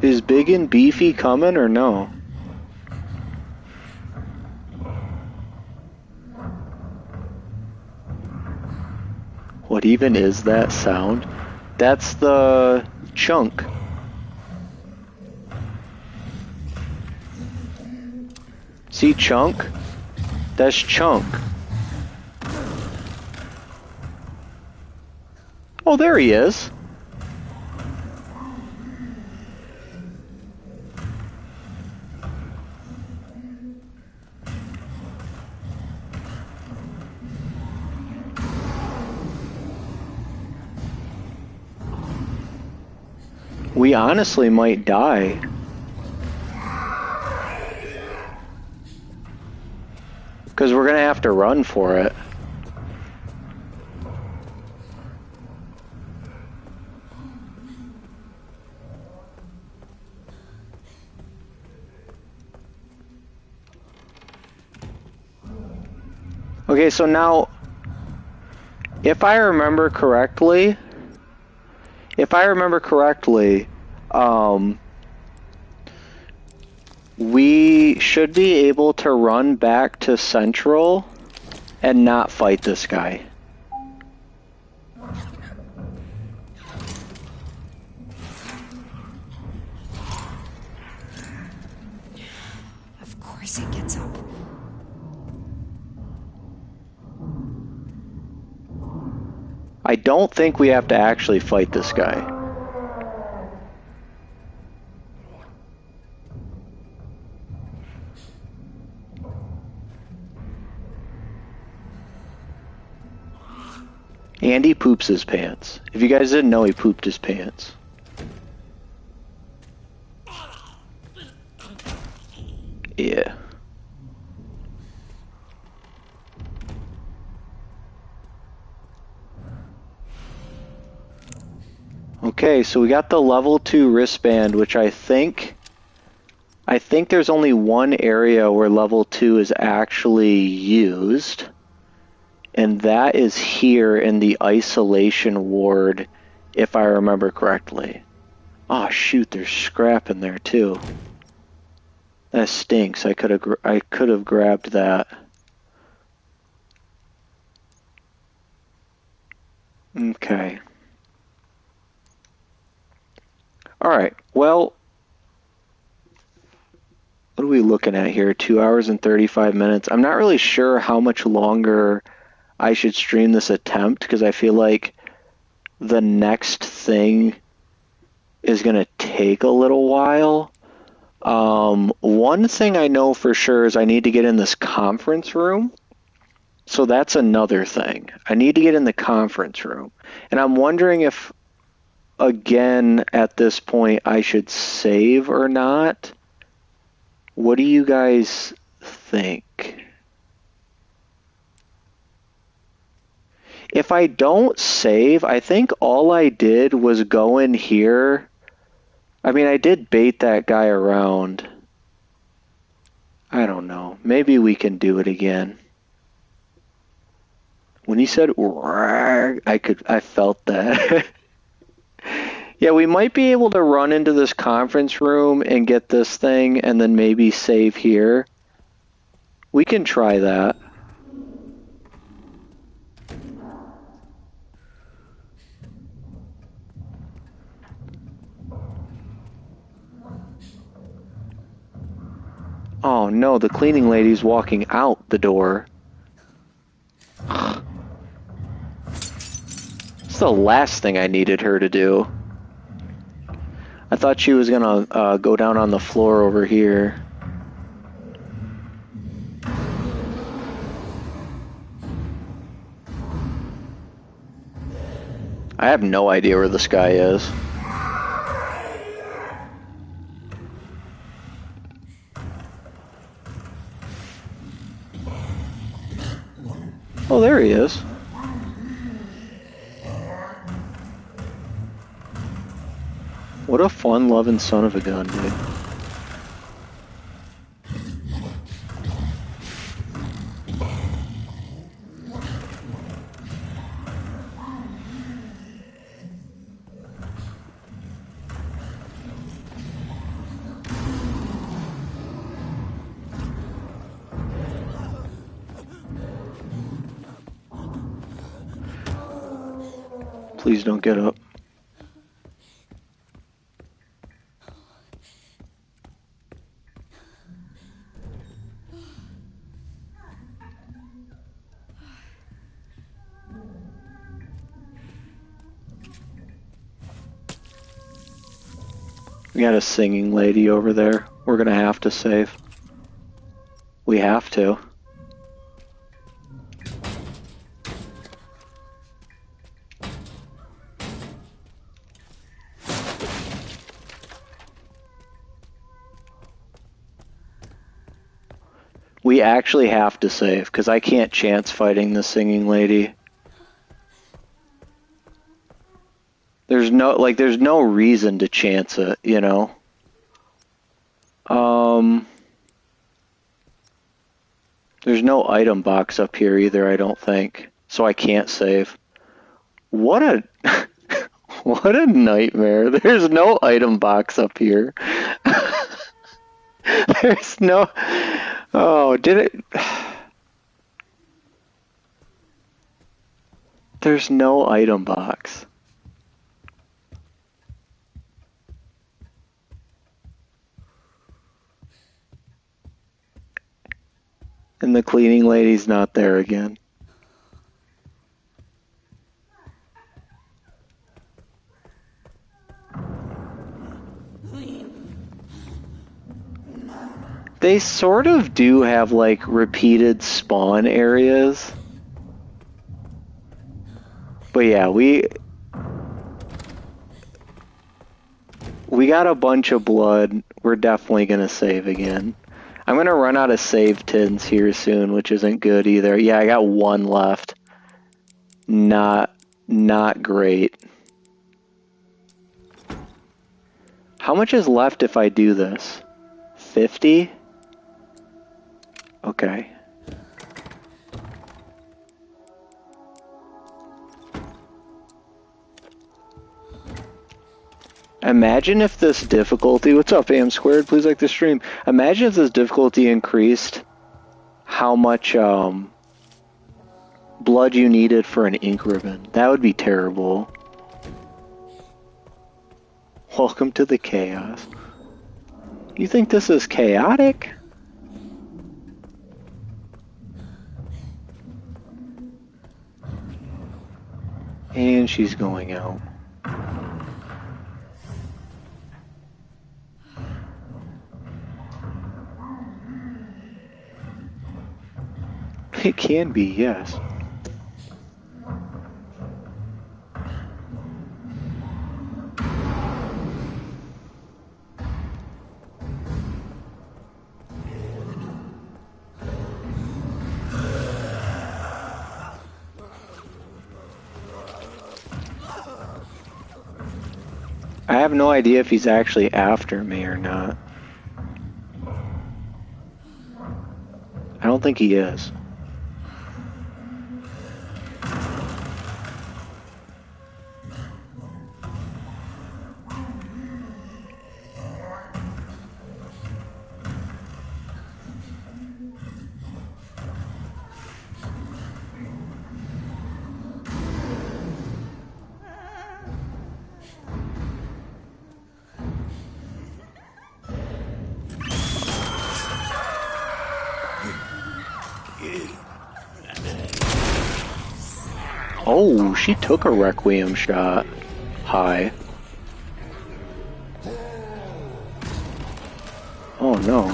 Is Big and Beefy coming or no? What even is that sound? That's the chunk. See Chunk? That's Chunk. Oh, there he is. We honestly might die. Because we're going to have to run for it. Okay, so now, if I remember correctly, we should be able to run back to Central and not fight this guy. Of course he gets up. I don't think we have to actually fight this guy. Andy poops his pants. If you guys didn't know, he pooped his pants. Yeah. Okay, so we got the level 2 wristband, which I think there's only one area where level 2 is actually used, and that is here in the isolation ward, if I remember correctly. Oh shoot, there's scrap in there too. That stinks. I could have grabbed that. Okay. Alright, well, what are we looking at here? 2 hours and 35 minutes. I'm not really sure how much longer I should stream this attempt, because I feel like the next thing is going to take a little while. One thing I know for sure is I need to get in this conference room. So that's another thing. I need to get in the conference room. And I'm wondering if, again, at this point, I should save or not. What do you guys think? If I don't save, I think all I did was go in here. I mean, I did bait that guy around. I don't know. Maybe we can do it again. When he said I felt that. Yeah, we might be able to run into this conference room and get this thing and then maybe save here. We can try that. Oh no, the cleaning lady's walking out the door. It's the last thing I needed her to do. I thought she was gonna go down on the floor over here. I have no idea where this guy is. Oh, there he is. What a fun-loving son of a gun, dude. Please don't get up. We got a singing lady over there. We're gonna have to save. We have to. We actually have to save, because I can't chance fighting the singing lady. There's no reason to chance it, you know? There's no item box up here either, I don't think. So I can't save. What a... what a nightmare. There's no item box up here. There's no... Oh, did it... There's no item box. And the cleaning lady's not there again. They sort of do have, like, repeated spawn areas. But yeah, we got a bunch of blood. We're definitely gonna save again. I'm gonna run out of save tins here soon, which isn't good either. Yeah, I got one left. Not great. How much is left if I do this? 50? Okay. Imagine if this difficulty... What's up, AM Squared? Please like the stream. Imagine if this difficulty increased how much blood you needed for an ink ribbon. That would be terrible. Welcome to the chaos. You think this is chaotic? And she's going out. It can be, yes. I have no idea if he's actually after me or not. I don't think he is. Oh, she took a Requiem shot. High. Oh no.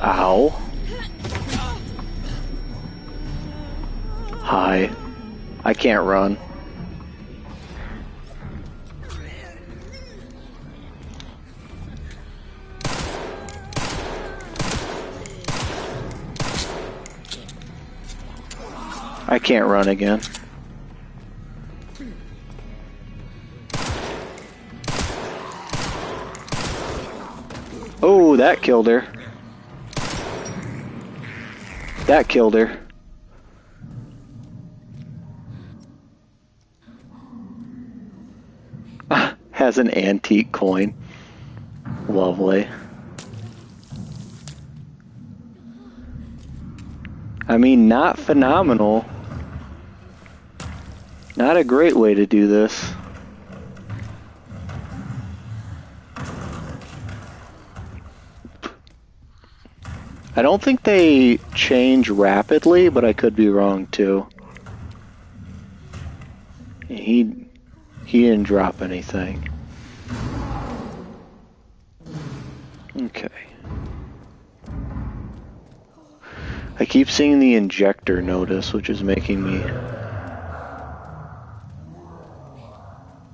Ow. Hi. I can't run. I can't run again. Oh, that killed her. That killed her. Has an antique coin. Lovely. I mean, not phenomenal. Not a great way to do this. I don't think they change rapidly, but I could be wrong too. He didn't drop anything. Okay. I keep seeing the injector notice, which is making me...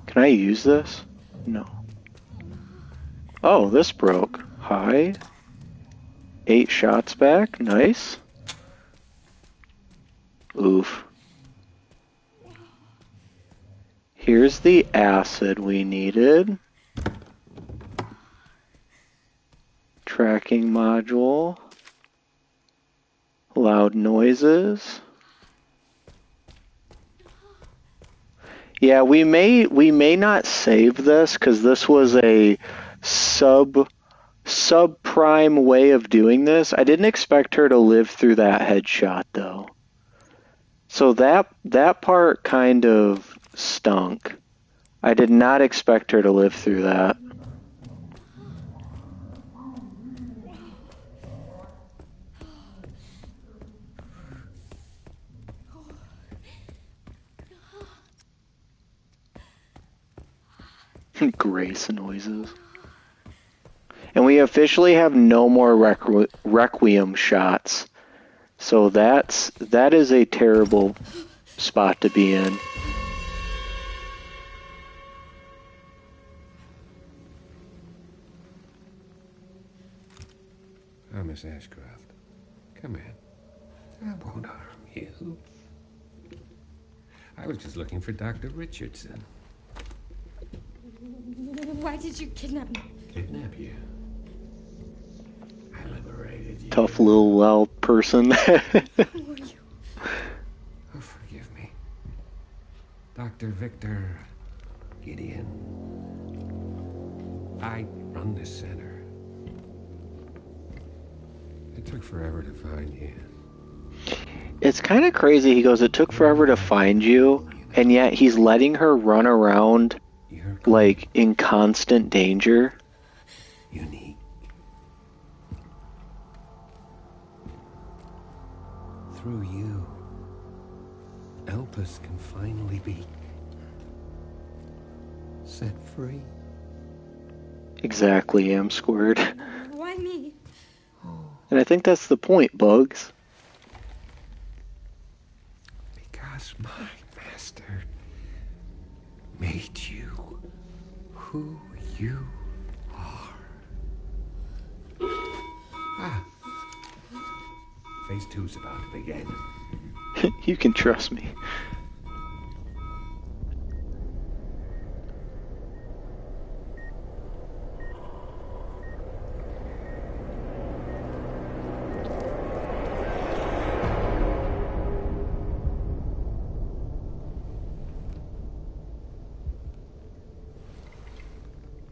Can I use this? No. Oh, this broke. Hi. 8 shots back. Nice. Oof. Here's the acid we needed. Tracking module. Loud noises. Yeah, we may not save this because this was a subprime way of doing this. I didn't expect her to live through that headshot though. So that part kind of stunk. I did not expect her to live through that. Grace noises. And we officially have no more Requiem shots. So that is a terrible spot to be in. Oh, Miss Ashcroft, come in. I won't harm you. I was just looking for Dr. Richardson. Why did you kidnap me? Kidnap you? I liberated you. Tough little loud person. Who are you? Oh, forgive me. Dr. Victor Gideon. I run this center. It took forever to find you. It's kind of crazy. He goes, it took forever to find you, and yet he's letting her run around like in constant danger. through you, Elpis can finally be set free. Exactly, M squared. Why me? And I think that's the point, Bugs. Because my master made you who you are. Phase 2's about to begin. You can trust me.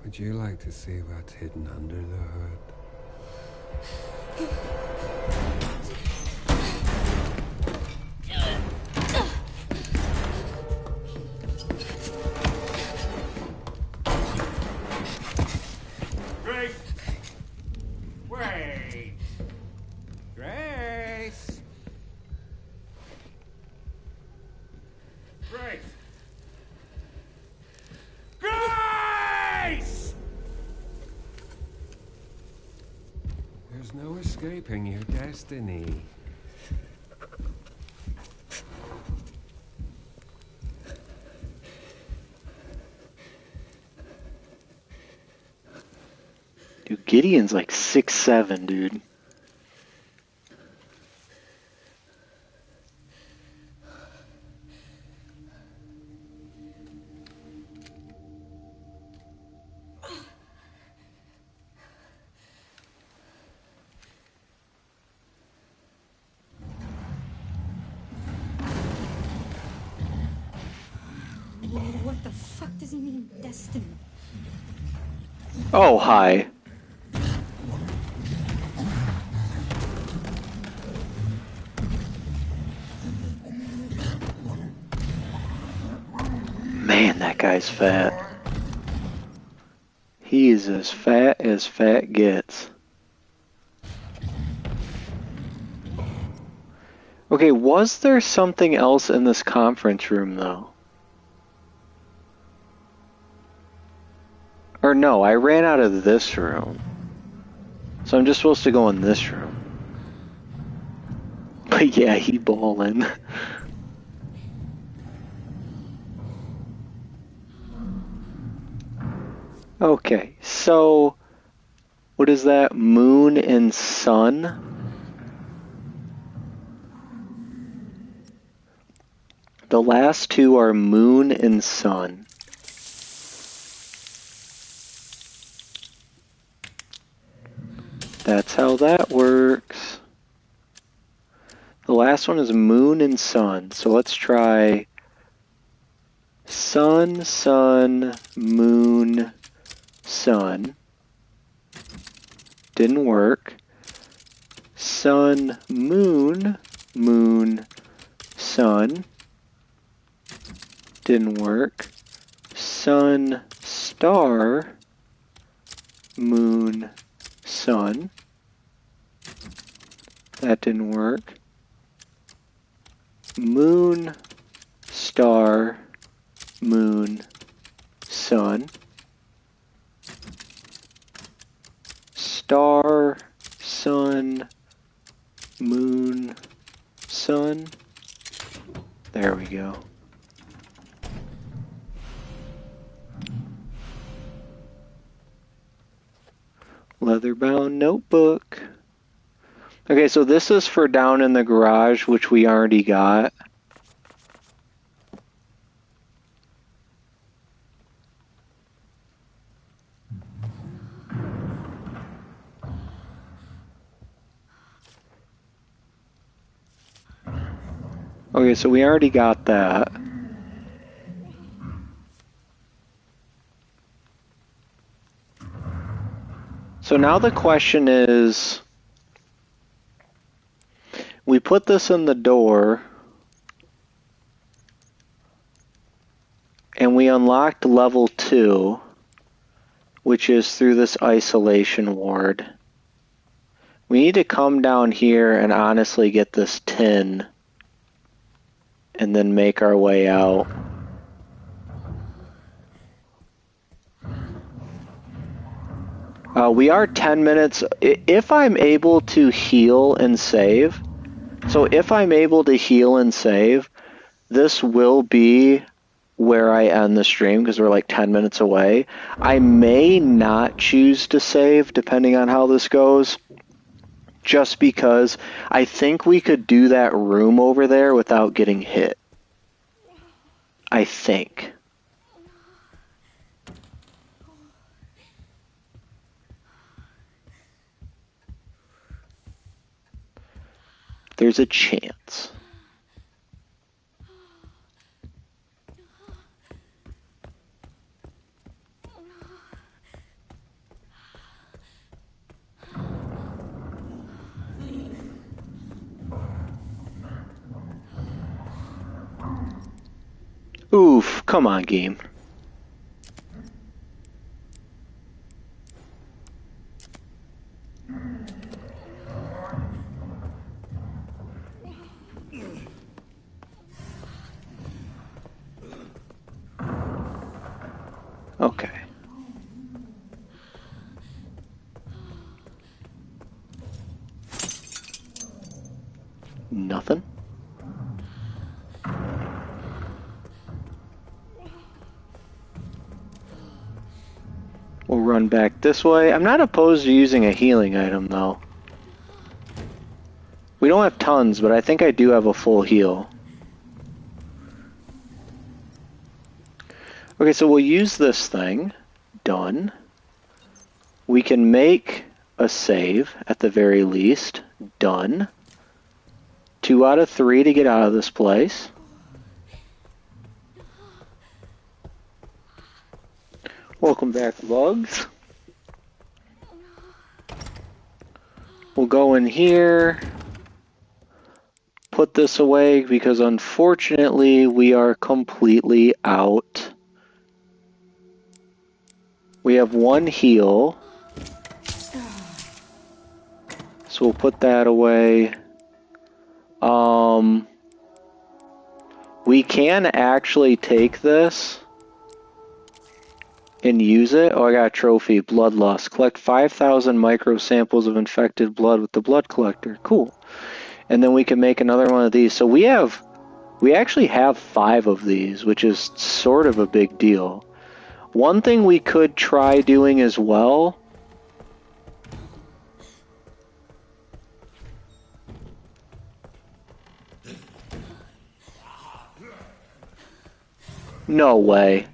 Would you like to see what's hidden under the hood? Grace! Wait! Grace! Grace! Grace! There's no escaping your destiny. Dude, Gideon's like 6'7", dude. What the fuck does he mean, destiny? Oh, hi. Man, that guy's fat. He is as fat gets. Okay, was there something else in this conference room, though? Or no, I ran out of this room. So I'm just supposed to go in this room. But yeah, he ballin'. Okay, so what is that? Moon and sun? The last two are moon and sun. That's how that works. The last one is moon and sun. So let's try sun, sun, moon, sun. Didn't work. Sun, moon, moon, sun. Didn't work. Sun, star, moon, sun. That didn't work. Moon, star, moon, sun. Star, sun, moon, sun. There we go. Leather-bound notebook. Okay, so this is for down in the garage, which we already got. Okay, so we already got that. So now the question is, we put this in the door, and we unlocked level 2, which is through this isolation ward. We need to come down here and honestly get this tin and then make our way out. We are 10 minutes. If I'm able to heal and save, so if I'm able to heal and save, this will be where I end the stream because we're like 10 minutes away. I may not choose to save depending on how this goes, just because I think we could do that room over there without getting hit. I think. There's a chance. Oof, come on, game. Okay. Nothing. We'll run back this way. I'm not opposed to using a healing item, though. We don't have tons, but I think I do have a full heal. Okay, so we'll use this thing. Done. We can make a save, at the very least. Done. 2 out of 3 to get out of this place. Welcome back, Bugs. We'll go in here. Put this away because unfortunately we are completely out. We have 1 heal. So we'll put that away. We can actually take this and use it. Oh, I got a trophy. Bloodlust. Collect 5,000 micro samples of infected blood with the blood collector. Cool. And then we can make another one of these. So we actually have 5 of these, which is sort of a big deal. One thing we could try doing as well. No way.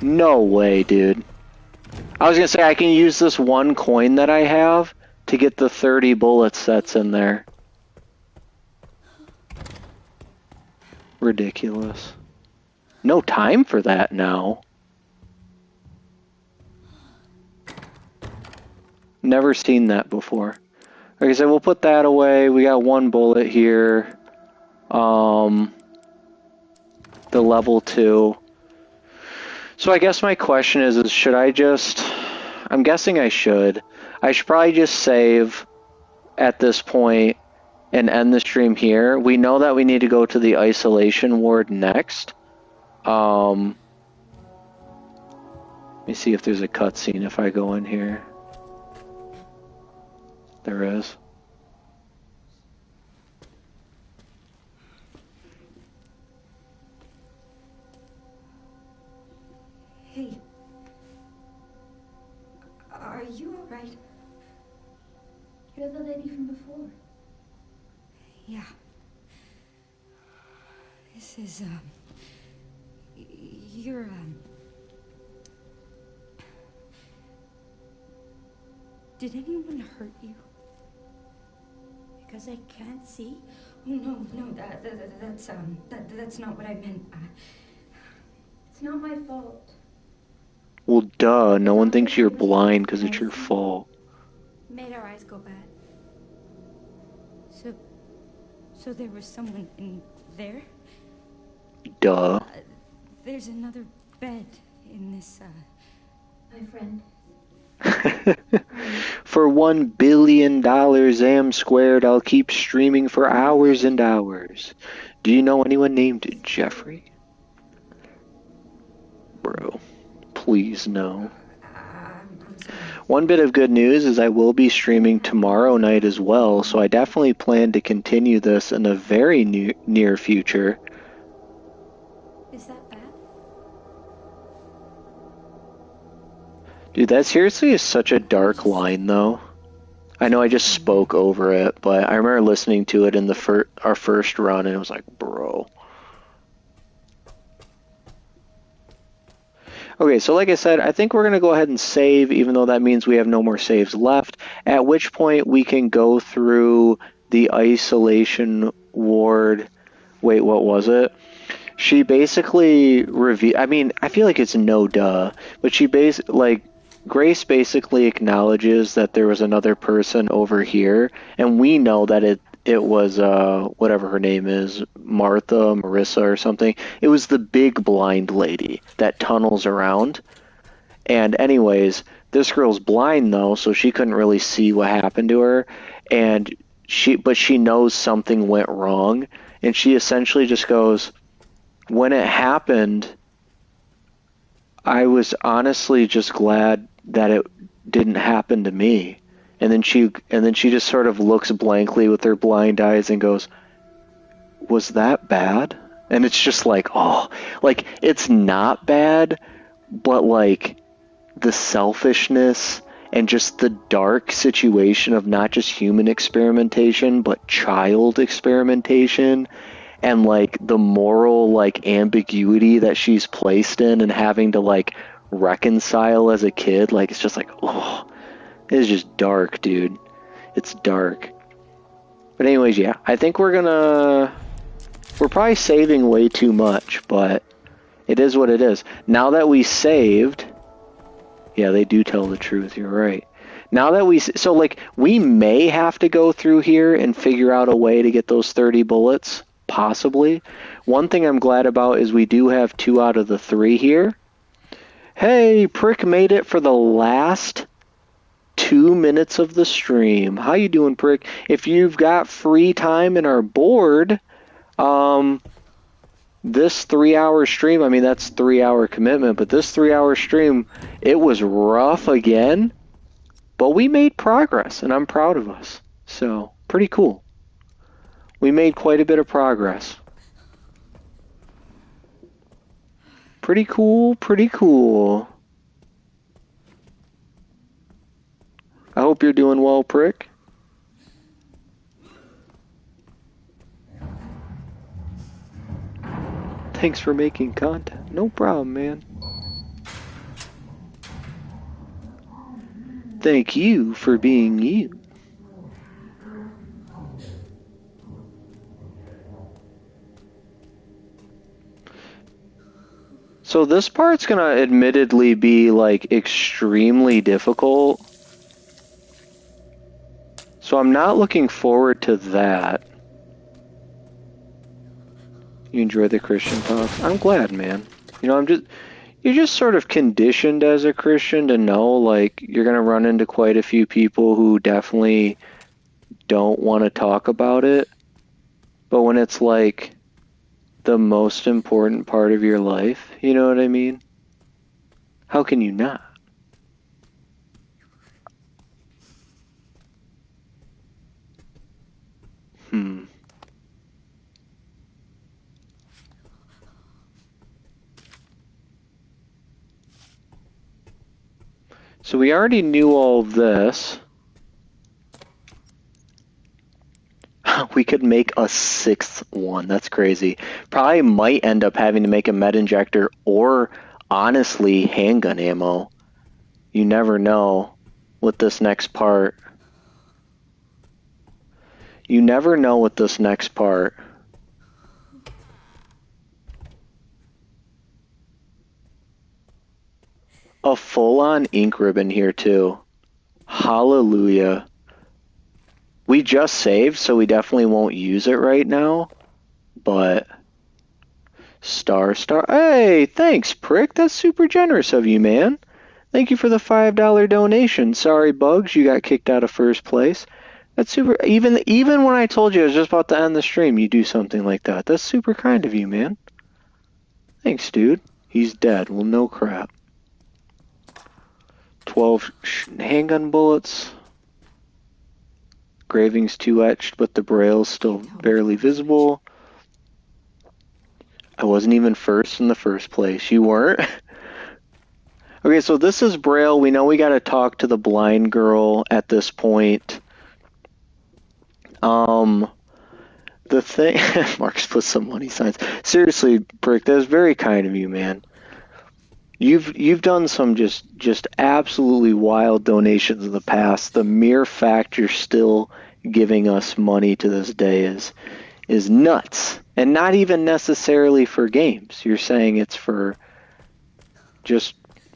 No way, dude. I was gonna say I can use this 1 coin that I have to get the 30 bullet sets in there. Ridiculous. No time for that now. Never seen that before. Like I said, we'll put that away. We got 1 bullet here. The level 2. So I guess my question is should I just... I'm guessing I should. I should probably just save at this point and end the stream here. We know that we need to go to the isolation ward next. Let me see if there's a cutscene if I go in here. There is. Hey. Are you alright? You're the lady from before. Yeah. This is, you're, did anyone hurt you? Because I can't see? Oh, no, that's not what I meant. It's not my fault. Well, duh. No one thinks you're blind because it's your fault. Made our eyes go bad. So there was someone in there? Duh. There's another bed in this, My friend, For $1 billion AM squared, I'll keep streaming for hours and hours. Do you know anyone named Jeffrey? Bro, please no. One bit of good news is I will be streaming tomorrow night as well, so I definitely plan to continue this in a very near future. Is that bad? Dude, that seriously is such a dark line, though. I know I just spoke over it, but I remember listening to it in the our first run, and it was like, bro. Okay, so like I said, I think we're going to go ahead and save, even though that means we have no more saves left, at which point we can go through the isolation ward. Wait, what was it? She basically I mean, I feel like it's no duh, but Grace basically acknowledges that there was another person over here, and we know that it was whatever her name is, Marissa or something. It was the big blind lady that tunnels around. And anyways, this girl's blind though, so she couldn't really see what happened to her, but she knows something went wrong, and she essentially just goes, when it happened, I was honestly just glad that it didn't happen to me. And then she just sort of looks blankly with her blind eyes and goes, was that bad? And it's just like, oh, like, it's not bad, but like the selfishness and just the dark situation of not just human experimentation, but child experimentation, and like the moral like ambiguity that she's placed in and having to like reconcile as a kid. Like, it's just like, oh, it's just dark, dude. It's dark. But anyways, yeah, I think we're probably saving way too much, but it is what it is. Now that we saved, yeah, they do tell the truth, you're right. Now that so like, we may have to go through here and figure out a way to get those 30 bullets, possibly. One thing I'm glad about is we do have 2 out of the 3 here. Hey, Prick made it for the last 2 minutes of the stream. How you doing, Prick? If you've got free time and are bored, this 3-hour stream, I mean, that's 3-hour commitment, but this 3-hour stream, it was rough again, but we made progress, and I'm proud of us. So, pretty cool. We made quite a bit of progress. Pretty cool, pretty cool. I hope you're doing well, Prick. Thanks for making content. No problem, man. Thank you for being you. So this part's gonna admittedly be like extremely difficult. So I'm not looking forward to that. You enjoy the Christian talk? I'm glad, man. You know, you're just sort of conditioned as a Christian to know, like, you're gonna run into quite a few people who definitely don't want to talk about it. But when it's like the most important part of your life, you know what I mean? How can you not? So we already knew all of this. We could make a 6th one. That's crazy. Probably might end up having to make a med injector or, honestly, handgun ammo. You never know with this next part. You never know with this next part. A full-on ink ribbon here, too. Hallelujah. We just saved, so we definitely won't use it right now. But star. Hey, thanks, Prick. That's super generous of you, man. Thank you for the $5 donation. Sorry, Bugs, you got kicked out of first place. That's super. Even when I told you I was just about to end the stream, you do something like that. That's super kind of you, man. Thanks, dude. He's dead. Well, no crap. 12 handgun bullets. Graving's too etched, but the braille's still barely visible. I wasn't even first in the first place. You weren't? Okay, so this is braille. We know we gotta talk to the blind girl at this point. The thing... Mark's put some money signs. Seriously, Brick, that was very kind of you, man. You've done some just absolutely wild donations in the past. The mere fact you're still giving us money to this day is nuts. And not even necessarily for games. You're saying it's for just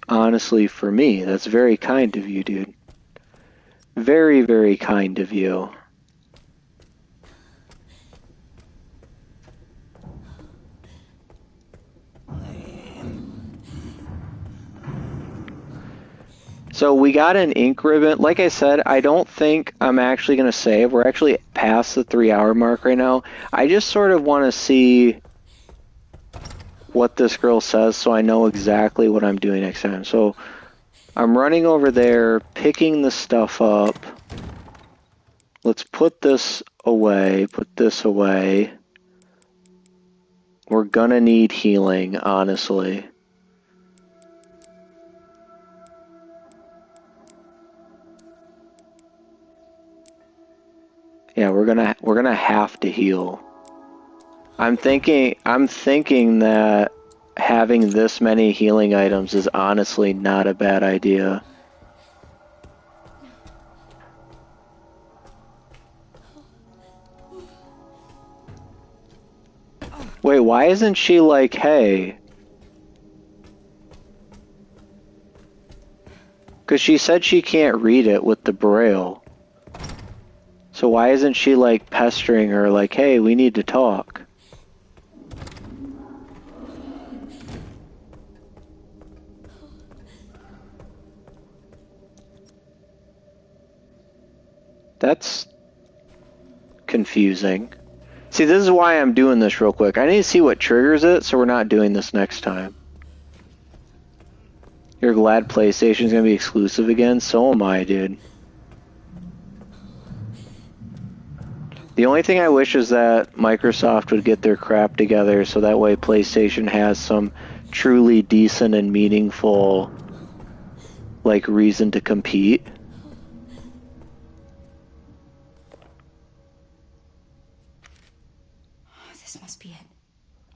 honestly for me. That's very kind of you, dude. Very, very kind of you. So we got an ink ribbon. Like I said, I don't think I'm actually going to save. We're actually past the 3-hour mark right now. I just sort of want to see what this girl says so I know exactly what I'm doing next time. So I'm running over there, picking the stuff up. Let's put this away, put this away. We're gonna need healing, honestly. Yeah, we're gonna have to heal. I'm thinking that having this many healing items is honestly not a bad idea. Wait, why isn't she like, hey? Because she said she can't read it with the braille. So why isn't she like pestering her like, hey, we need to talk? That's confusing. See, this is why I'm doing this real quick. I need to see what triggers it, so we're not doing this next time. You're glad PlayStation's gonna be exclusive again? So am I, dude. The only thing I wish is that Microsoft would get their crap together so that way PlayStation has some truly decent and meaningful, like, reason to compete. This must be it.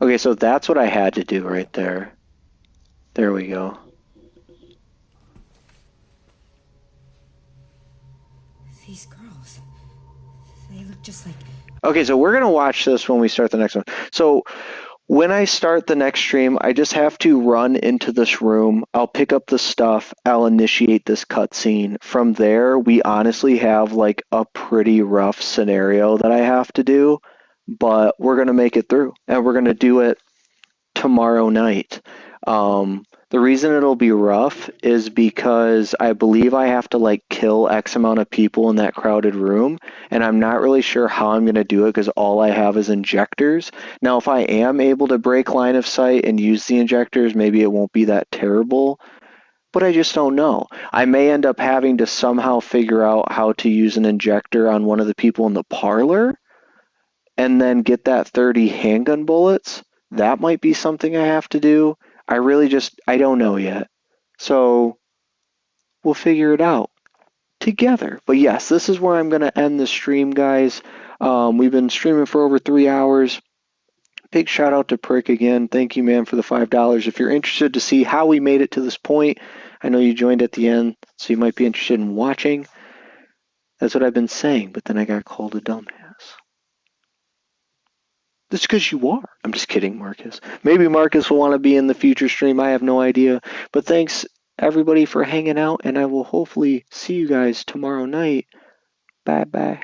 Okay, so that's what I had to do right there. There we go. These girls, they look just like... Okay, so we're going to watch this when we start the next one. So when I start the next stream, I just have to run into this room. I'll pick up the stuff. I'll initiate this cutscene. From there, we honestly have like a pretty rough scenario that I have to do, but we're going to make it through, and we're going to do it tomorrow night. The reason it'll be rough is because I believe I have to like kill X amount of people in that crowded room, and I'm not really sure how I'm going to do it because all I have is injectors. Now, if I am able to break line of sight and use the injectors, maybe it won't be that terrible, but I just don't know. I may end up having to somehow figure out how to use an injector on one of the people in the parlor and then get that 30 handgun bullets. That might be something I have to do. I don't know yet. So we'll figure it out together. But yes, this is where I'm going to end the stream, guys. We've been streaming for over 3 hours. Big shout out to Prick again. Thank you, man, for the $5. If you're interested to see how we made it to this point, I know you joined at the end, so you might be interested in watching. That's what I've been saying, but then I got called a dumbass. That's because you are. I'm just kidding, Marcus. Maybe Marcus will want to be in the future stream. I have no idea. But thanks, everybody, for hanging out, and I will hopefully see you guys tomorrow night. Bye-bye.